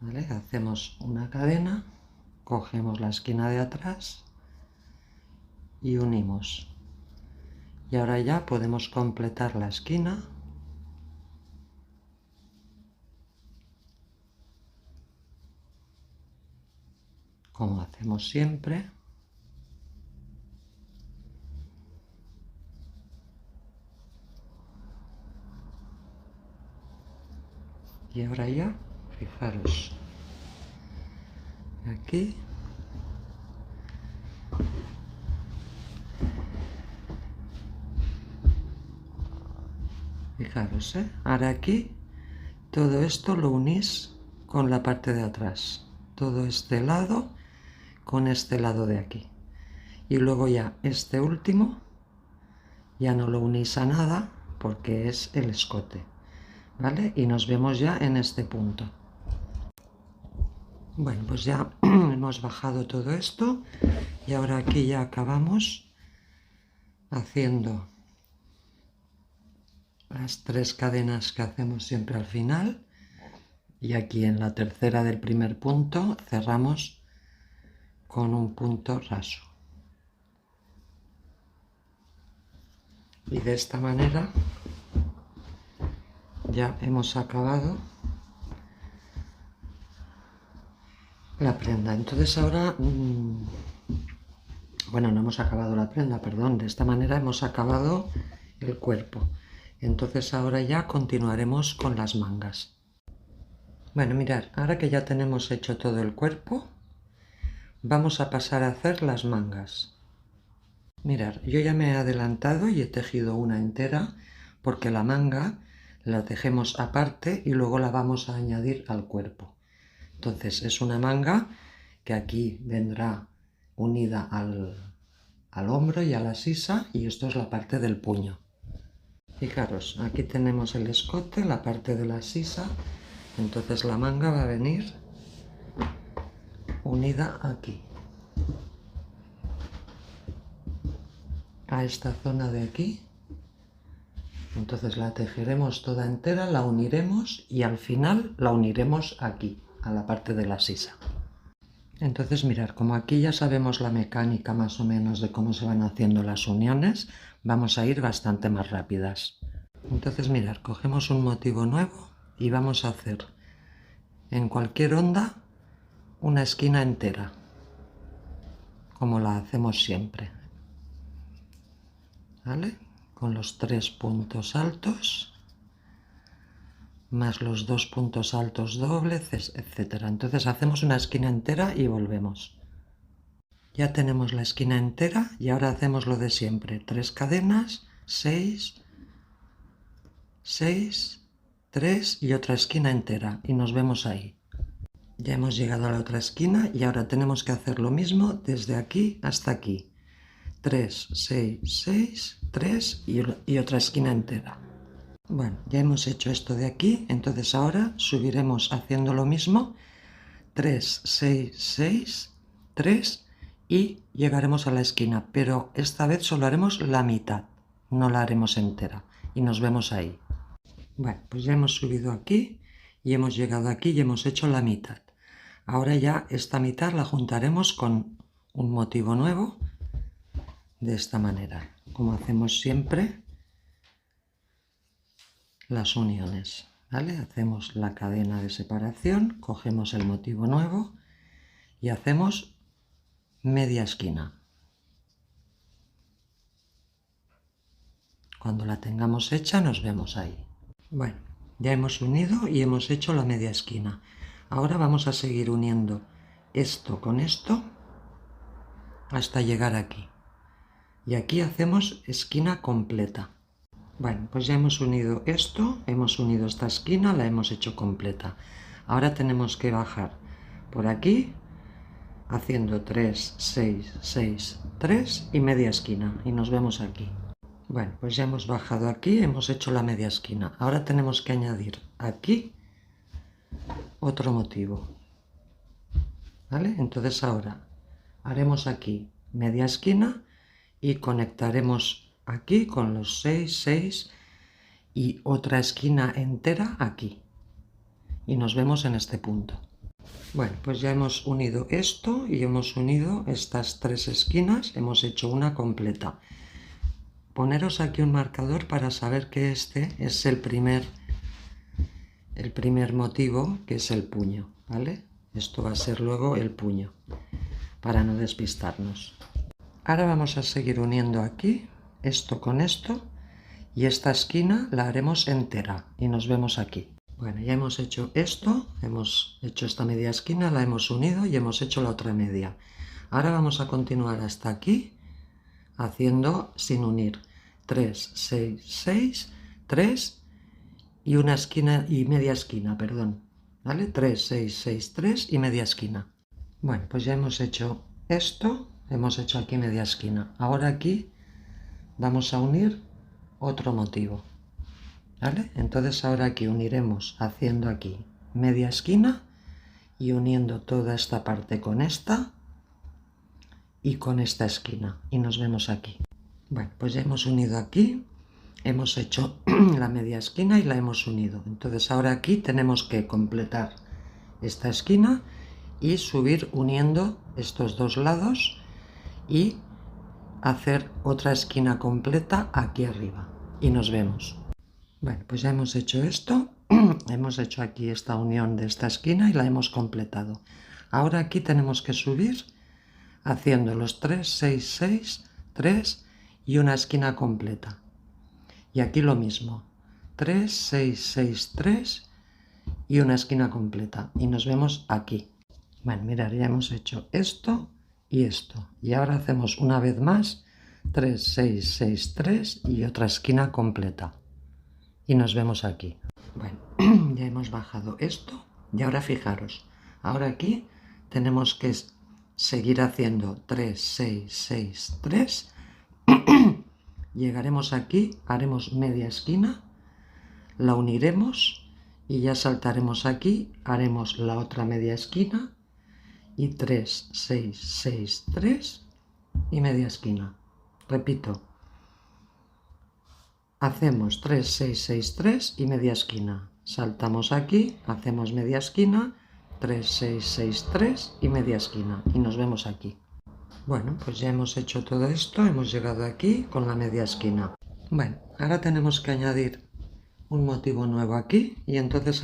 ¿Vale? Hacemos una cadena, cogemos la esquina de atrás y unimos. Y ahora ya podemos completar la esquina. Como hacemos siempre. Y ahora ya, fijaros, aquí fijaros, ahora aquí todo esto lo unís con la parte de atrás, todo este lado con este lado de aquí, y luego ya este último ya no lo unís a nada porque es el escote, ¿vale? Y nos vemos ya en este punto. Bueno, pues ya hemos bajado todo esto y ahora aquí ya acabamos haciendo las 3 cadenas que hacemos siempre al final y aquí en la tercera del primer punto cerramos con un punto raso. Y de esta manera ya hemos acabado la prenda. Entonces ahora, bueno, no hemos acabado la prenda, perdón, de esta manera hemos acabado el cuerpo. Entonces ahora ya continuaremos con las mangas. Bueno, mirad, ahora que ya tenemos hecho todo el cuerpo, vamos a pasar a hacer las mangas. Mirad, yo ya me he adelantado y he tejido una entera porque la manga la tejemos aparte y luego la vamos a añadir al cuerpo. Entonces es una manga que aquí vendrá unida al hombro y a la sisa y esto es la parte del puño. Fijaros, aquí tenemos el escote, la parte de la sisa, entonces la manga va a venir unida aquí, a esta zona de aquí. Entonces la tejeremos toda entera, la uniremos y al final la uniremos aquí, a la parte de la sisa. Entonces mirad, como aquí ya sabemos la mecánica más o menos de cómo se van haciendo las uniones, vamos a ir bastante más rápidas. Entonces mirad, cogemos un motivo nuevo y vamos a hacer en cualquier onda una esquina entera, como la hacemos siempre, ¿vale? Con los 3 puntos altos, más los 2 puntos altos dobles, etc. Entonces hacemos una esquina entera y volvemos. Ya tenemos la esquina entera y ahora hacemos lo de siempre. 3 cadenas, 6, 6, 3 y otra esquina entera. Y nos vemos ahí. Ya hemos llegado a la otra esquina y ahora tenemos que hacer lo mismo desde aquí hasta aquí. 3, 6, 6, 3 y otra esquina entera. Bueno, ya hemos hecho esto de aquí, entonces ahora subiremos haciendo lo mismo. 3, 6, 6, 3 y llegaremos a la esquina, pero esta vez solo haremos la mitad, no la haremos entera y nos vemos ahí. Bueno, pues ya hemos subido aquí y hemos llegado aquí y hemos hecho la mitad. Ahora ya esta mitad la juntaremos con un motivo nuevo de esta manera, como hacemos siempre las uniones, ¿vale? Hacemos la cadena de separación, cogemos el motivo nuevo y hacemos media esquina. Cuando la tengamos hecha nos vemos ahí. Bueno, ya hemos unido y hemos hecho la media esquina. Ahora vamos a seguir uniendo esto con esto hasta llegar aquí. Y aquí hacemos esquina completa. Bueno, pues ya hemos unido esto, hemos unido esta esquina, la hemos hecho completa. Ahora tenemos que bajar por aquí haciendo 3, 6, 6, 3 y media esquina. Y nos vemos aquí. Bueno, pues ya hemos bajado aquí, hemos hecho la media esquina. Ahora tenemos que añadir aquí otro motivo. ¿Vale? Entonces ahora haremos aquí media esquina y conectaremos aquí con los 6, 6 y otra esquina entera aquí. Y nos vemos en este punto. Bueno, pues ya hemos unido esto y hemos unido estas 3 esquinas, hemos hecho una completa. Poneros aquí un marcador para saber que este es el primer motivo, que es el puño, ¿vale? Esto va a ser luego el puño, para no despistarnos. Ahora vamos a seguir uniendo aquí, esto con esto, y esta esquina la haremos entera, y nos vemos aquí. Bueno, ya hemos hecho esto, hemos hecho esta media esquina, la hemos unido y hemos hecho la otra media. Ahora vamos a continuar hasta aquí, haciendo sin unir. 3, 6, 6, 3 y una esquina y media esquina, perdón. ¿Vale? 3, 6, 6, 3 y media esquina. Bueno, pues ya hemos hecho esto, hemos hecho aquí media esquina. Ahora aquí vamos a unir otro motivo. ¿Vale? Entonces ahora aquí uniremos haciendo aquí media esquina y uniendo toda esta parte con esta y con esta esquina. Y nos vemos aquí. Bueno, pues ya hemos unido aquí, hemos hecho la media esquina y la hemos unido. Entonces ahora aquí tenemos que completar esta esquina y subir uniendo estos dos lados y hacer otra esquina completa aquí arriba. Y nos vemos. Bueno, pues ya hemos hecho esto, hemos hecho aquí esta unión de esta esquina y la hemos completado. Ahora aquí tenemos que subir haciendo los 3, 6, 6, 3 y una esquina completa. Y aquí lo mismo, 3, 6, 6, 3 y una esquina completa. Y nos vemos aquí. Bueno, mirad, ya hemos hecho esto y esto. Y ahora hacemos una vez más 3, 6, 6, 3 y otra esquina completa. Y nos vemos aquí. Bueno, ya hemos bajado esto. Y ahora fijaros, ahora aquí tenemos que seguir haciendo 3, 6, 6, 3. Llegaremos aquí, haremos media esquina, la uniremos y ya saltaremos aquí, haremos la otra media esquina y 3, 6, 6, 3 y media esquina. Repito, hacemos 3, 6, 6, 3 y media esquina. Saltamos aquí, hacemos media esquina 3, 6, 6, 3 y media esquina, y nos vemos aquí. Bueno, pues ya hemos hecho todo esto, hemos llegado aquí con la media esquina. Bueno, ahora tenemos que añadir un motivo nuevo aquí, y entonces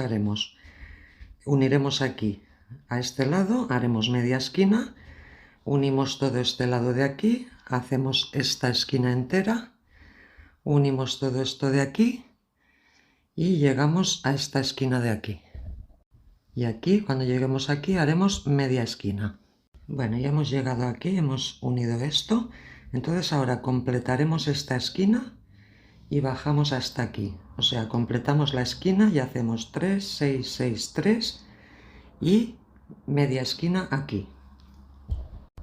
uniremos aquí a este lado, haremos media esquina, unimos todo este lado de aquí, hacemos esta esquina entera, unimos todo esto de aquí y llegamos a esta esquina de aquí. Y aquí, cuando lleguemos aquí, haremos media esquina. Bueno, ya hemos llegado aquí, hemos unido esto. Entonces ahora completaremos esta esquina y bajamos hasta aquí. O sea, completamos la esquina y hacemos 3, 6, 6, 3 y media esquina aquí.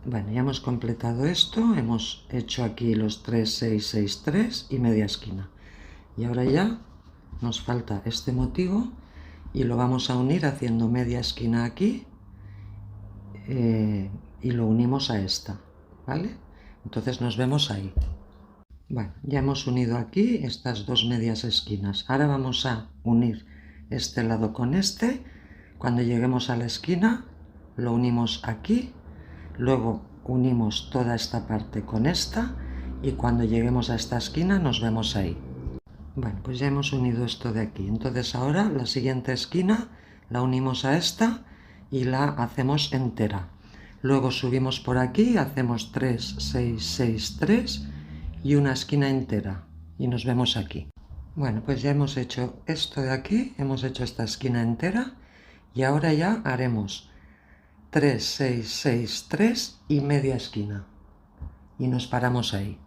Bueno, ya hemos completado esto, hemos hecho aquí los 3, 6, 6, 3 y media esquina. Y ahora ya nos falta este motivo y lo vamos a unir haciendo media esquina aquí y lo unimos a esta, ¿vale? Entonces nos vemos ahí. Bueno, ya hemos unido aquí estas dos medias esquinas. Ahora vamos a unir este lado con este. Cuando lleguemos a la esquina, lo unimos aquí. Luego unimos toda esta parte con esta. Y cuando lleguemos a esta esquina, nos vemos ahí. Bueno, pues ya hemos unido esto de aquí. Entonces ahora la siguiente esquina la unimos a esta y la hacemos entera. Luego subimos por aquí, hacemos 3, 6, 6, 3 y una esquina entera. Y nos vemos aquí. Bueno, pues ya hemos hecho esto de aquí, hemos hecho esta esquina entera y ahora ya haremos 3, 6, 6, 3 y media esquina. Y nos paramos ahí.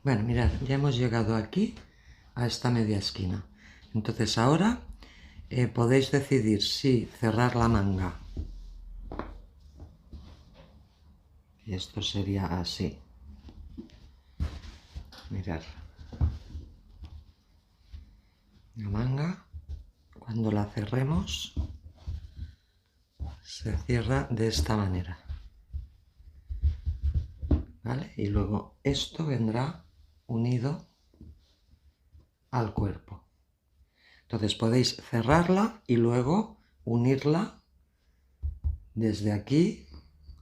Bueno, mirad, ya hemos llegado aquí a esta media esquina. Entonces ahora podéis decidir si cerrar la manga. Y esto sería así. Mirad. La manga, cuando la cerremos, se cierra de esta manera. ¿Vale? Y luego esto vendrá unido al cuerpo. Entonces podéis cerrarla y luego unirla desde aquí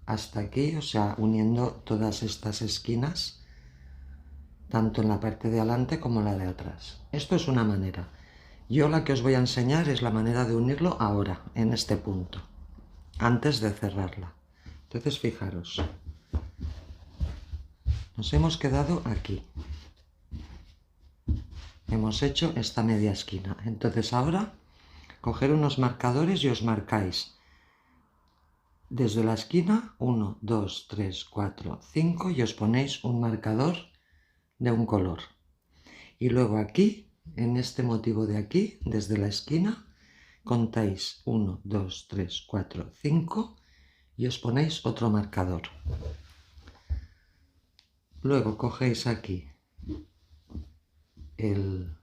hasta aquí, o sea, uniendo todas estas esquinas, tanto en la parte de adelante como en la de atrás. Esto es una manera. Yo la que os voy a enseñar es la manera de unirlo ahora, en este punto, antes de cerrarla. Entonces fijaros, nos hemos quedado aquí. Hemos hecho esta media esquina. Entonces ahora coger unos marcadores y os marcáis desde la esquina 1, 2, 3, 4, 5 y os ponéis un marcador de un color. Y luego aquí, en este motivo de aquí, desde la esquina, contáis 1, 2, 3, 4, 5 y os ponéis otro marcador. Luego cogéis aquí el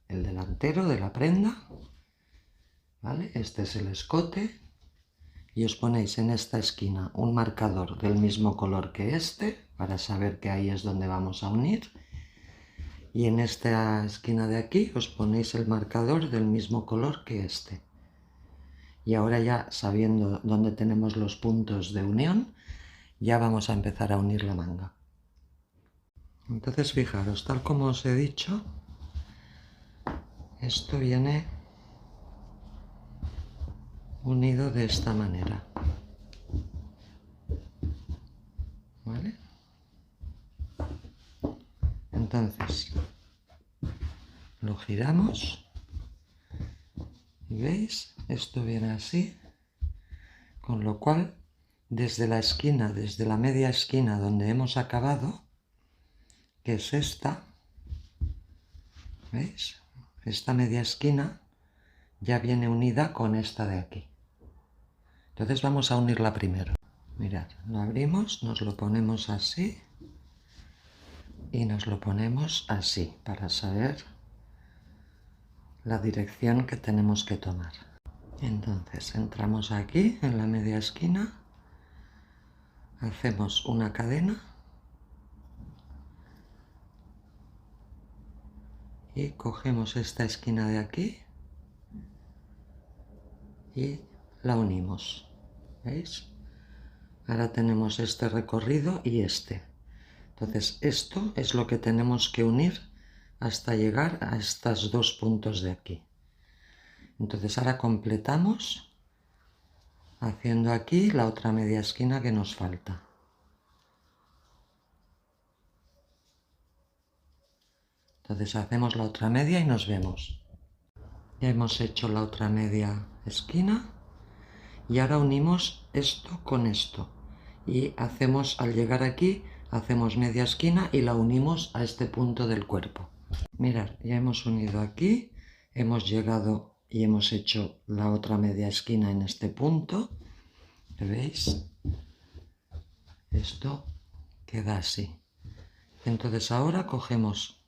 delantero de la prenda, ¿vale? Este es el escote y os ponéis en esta esquina un marcador del mismo color que este para saber que ahí es donde vamos a unir, y en esta esquina de aquí os ponéis el marcador del mismo color que este. Y ahora ya sabiendo dónde tenemos los puntos de unión, ya vamos a empezar a unir la manga. Entonces fijaros, tal como os he dicho, esto viene unido de esta manera, ¿vale? Entonces lo giramos y veis, esto viene así, con lo cual desde la esquina, desde la media esquina donde hemos acabado, que es esta, ¿veis? Esta media esquina ya viene unida con esta de aquí. Entonces vamos a unirla primero. Mirad, lo abrimos, nos lo ponemos así y nos lo ponemos así para saber la dirección que tenemos que tomar. Entonces entramos aquí en la media esquina, hacemos una cadena y cogemos esta esquina de aquí y la unimos. ¿Veis? Ahora tenemos este recorrido y este. Entonces esto es lo que tenemos que unir hasta llegar a estos dos puntos de aquí. Entonces ahora completamos haciendo aquí la otra media esquina que nos falta. Entonces hacemos la otra media y nos vemos. Ya hemos hecho la otra media esquina y ahora unimos esto con esto. Y hacemos, al llegar aquí, hacemos media esquina y la unimos a este punto del cuerpo. Mirad, ya hemos unido aquí, hemos llegado y hemos hecho la otra media esquina en este punto. ¿Veis? Esto queda así. Entonces ahora cogemos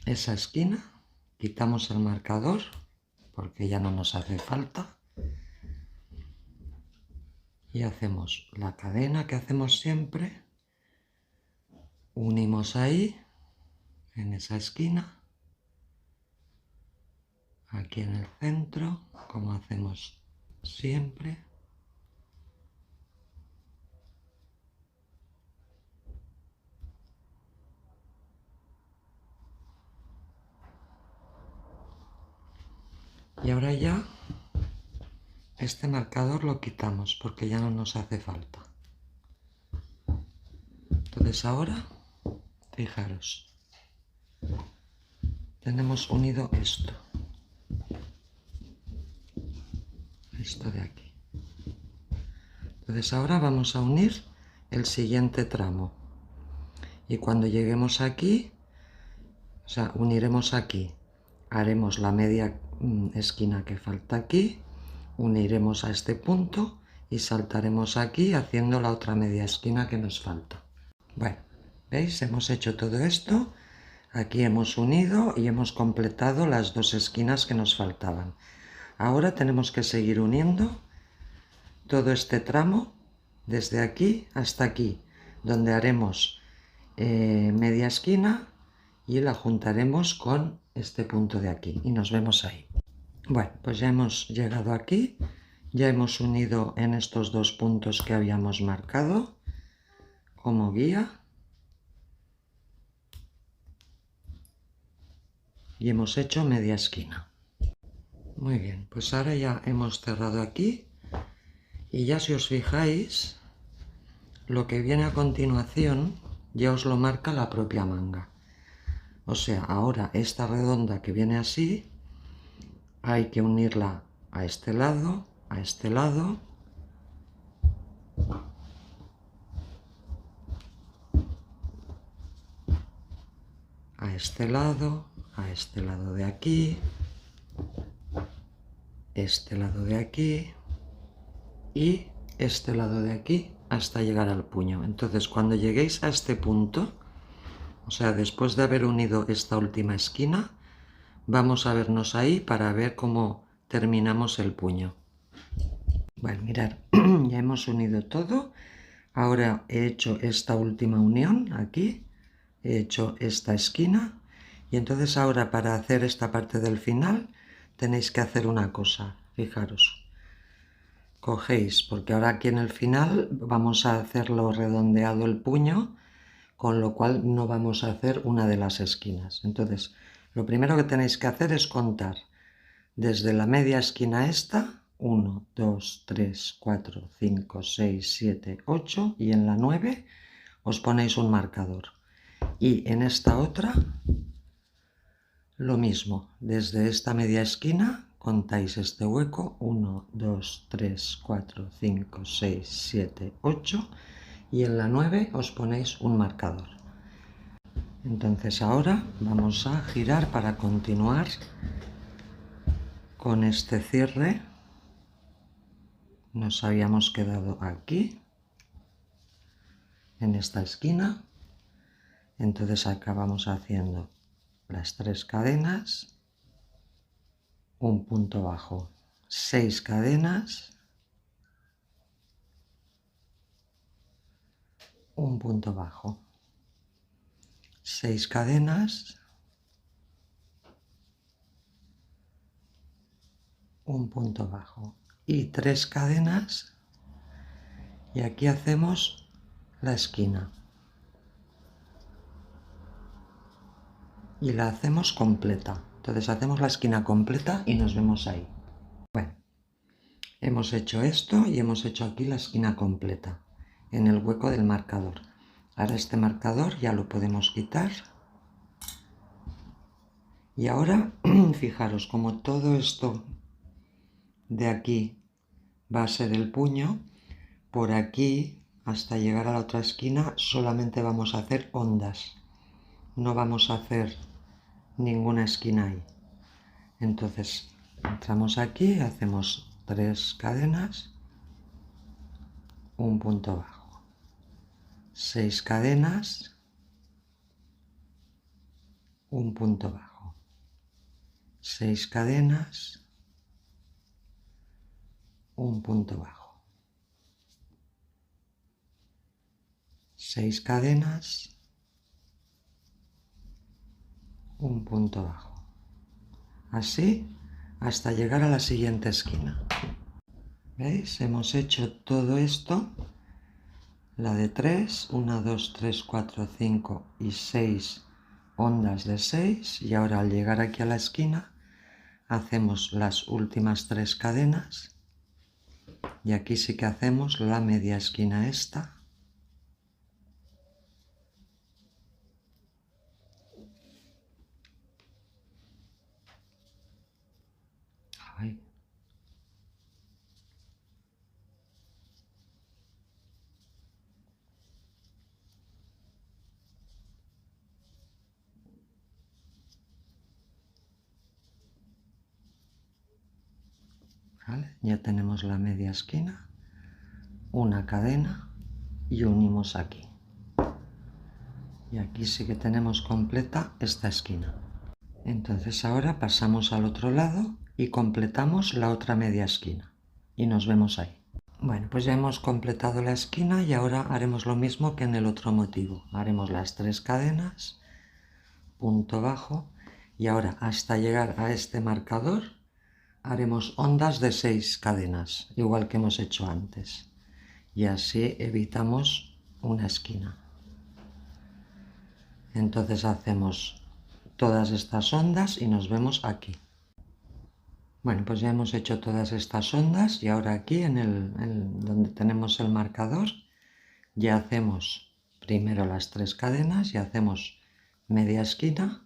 esa esquina, quitamos el marcador porque ya no nos hace falta y hacemos la cadena que hacemos siempre, unimos ahí en esa esquina, aquí en el centro, como hacemos siempre. Y ahora ya este marcador lo quitamos porque ya no nos hace falta. Entonces ahora, fijaros, tenemos unido esto de aquí. Entonces ahora vamos a unir el siguiente tramo. Y cuando lleguemos aquí, o sea, uniremos aquí, haremos la media esquina que falta aquí, uniremos a este punto y saltaremos aquí haciendo la otra media esquina que nos falta. Bueno, ¿veis? Hemos hecho todo esto, aquí hemos unido y hemos completado las dos esquinas que nos faltaban. Ahora tenemos que seguir uniendo todo este tramo desde aquí hasta aquí, donde haremos media esquina y la juntaremos con este punto de aquí y nos vemos ahí. Bueno, pues ya hemos llegado aquí, ya hemos unido en estos dos puntos que habíamos marcado como guía y hemos hecho media esquina. Muy bien, pues ahora ya hemos cerrado aquí y ya si os fijáis, lo que viene a continuación ya os lo marca la propia manga. O sea, ahora esta redonda que viene así, hay que unirla a este lado, a este lado, a este lado de aquí, este lado de aquí y este lado de aquí hasta llegar al puño. Entonces cuando lleguéis a este punto, o sea, después de haber unido esta última esquina, vamos a vernos ahí para ver cómo terminamos el puño. Bueno, mirad, ya hemos unido todo. Ahora he hecho esta última unión aquí, he hecho esta esquina y entonces ahora para hacer esta parte del final tenéis que hacer una cosa, fijaros. Cogéis, porque ahora aquí en el final vamos a hacerlo redondeado el puño, con lo cual no vamos a hacer una de las esquinas. Entonces, lo primero que tenéis que hacer es contar desde la media esquina esta, 1, 2, 3, 4, 5, 6, 7, 8 y en la 9 os ponéis un marcador. Y en esta otra, lo mismo, desde esta media esquina contáis este hueco, 1, 2, 3, 4, 5, 6, 7, 8 y en la 9 os ponéis un marcador. Entonces ahora vamos a girar para continuar con este cierre. Nos habíamos quedado aquí, en esta esquina. Entonces acabamos haciendo las 3 cadenas, un punto bajo, 6 cadenas, un punto bajo, 6 cadenas, un punto bajo y 3 cadenas, y aquí hacemos la esquina y la hacemos completa. Entonces hacemos la esquina completa y nos vemos ahí. Bueno, hemos hecho esto y hemos hecho aquí la esquina completa en el hueco del marcador. Ahora este marcador ya lo podemos quitar. Y ahora, fijaros, como todo esto de aquí va a ser el puño, por aquí hasta llegar a la otra esquina solamente vamos a hacer ondas. No vamos a hacer ninguna esquina ahí. Entonces entramos aquí, hacemos 3 cadenas, un punto bajo, 6 cadenas, un punto bajo, 6 cadenas, un punto bajo, 6 cadenas, un punto bajo, así hasta llegar a la siguiente esquina. ¿Veis? Hemos hecho todo esto, la de 3, 1, 2, 3, 4, 5 y 6 ondas de 6, y ahora al llegar aquí a la esquina hacemos las últimas 3 cadenas y aquí sí que hacemos la media esquina esta. Ay. ¿Vale? Ya tenemos la media esquina, una cadena y unimos aquí. Y aquí sí que tenemos completa esta esquina. Entonces ahora pasamos al otro lado y completamos la otra media esquina. Y nos vemos ahí. Bueno, pues ya hemos completado la esquina y ahora haremos lo mismo que en el otro motivo. Haremos las 3 cadenas, punto bajo, y ahora hasta llegar a este marcador haremos ondas de 6 cadenas, igual que hemos hecho antes. Y así evitamos una esquina. Entonces hacemos todas estas ondas y nos vemos aquí. Bueno, pues ya hemos hecho todas estas ondas y ahora aquí donde tenemos el marcador ya hacemos primero las 3 cadenas y hacemos media esquina.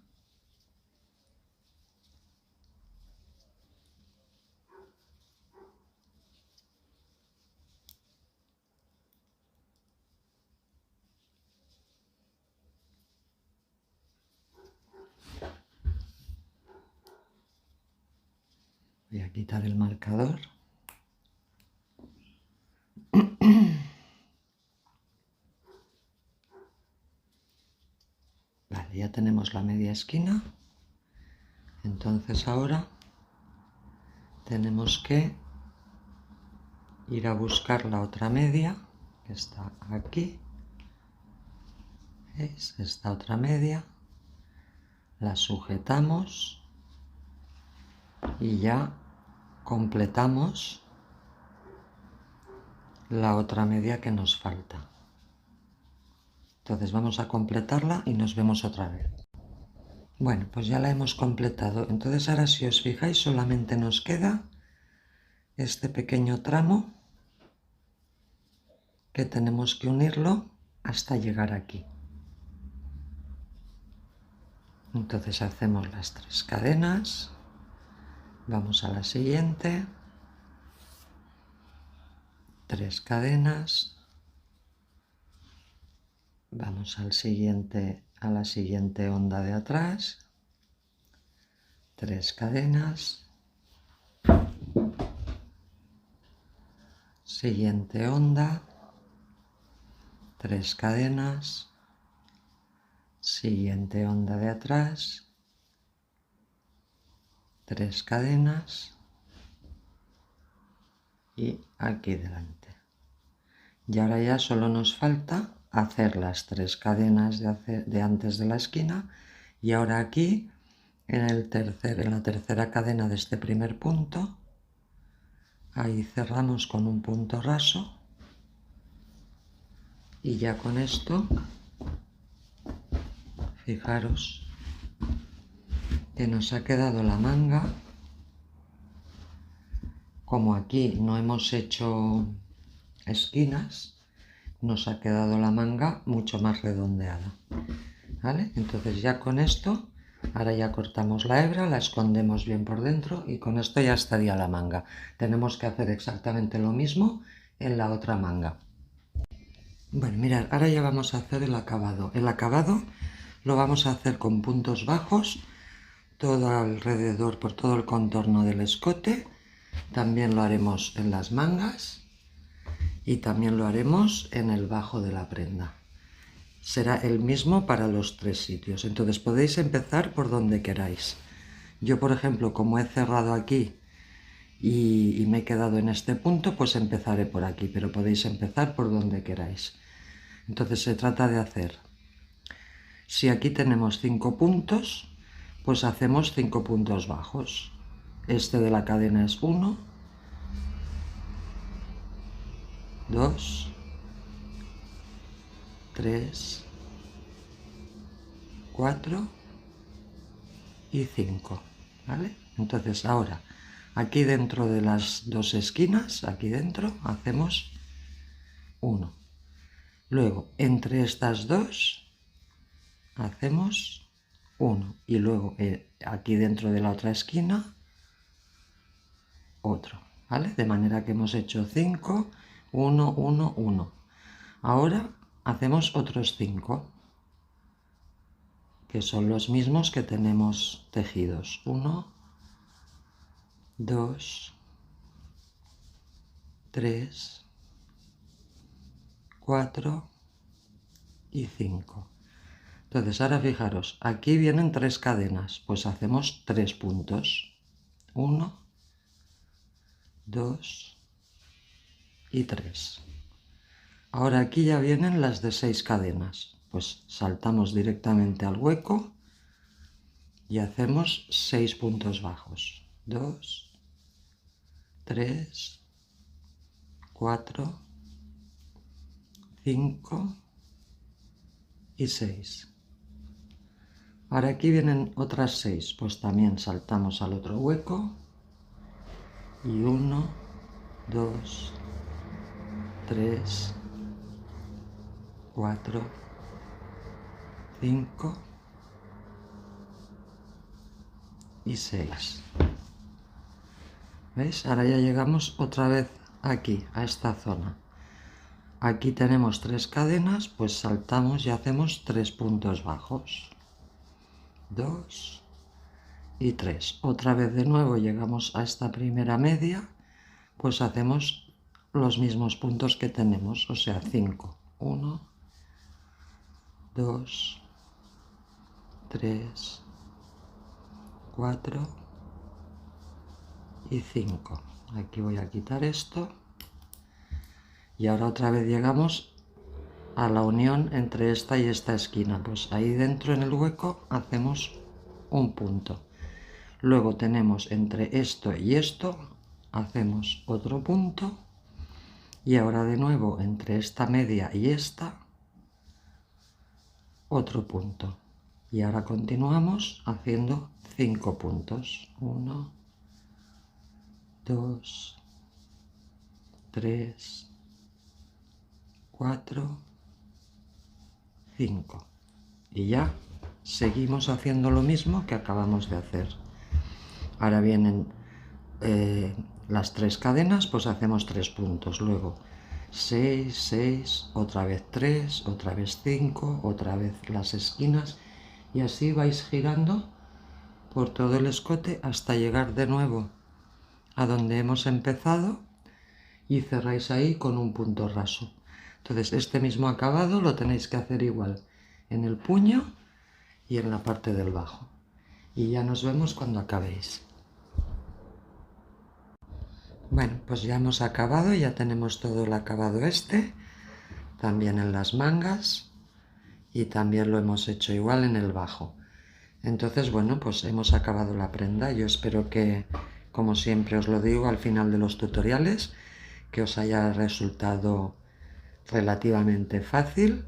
Voy a quitar el marcador. Vale, ya tenemos la media esquina. Entonces ahora tenemos que ir a buscar la otra media, que está aquí. ¿Veis? Esta otra media. La sujetamos y ya completamos la otra media que nos falta. Entonces vamos a completarla y nos vemos otra vez. Bueno, pues ya la hemos completado. Entonces ahora, si os fijáis, solamente nos queda este pequeño tramo que tenemos que unirlo hasta llegar aquí. Entonces hacemos las 3 cadenas, vamos a la siguiente, 3 cadenas, vamos al siguiente, a la siguiente onda de atrás, 3 cadenas, siguiente onda, 3 cadenas, siguiente onda de atrás, 3 cadenas y aquí delante. Y ahora ya solo nos falta hacer las 3 cadenas de antes de la esquina, y ahora aquí en la tercera cadena de este primer punto Ahí cerramos con un punto raso y ya con esto, fijaros que nos ha quedado la manga. Como aquí no hemos hecho esquinas, nos ha quedado la manga mucho más redondeada, ¿vale? Entonces ya con esto, ahora ya cortamos la hebra, la escondemos bien por dentro y con esto ya estaría la manga. Tenemos que hacer exactamente lo mismo en la otra manga. Bueno, mirad, ahora ya vamos a hacer el acabado. El acabado lo vamos a hacer con puntos bajos, todo alrededor, por todo el contorno del escote. También lo haremos en las mangas y también lo haremos en el bajo de la prenda. Será el mismo para los tres sitios, entonces podéis empezar por donde queráis. Yo, por ejemplo, como he cerrado aquí y me he quedado en este punto, pues empezaré por aquí, pero podéis empezar por donde queráis. Entonces se trata de hacer, si aquí tenemos 5 puntos, pues hacemos 5 puntos bajos. Este de la cadena es 1, 2, 3, 4 y 5, ¿vale? Entonces ahora, aquí dentro de las dos esquinas, aquí dentro, hacemos 1. Luego, entre estas dos, hacemos 1. Y luego, aquí dentro de la otra esquina, otro, ¿vale? De manera que hemos hecho 5, 1, 1, 1. Ahora hacemos otros 5, que son los mismos que tenemos tejidos. 1, 2, 3, 4 y 5. Entonces ahora fijaros, aquí vienen 3 cadenas, pues hacemos 3 puntos. 1, 2 y 3. Ahora aquí ya vienen las de 6 cadenas, pues saltamos directamente al hueco y hacemos 6 puntos bajos. 2, 3, 4, 5 y 6. Ahora aquí vienen otras 6, pues también saltamos al otro hueco y 1, 2, 3, 4, 5 y 6. ¿Veis? Ahora ya llegamos otra vez aquí, a esta zona. Aquí tenemos 3 cadenas, pues saltamos y hacemos 3 puntos bajos. 2 y 3. Otra vez de nuevo llegamos a esta primera media, pues hacemos los mismos puntos que tenemos, o sea 5. 1, 2, 3, 4 y 5. Aquí voy a quitar esto. Y ahora otra vez llegamos a la unión entre esta y esta esquina. Pues ahí dentro en el hueco hacemos un punto. Luego tenemos entre esto y esto, hacemos otro punto. Y ahora de nuevo entre esta media y esta, otro punto. Y ahora continuamos haciendo 5 puntos. 1, 2, 3, 4, 5. Y ya seguimos haciendo lo mismo que acabamos de hacer. Ahora vienen las 3 cadenas, pues hacemos 3 puntos. Luego 6, 6, otra vez 3, otra vez 5, otra vez las esquinas. Y así vais girando por todo el escote hasta llegar de nuevo a donde hemos empezado y cerráis ahí con un punto raso. Entonces este mismo acabado lo tenéis que hacer igual en el puño y en la parte del bajo. Y ya nos vemos cuando acabéis. Bueno, pues ya hemos acabado, ya tenemos todo el acabado este, también en las mangas y también lo hemos hecho igual en el bajo. Entonces, bueno, pues hemos acabado la prenda. Yo espero que como siempre os lo digo al final de los tutoriales, que os haya resultado relativamente fácil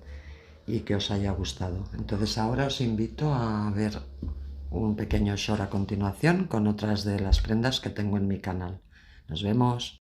y que os haya gustado. Entonces ahora os invito a ver un pequeño short a continuación con otras de las prendas que tengo en mi canal. Nos vemos.